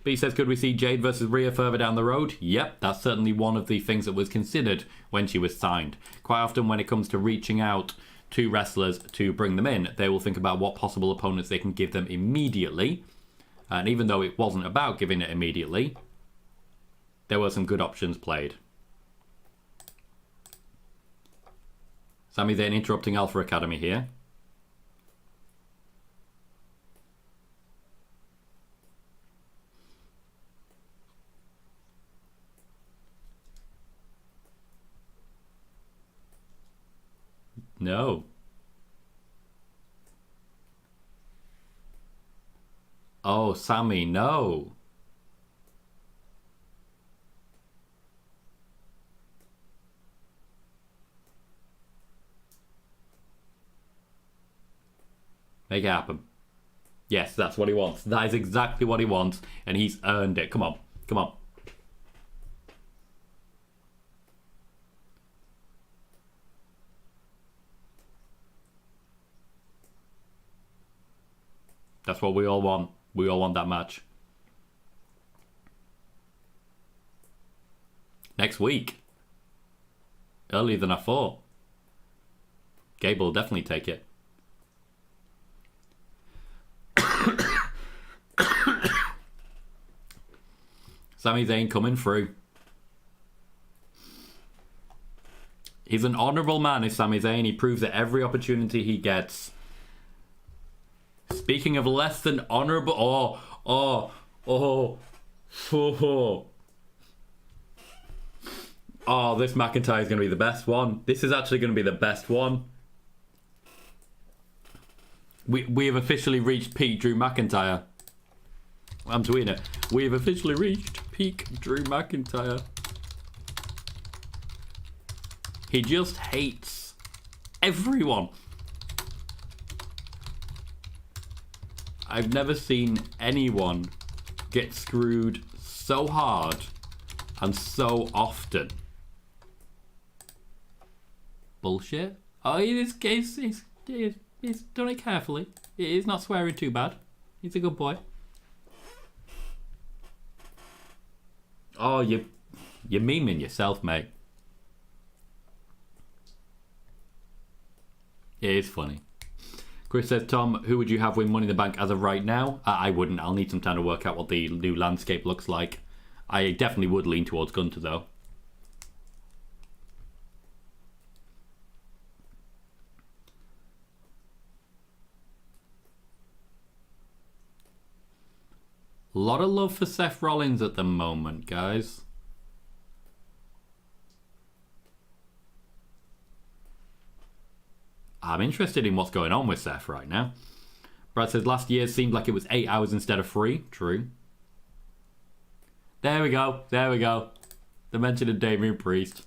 B says, could we see Jade versus Rhea further down the road? Yep, that's certainly one of the things that was considered when she was signed. Quite often when it comes to reaching out to wrestlers to bring them in, they will think about what possible opponents they can give them immediately. And even though it wasn't about giving it immediately, there were some good options played. Sami Zayn interrupting Alpha Academy here. No. Oh, Sammy, no. Make it happen. Yes, that's what he wants. That is exactly what he wants, and he's earned it. Come on. Come on. That's what we all want. We all want that match. Next week. Earlier than I thought. Gable will definitely take it. Sami Zayn coming through. He's an honourable man, is Sami Zayn. He proves it every opportunity he gets. Speaking of less than honourable... Oh, this McIntyre is going to be the best one. This is actually going to be the best one. We have officially reached peak Drew McIntyre. I'm tweeting it. We have officially reached peak Drew McIntyre. He just hates everyone. I've never seen anyone get screwed so hard and so often. Bullshit. Oh, he's done it carefully. He's not swearing too bad. He's a good boy. Oh, you're memeing yourself, mate. It is funny. Chris says, Tom, who would you have win Money in the Bank as of right now? I wouldn't. I'll need some time to work out what the new landscape looks like. I definitely would lean towards Gunter, though. A lot of love for Seth Rollins at the moment, guys. I'm interested in what's going on with Seth right now. Brad says, last year seemed like it was 8 hours instead of 3. True. There we go. There we go. The mention of Damian Priest.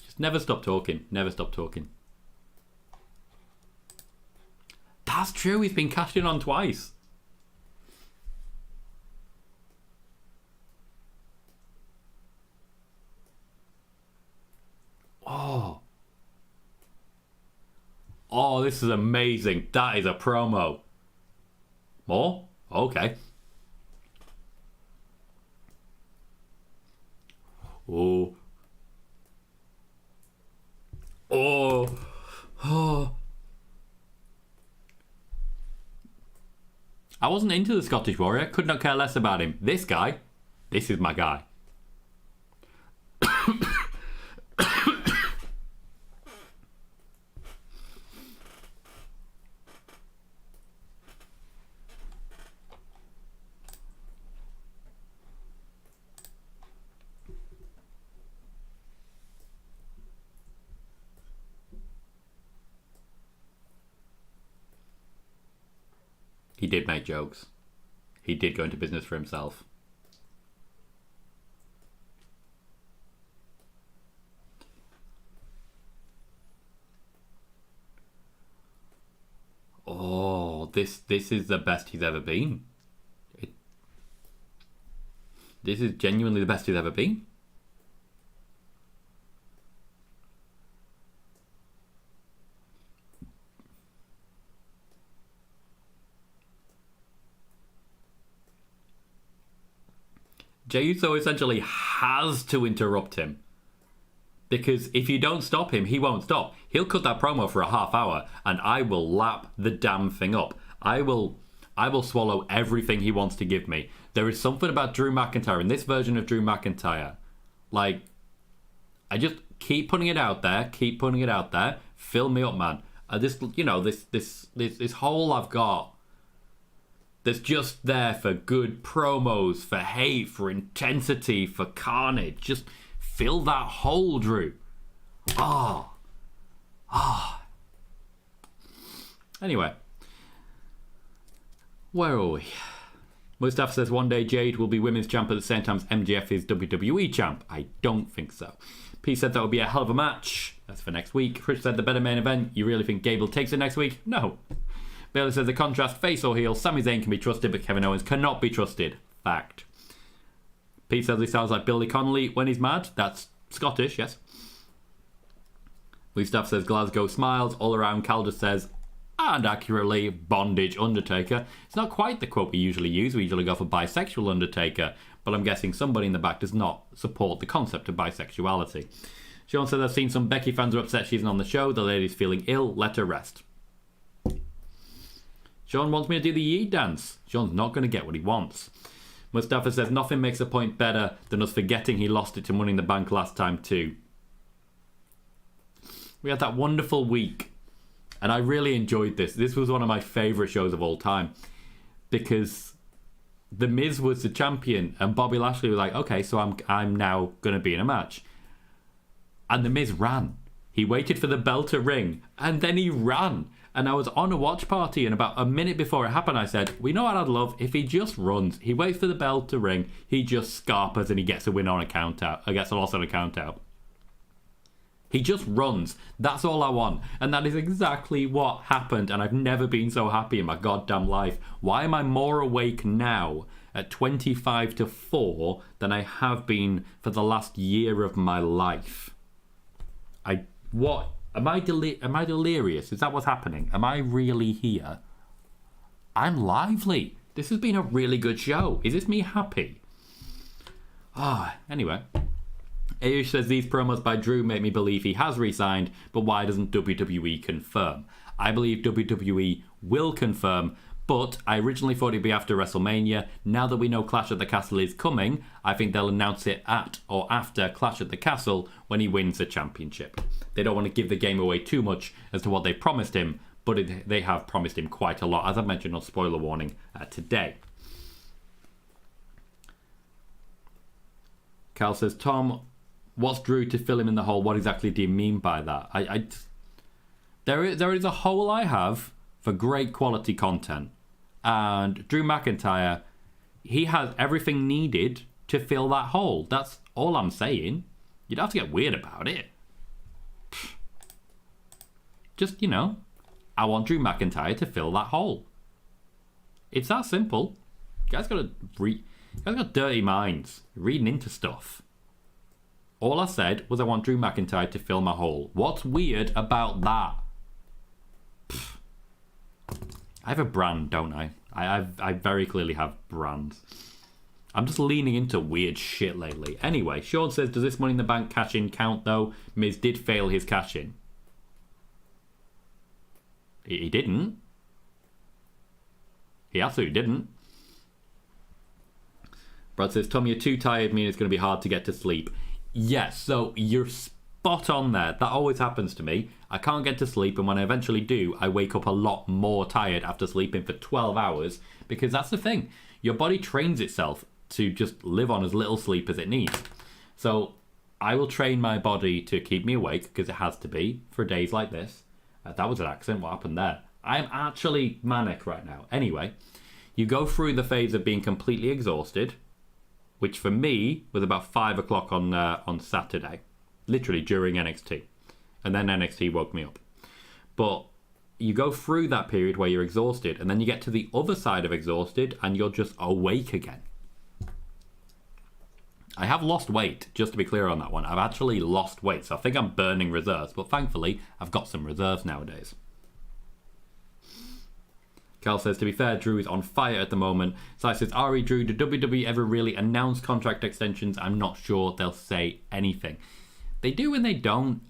Just never stop talking. Never stop talking. That's true. He's been cashed in on twice. Oh, this is amazing. That is a promo. More? Okay. Oh. I wasn't into the Scottish Warrior. Could not care less about him. This guy. This is my guy. He did make jokes. He did go into business for himself. Oh, this is the best he's ever been. This is genuinely the best he's ever been. Jey Uso essentially has to interrupt him. Because if you don't stop him, he won't stop. He'll cut that promo for a half hour and I will lap the damn thing up. I will swallow everything he wants to give me. There is something about Drew McIntyre in this version of Drew McIntyre. Like, I just keep putting it out there. Keep putting it out there. Fill me up, man. This whole I've got that's just there for good promos, for hate, for intensity, for carnage. Just fill that hole, Drew. Anyway, where are we? Mustafa says one day Jade will be women's champ at the same time as MJF is WWE champ. I don't think so. P said that would be a hell of a match. That's for next week. Chris said the better main event. You really think Gable takes it next week? No. Bailey says the contrast, face or heel. Sami Zayn can be trusted, but Kevin Owens cannot be trusted. Fact. Pete says he sounds like Billy Connolly when he's mad. That's Scottish, yes. Mustafa says Glasgow smiles. All around, Cal just says, and accurately, bondage Undertaker. It's not quite the quote we usually use. We usually go for bisexual Undertaker, but I'm guessing somebody in the back does not support the concept of bisexuality. Sean says I've seen some Becky fans are upset she's not on the show. The lady's feeling ill. Let her rest. Sean wants me to do the Yee dance. Sean's not going to get what he wants. Mustafa says nothing makes a point better than us forgetting he lost it to Money in the Bank last time too. We had that wonderful week. And I really enjoyed this. This was one of my favourite shows of all time. Because The Miz was the champion. And Bobby Lashley was like, okay, so I'm now going to be in a match. And The Miz ran. He waited for the bell to ring. And then he ran. And I was on a watch party. And about a minute before it happened, I said, we know what I'd love? If he just runs. He waits for the bell to ring. He just scarpers and he gets a win on a count out. Or gets a loss on a count out. He just runs. That's all I want. And that is exactly what happened. And I've never been so happy in my goddamn life. Why am I more awake now at 25 to 4 than I have been for the last year of my life? What? Am I delirious? Is that what's happening? Am I really here? I'm lively. This has been a really good show. Is this me happy? Anyway. Ayush says these promos by Drew make me believe he has re-signed, but why doesn't WWE confirm? I believe WWE will confirm, but I originally thought it'd be after WrestleMania. Now that we know Clash at the Castle is coming, I think they'll announce it at or after Clash at the Castle when he wins the championship. They don't want to give the game away too much as to what they promised him, but they have promised him quite a lot, as I mentioned on Spoiler Warning today. Cal says, Tom, what's Drew to fill him in the hole? What exactly do you mean by that? There is a hole I have for great quality content. And Drew McIntyre, he has everything needed to fill that hole. That's all I'm saying. You don't have to get weird about it. Just, I want Drew McIntyre to fill that hole. It's that simple. You guys got dirty minds. Reading into stuff. All I said was I want Drew McIntyre to fill my hole. What's weird about that? I have a brand, don't I? I very clearly have brands. I'm just leaning into weird shit lately. Anyway, Sean says, does this Money in the Bank cash-in count, though? Miz did fail his cash-in. He didn't. He absolutely didn't. Brad says, Tom, you're too tired, meaning it's going to be hard to get to sleep. Yes, so you're spot on there. That always happens to me. I can't get to sleep, and when I eventually do, I wake up a lot more tired after sleeping for 12 hours, because that's the thing. Your body trains itself to just live on as little sleep as it needs. So I will train my body to keep me awake, because it has to be, for days like this. That was an accident. What happened there? I'm actually manic right now. Anyway, you go through the phase of being completely exhausted, which for me was about 5 o'clock on Saturday, literally during NXT. And then NXT woke me up. But you go through that period where you're exhausted, and then you get to the other side of exhausted, and you're just awake again. I have lost weight, just to be clear on that one. I've actually lost weight, so I think I'm burning reserves, but thankfully, I've got some reserves nowadays. Cal says, to be fair, Drew is on fire at the moment. Sai says, Ari, Drew, did WWE ever really announce contract extensions? I'm not sure they'll say anything. They do and they don't.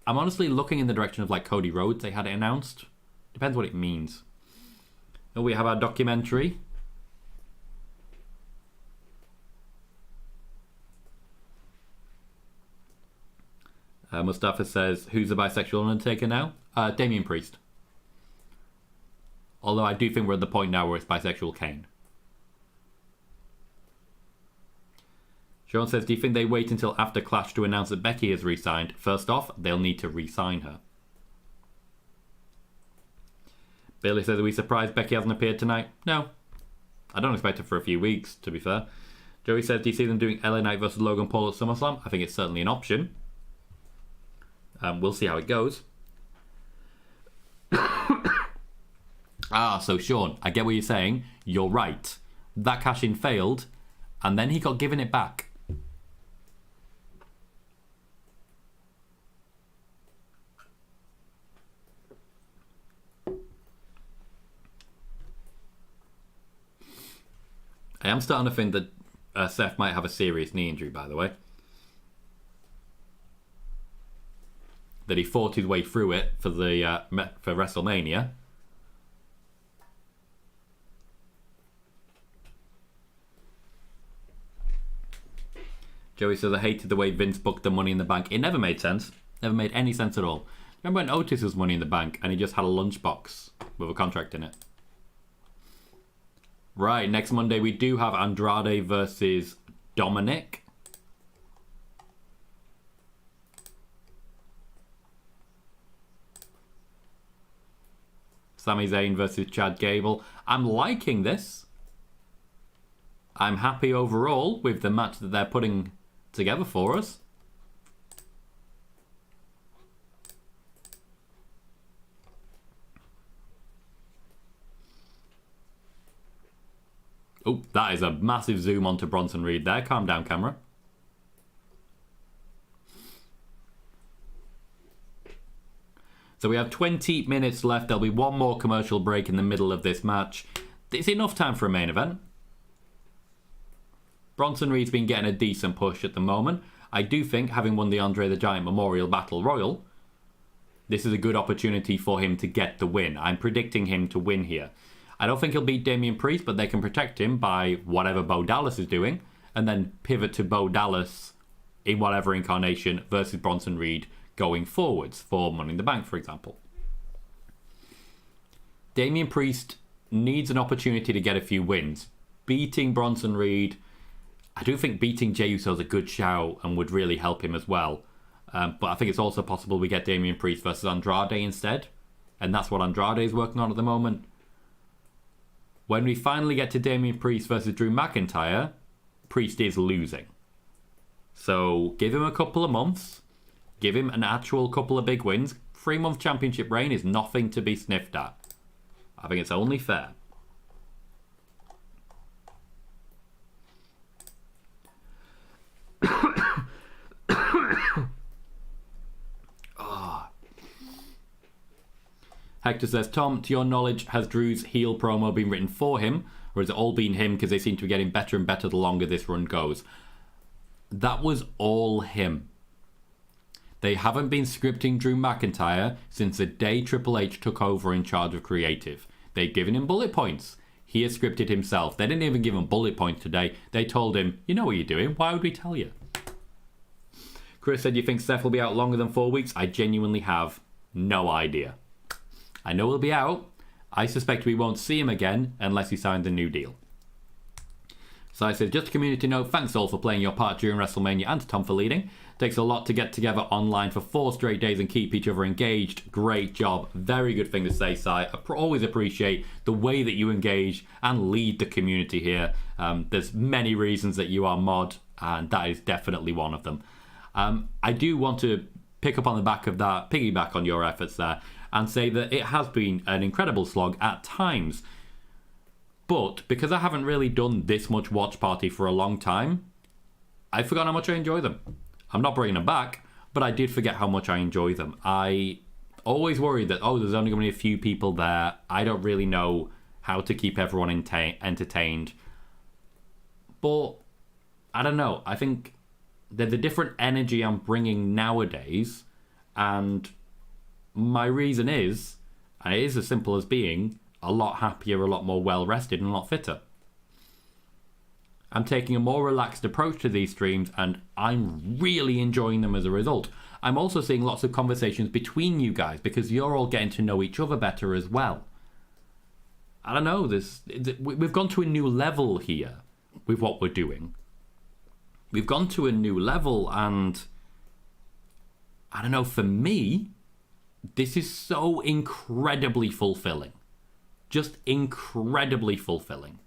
I'm honestly looking in the direction of like Cody Rhodes. They had it announced. Depends what it means. And we have our documentary. Mustafa says, who's the bisexual Undertaker now? Damian Priest. Although I do think we're at the point now where it's bisexual Kane. Sean says, do you think they wait until after Clash to announce that Becky has re-signed? First off, they'll need to re-sign her. Billy says, are we surprised Becky hasn't appeared tonight? No. I don't expect her for a few weeks, to be fair. Joey says, do you see them doing LA Knight versus Logan Paul at SummerSlam? I think it's certainly an option. We'll see how it goes. So Sean, I get what you're saying. You're right. That cash-in failed, and then he got given it back. I am starting to think that Seth might have a serious knee injury, by the way. That he fought his way through it for WrestleMania. Joey says, I hated the way Vince booked the Money in the Bank. It never made sense. Never made any sense at all. Remember when Otis was Money in the Bank and he just had a lunchbox with a contract in it? Right, next Monday we do have Andrade versus Dominic. Sami Zayn versus Chad Gable. I'm liking this. I'm happy overall with the match that they're putting together for us. Oh, that is a massive zoom onto Bronson Reed there. Calm down, camera. So we have 20 minutes left. There'll be one more commercial break in the middle of this match. It's enough time for a main event. Bronson Reed's been getting a decent push at the moment. I do think, having won the Andre the Giant Memorial Battle Royal, this is a good opportunity for him to get the win. I'm predicting him to win here. I don't think he'll beat Damian Priest, but they can protect him by whatever Bo Dallas is doing, and then pivot to Bo Dallas in whatever incarnation versus Bronson Reed going forwards for Money in the Bank, for example. Damian Priest needs an opportunity to get a few wins. Beating Bronson Reed, I do think beating Jey Uso is a good shout and would really help him as well. But I think it's also possible we get Damian Priest versus Andrade instead, and that's what Andrade is working on at the moment. When we finally get to Damian Priest versus Drew McIntyre, Priest is losing. So give him a couple of months. Give him an actual couple of big wins. 3-month championship reign is nothing to be sniffed at. I think it's only fair. Hector says, Tom, to your knowledge, has Drew's heel promo been written for him? Or has it all been him because they seem to be getting better and better the longer this run goes? That was all him. They haven't been scripting Drew McIntyre since the day Triple H took over in charge of creative. They've given him bullet points. He has scripted himself. They didn't even give him bullet points today. They told him, you know what you're doing. Why would we tell you? Chris said, you think Seth will be out longer than 4 weeks? I genuinely have no idea. I know he'll be out. I suspect we won't see him again unless he signs a new deal. So I said, just a community note, thanks all for playing your part during WrestleMania and to Tom for leading. Takes a lot to get together online for 4 straight days and keep each other engaged. Great job. Very good thing to say, Si. I always appreciate the way that you engage and lead the community here. There's many reasons that you are mod, and that is definitely one of them. I do want to pick up on the back of that, piggyback on your efforts there, and say that it has been an incredible slog at times. But because I haven't really done this much Watch Party for a long time, I forgot how much I enjoy them. I'm not bringing them back, but I did forget how much I enjoy them. I always worried that, there's only going to be a few people there. I don't really know how to keep everyone entertained. But I don't know. I think there's a different energy I'm bringing nowadays, and my reason is, and it is as simple as being a lot happier, a lot more well-rested, and a lot fitter. I'm taking a more relaxed approach to these streams, and I'm really enjoying them as a result. I'm also seeing lots of conversations between you guys, because you're all getting to know each other better as well. I don't know. We've gone to a new level here with what we're doing. We've gone to a new level, and I don't know, for me, this is so incredibly fulfilling. Just incredibly fulfilling.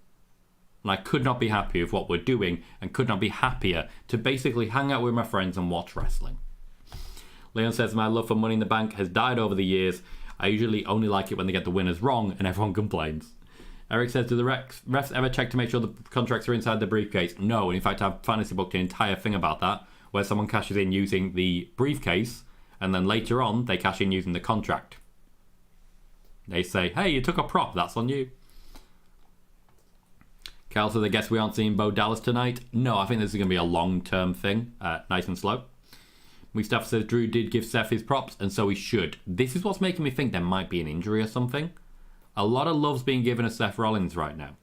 And I could not be happier with what we're doing, and could not be happier to basically hang out with my friends and watch wrestling. Leon says, my love for Money in the Bank has died over the years. I usually only like it when they get the winners wrong and everyone complains. Eric says, do the refs ever check to make sure the contracts are inside the briefcase? No, and in fact I've fantasy booked an entire thing about that, where someone cashes in using the briefcase, and then later on they cash in using the contract. They say, hey, you took a prop, that's on you. Cal says, I guess we aren't seeing Bo Dallas tonight. No, I think this is going to be a long-term thing, nice and slow. Mustafa says, Drew did give Seth his props, and so he should. This is what's making me think there might be an injury or something. A lot of love's being given to Seth Rollins right now.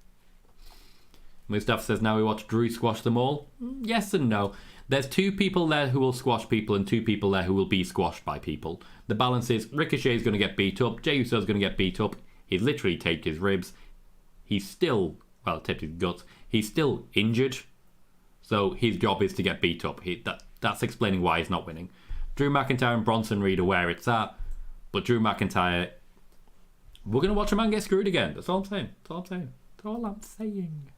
Mustafa says, now we watch Drew squash them all. Yes and no. There's 2 people there who will squash people and 2 people there who will be squashed by people. The balance is Ricochet's going to get beat up. Jey Uso's going to get beat up. He's literally taped his ribs. He's still, well, taped his guts. He's still injured. So his job is to get beat up. That's explaining why he's not winning. Drew McIntyre and Bronson Reed are where it's at. But Drew McIntyre, we're going to watch a man get screwed again. That's all I'm saying. That's all I'm saying.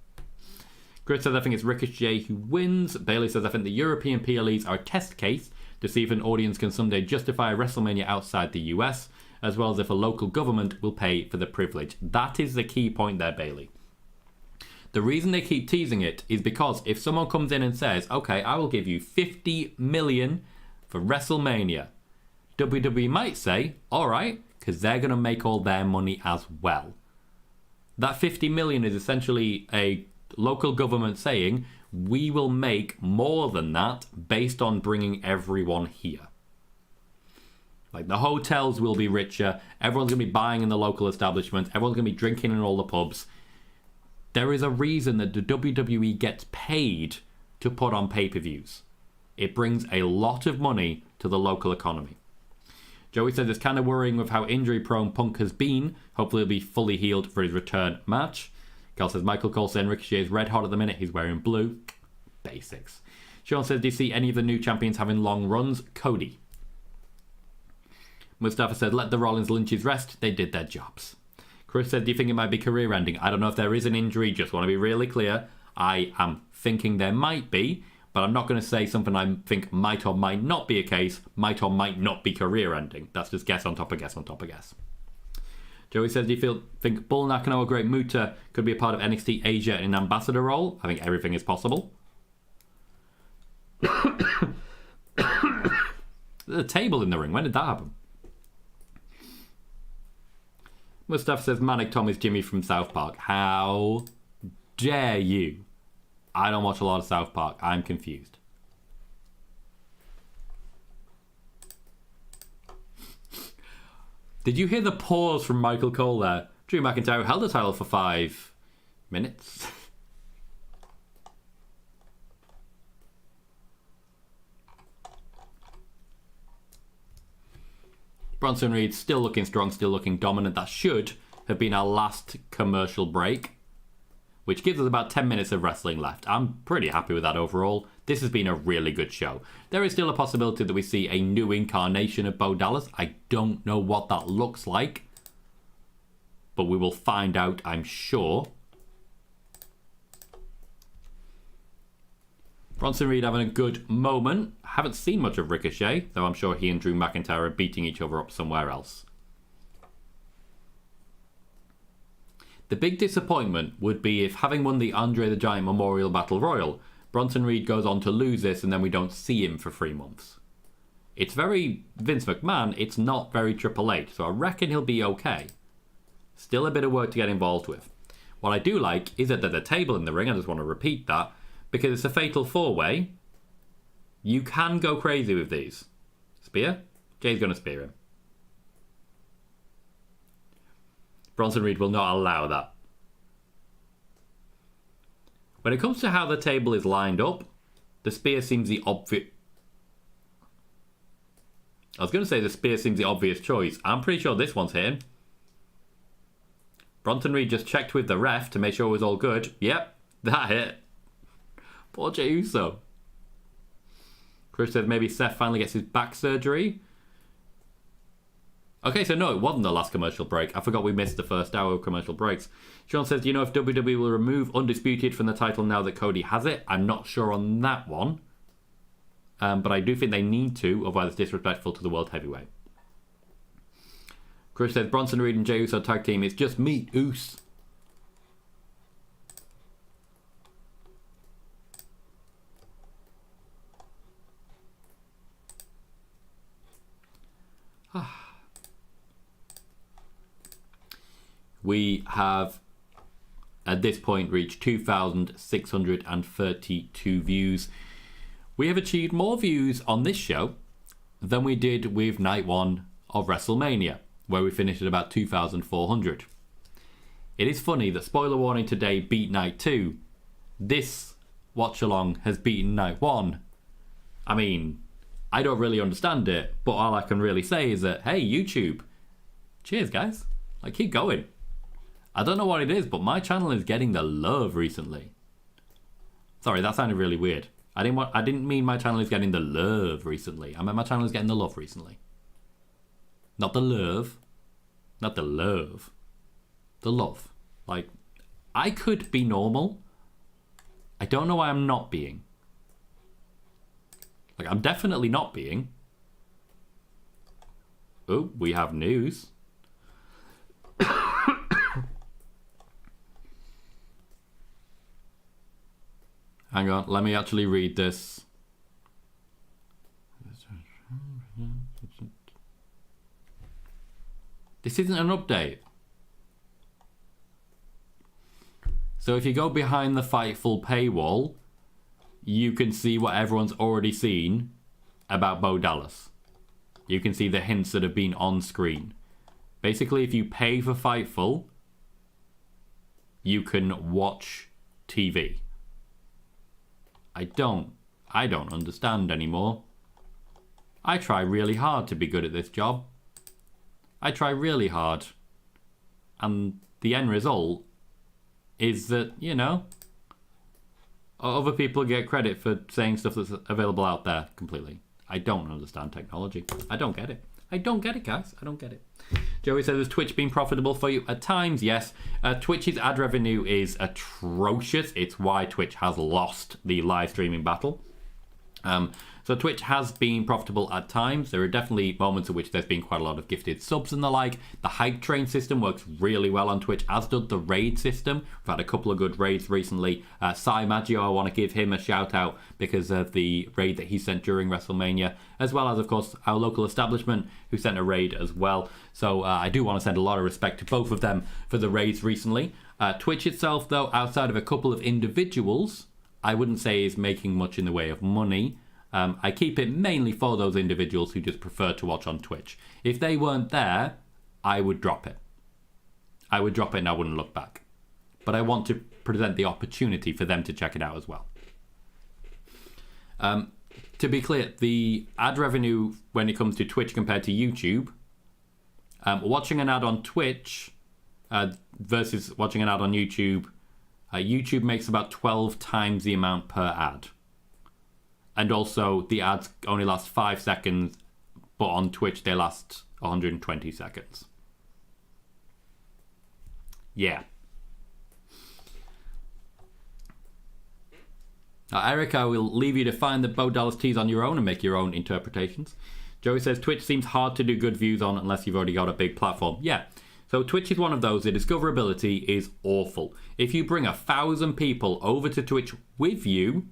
Chris says, I think it's Ricochet who wins. Bailey says, I think the European PLEs are a test case to see if an audience can someday justify WrestleMania outside the US, as well as if a local government will pay for the privilege. That is the key point there, Bailey. The reason they keep teasing it is because if someone comes in and says, okay, I will give you $50 million for WrestleMania, WWE might say, all right, because they're going to make all their money as well. That $50 million is essentially a local government saying, we will make more than that based on bringing everyone here. Like, the hotels will be richer, everyone's going to be buying in the local establishments, everyone's going to be drinking in all the pubs. There is a reason that the WWE gets paid to put on pay-per-views. It brings a lot of money to the local economy. Joey says it's kind of worrying with how injury-prone Punk has been. Hopefully he'll be fully healed for his return match. Cal says Michael Cole saying Ricochet is red hot at the minute. He's wearing blue. Basics. Sean says, do you see any of the new champions having long runs? Cody. Mustafa said, let the Rollins Lynches rest. They did their jobs. Chris said, do you think it might be career-ending? I don't know if there is an injury. Just want to be really clear. I am thinking there might be, but I'm not going to say something I think might or might not be a case, might or might not be career-ending. That's just guess on top of guess on top of guess. Joey says, do you think Bull Nakano or Great Muta could be a part of NXT Asia in an ambassador role? I think everything is possible. The table in the ring, when did that happen? Mustafa says, Manic Tom is Jimmy from South Park. How dare you? I don't watch a lot of South Park. I'm confused. Did you hear the pause from Michael Cole there? Drew McIntyre held the title for 5 minutes. Bronson Reed still looking strong, still looking dominant. That should have been our last commercial break, which gives us about 10 minutes of wrestling left. I'm pretty happy with that overall. This has been a really good show. There is still a possibility that we see a new incarnation of Bo Dallas. I don't know what that looks like, but we will find out, I'm sure. Bronson Reed having a good moment. Haven't seen much of Ricochet, though I'm sure he and Drew McIntyre are beating each other up somewhere else. The big disappointment would be if, having won the Andre the Giant Memorial Battle Royal, Bronson Reed goes on to lose this and then we don't see him for 3 months. It's very Vince McMahon, it's not very Triple H, so I reckon he'll be okay. Still a bit of work to get involved with. What I do like is that there's a table in the ring, I just want to repeat that, because it's a fatal 4-way. You can go crazy with these. Spear? Jay's going to spear him. Bronson Reed will not allow that. When it comes to how the table is lined up, the spear seems the obvious... I was going to say the spear seems the obvious choice. I'm pretty sure this one's hitting. Bronson Reed just checked with the ref to make sure it was all good. Yep, that hit. Poor Jey Uso. Chris says maybe Seth finally gets his back surgery. Okay, so no, it wasn't the last commercial break. I forgot we missed the first hour of commercial breaks. Sean says, do you know if WWE will remove Undisputed from the title now that Cody has it? I'm not sure on that one. But I do think they need to, otherwise it's disrespectful to the World Heavyweight. Chris says, Bronson Reed and Jey Uso tag team. It's just me, Oos. We have, at this point, reached 2,632 views. We have achieved more views on this show than we did with night one of WrestleMania, where we finished at about 2,400. It is funny that Spoiler Warning today beat night 2. This watch-along has beaten night 1. I mean, I don't really understand it, but all I can really say is that, hey, YouTube, cheers, guys. Like, keep going. I don't know what it is, but my channel is getting the love recently. Sorry, that sounded really weird. I didn't mean my channel is getting the love recently. I meant my channel is getting the love recently. Not the love. Not the love. The love. Like, I could be normal. I don't know why I'm not being. Like, I'm definitely not being. Oh, we have news. Hang on, let me actually read this. This isn't an update. So if you go behind the Fightful paywall, you can see what everyone's already seen about Bo Dallas. You can see the hints that have been on screen. Basically, if you pay for Fightful, you can watch TV. I don't understand anymore. I try really hard to be good at this job. I try really hard. And the end result is that, you know, other people get credit for saying stuff that's available out there completely. I don't understand technology. I don't get it. I don't get it, guys. I don't get it. Joey says, has Twitch been profitable for you? At times, yes. Twitch's ad revenue is atrocious. It's why Twitch has lost the live streaming battle. So Twitch has been profitable at times. There are definitely moments in which there's been quite a lot of gifted subs and the like. The hype train system works really well on Twitch, as does the raid system. We've had a couple of good raids recently. Sai Maggio, I want to give him a shout out because of the raid that he sent during WrestleMania, as well as, of course, our local establishment who sent a raid as well. So I do want to send a lot of respect to both of them for the raids recently. Twitch itself, though, outside of a couple of individuals, I wouldn't say is making much in the way of money. I keep it mainly for those individuals who just prefer to watch on Twitch. If they weren't there, I would drop it. I would drop it and I wouldn't look back. But I want to present the opportunity for them to check it out as well. To be clear, the ad revenue when it comes to Twitch compared to YouTube, watching an ad on Twitch versus watching an ad on YouTube, YouTube makes about 12 times the amount per ad. And also, the ads only last 5 seconds, but on Twitch, they last 120 seconds. Yeah. Now, Eric, I will leave you to find the Bo Dallas tease on your own and make your own interpretations. Joey says, Twitch seems hard to do good views on unless you've already got a big platform. Yeah. So Twitch is one of those. The discoverability is awful. If you bring 1,000 people over to Twitch with you,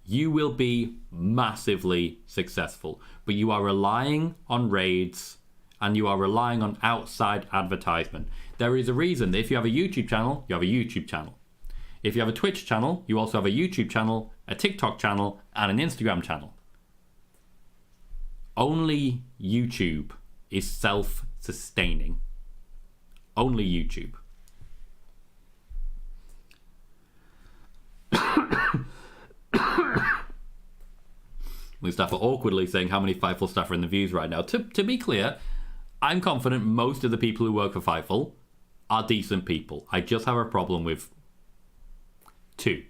you will be massively successful. But you are relying on raids and you are relying on outside advertisement. There is a reason that if you have a YouTube channel, you have a YouTube channel. If you have a Twitch channel, you also have a YouTube channel, a TikTok channel, and an Instagram channel. Only YouTube is self-sustaining. Only YouTube. The staff are awkwardly saying how many Fightful staff are in the views right now. To be clear, I'm confident most of the people who work for Fightful are decent people. I just have a problem with 2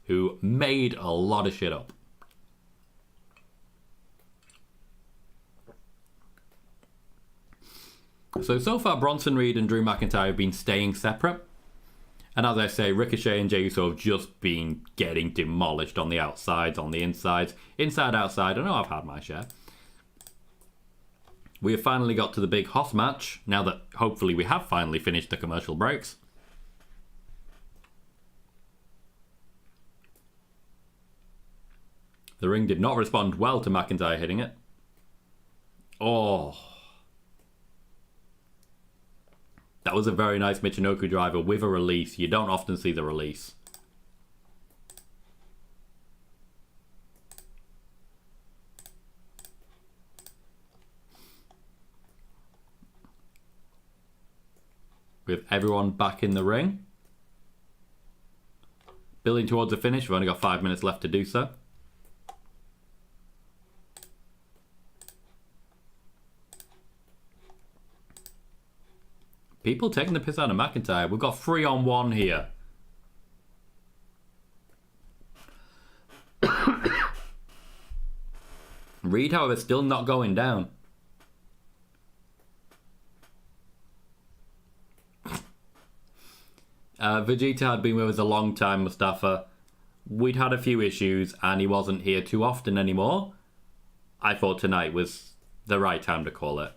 who made a lot of shit up. So far, Bronson Reed and Drew McIntyre have been staying separate. And as I say, Ricochet and Jey Uso have just been getting demolished on the outsides, on the insides. Inside, outside, I know I've had my share. We have finally got to the big Hoss match, now that hopefully we have finally finished the commercial breaks. The ring did not respond well to McIntyre hitting it. Oh. That was a very nice Michinoku driver with a release. You don't often see the release. With everyone back in the ring. Building towards the finish. We've only got 5 minutes left to do so. People taking the piss out of McIntyre. We've got 3-on-1 here. Reed, however, still not going down. Vegeta had been with us a long time, Mustafa. We'd had a few issues and he wasn't here too often anymore. I thought tonight was the right time to call it.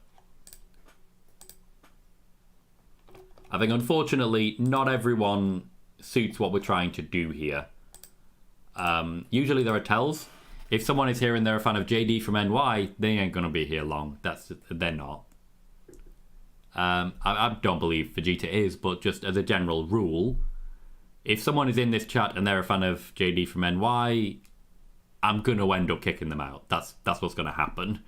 I think, unfortunately, not everyone suits what we're trying to do here. Usually there are tells. If someone is here and they're a fan of JD from NY, they ain't going to be here long. They're not. I don't believe Vegeta is, but just as a general rule, if someone is in this chat and they're a fan of JD from NY, I'm going to end up kicking them out. That's what's going to happen.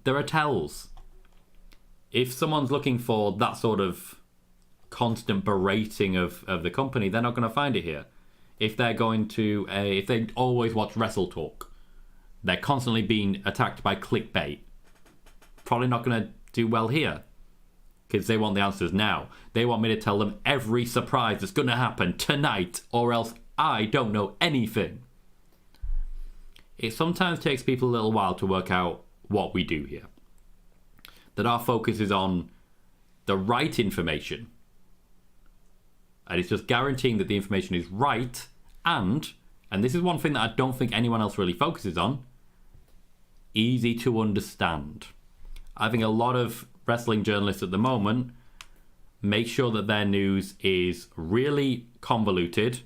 There are tells. If someone's looking for that sort of constant berating of the company, they're not going to find it here. If they're going to, if they always watch Wrestle Talk, they're constantly being attacked by clickbait. Probably not going to do well here. Because they want the answers now. They want me to tell them every surprise that's going to happen tonight, or else I don't know anything. It sometimes takes people a little while to work out what we do here. That our focus is on the right information. And it's just guaranteeing that the information is right, and this is one thing that I don't think anyone else really focuses on, easy to understand. I think a lot of wrestling journalists at the moment make sure that their news is really convoluted,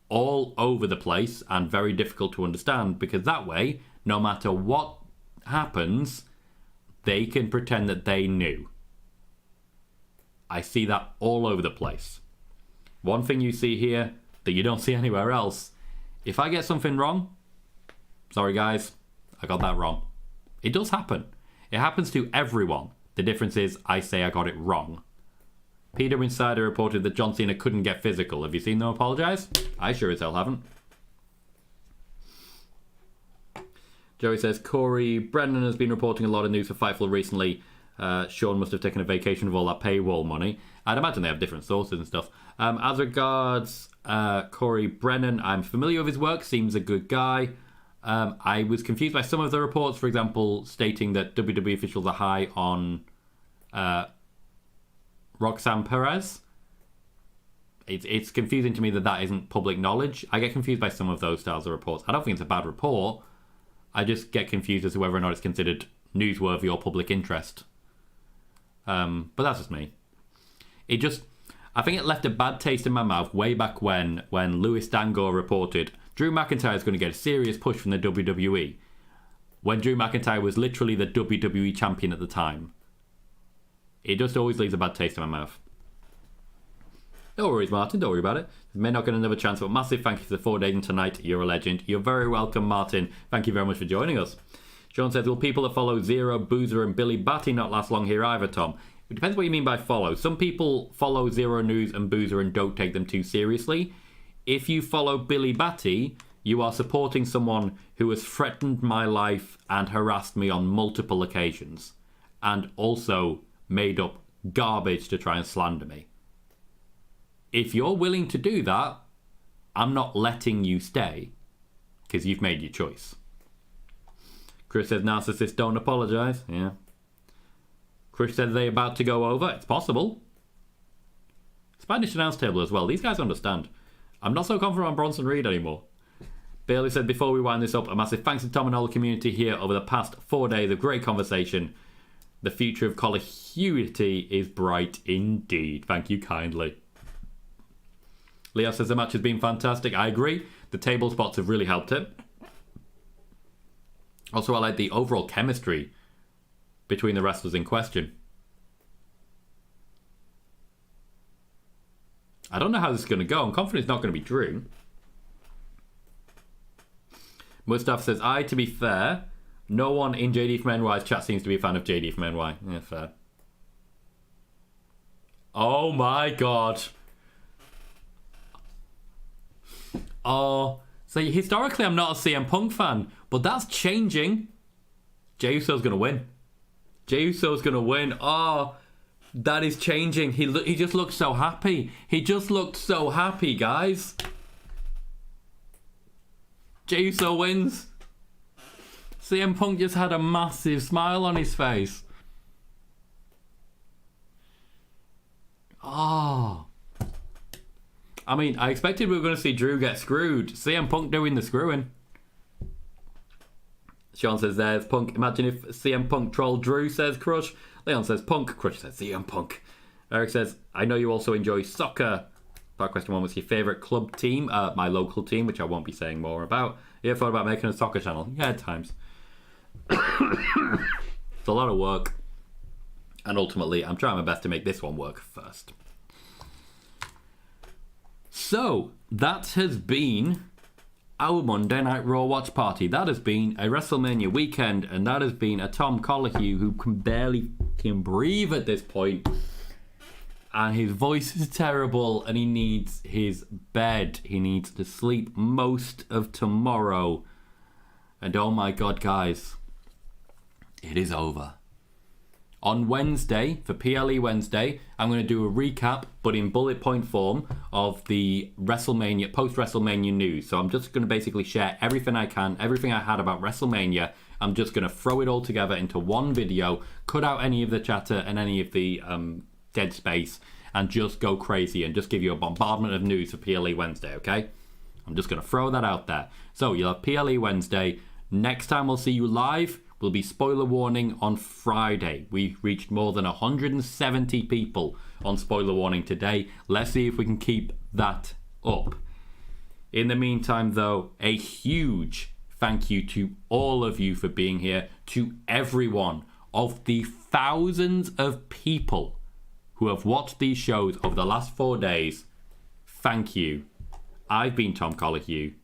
all over the place, and very difficult to understand, because that way, no matter what happens, they can pretend that they knew. I see that all over the place. One thing you see here that you don't see anywhere else, if I get something wrong, sorry guys, I got that wrong. It does happen. It happens to everyone. The difference is I say I got it wrong. Peter Insider reported that John Cena couldn't get physical. Have you seen them apologise? I sure as hell haven't. Joey says, Corey Brennan has been reporting a lot of news for Fightful recently. Sean must have taken a vacation of all that paywall money. I'd imagine they have different sources and stuff. As regards Corey Brennan, I'm familiar with his work. Seems a good guy. I was confused by some of the reports, for example, stating that WWE officials are high on Roxanne Perez. It's confusing to me that isn't public knowledge. I get confused by some of those styles of reports. I don't think it's a bad report. I just get confused as to whether or not it's considered newsworthy or public interest. But that's just me. I think it left a bad taste in my mouth way back when Louis Dangoor reported Drew McIntyre is going to get a serious push from the WWE, when Drew McIntyre was literally the WWE Champion at the time. It just always leaves a bad taste in my mouth. No worries, Martin. Don't worry about it. You may not get another chance, but massive thank you for the 4 days and tonight. You're a legend. You're very welcome, Martin. Thank you very much for joining us. John says, will people that follow Zero, Boozer and Billy Batty not last long here either, Tom? It depends what you mean by follow. Some people follow Zero News and Boozer and don't take them too seriously. If you follow Billy Batty, you are supporting someone who has threatened my life and harassed me on multiple occasions. and also made up garbage to try and slander me. If you're willing to do that, I'm not letting you stay, because you've made your choice. Chris says narcissists don't apologise. Yeah. Chris said they're about to go over. It's possible. Spanish announce table as well. These guys understand. I'm not so confident on Bronson Reed anymore. Bailey said, before we wind this up, a massive thanks to Tom and all the community here over the past 4 days of great conversation. The future of Colohue is bright indeed. Thank you kindly. Leo says the match has been fantastic. I agree. The table spots have really helped it. Also, I like the overall chemistry between the wrestlers in question. I don't know how this is going to go. I'm confident it's not going to be Drew. Mustafa says, to be fair, no one in JD from NY's chat seems to be a fan of JD from NY. Yeah, fair. Oh my god. Oh, so historically I'm not a CM Punk fan, but that's changing. Jey Uso's going to win. Jey Uso's going to win. Oh, that is changing. He just looked so happy. He just looked so happy, guys. Jey Uso wins. CM Punk just had a massive smile on his face. Oh. I mean, I expected we were going to see Drew get screwed. CM Punk doing the screwing. Sean says, there's Punk. Imagine if CM Punk trolled Drew, says Crush. Leon says Punk. Crush says CM Punk. Eric says, I know you also enjoy soccer. Part question 1 was your favourite club team. My local team, which I won't be saying more about. You ever thought about making a soccer channel? Yeah, at times. It's a lot of work. And ultimately, I'm trying my best to make this one work first. So, that has been our Monday Night Raw watch party. That has been a WrestleMania weekend, and that has been a Tom Colohue who can barely breathe at this point. And his voice is terrible, and he needs his bed. He needs to sleep most of tomorrow. And oh my god, guys, it is over. On Wednesday, for PLE Wednesday, I'm going to do a recap, but in bullet point form, of the WrestleMania, post-WrestleMania news. So I'm just going to basically share everything I can, everything I had about WrestleMania. I'm just going to throw it all together into one video, cut out any of the chatter and any of the dead space, and just go crazy and just give you a bombardment of news for PLE Wednesday, okay? I'm just going to throw that out there. So you'll have PLE Wednesday. Next time we'll see you live will be spoiler warning on Friday. We reached more than 170 people on spoiler warning today. Let's see if we can keep that up. In the meantime, though, a huge thank you to all of you for being here, to everyone of the thousands of people who have watched these shows over the last 4 days. Thank you. I've been Tom Colohue.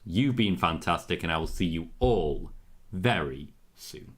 You've been fantastic, and I will see you all very soon.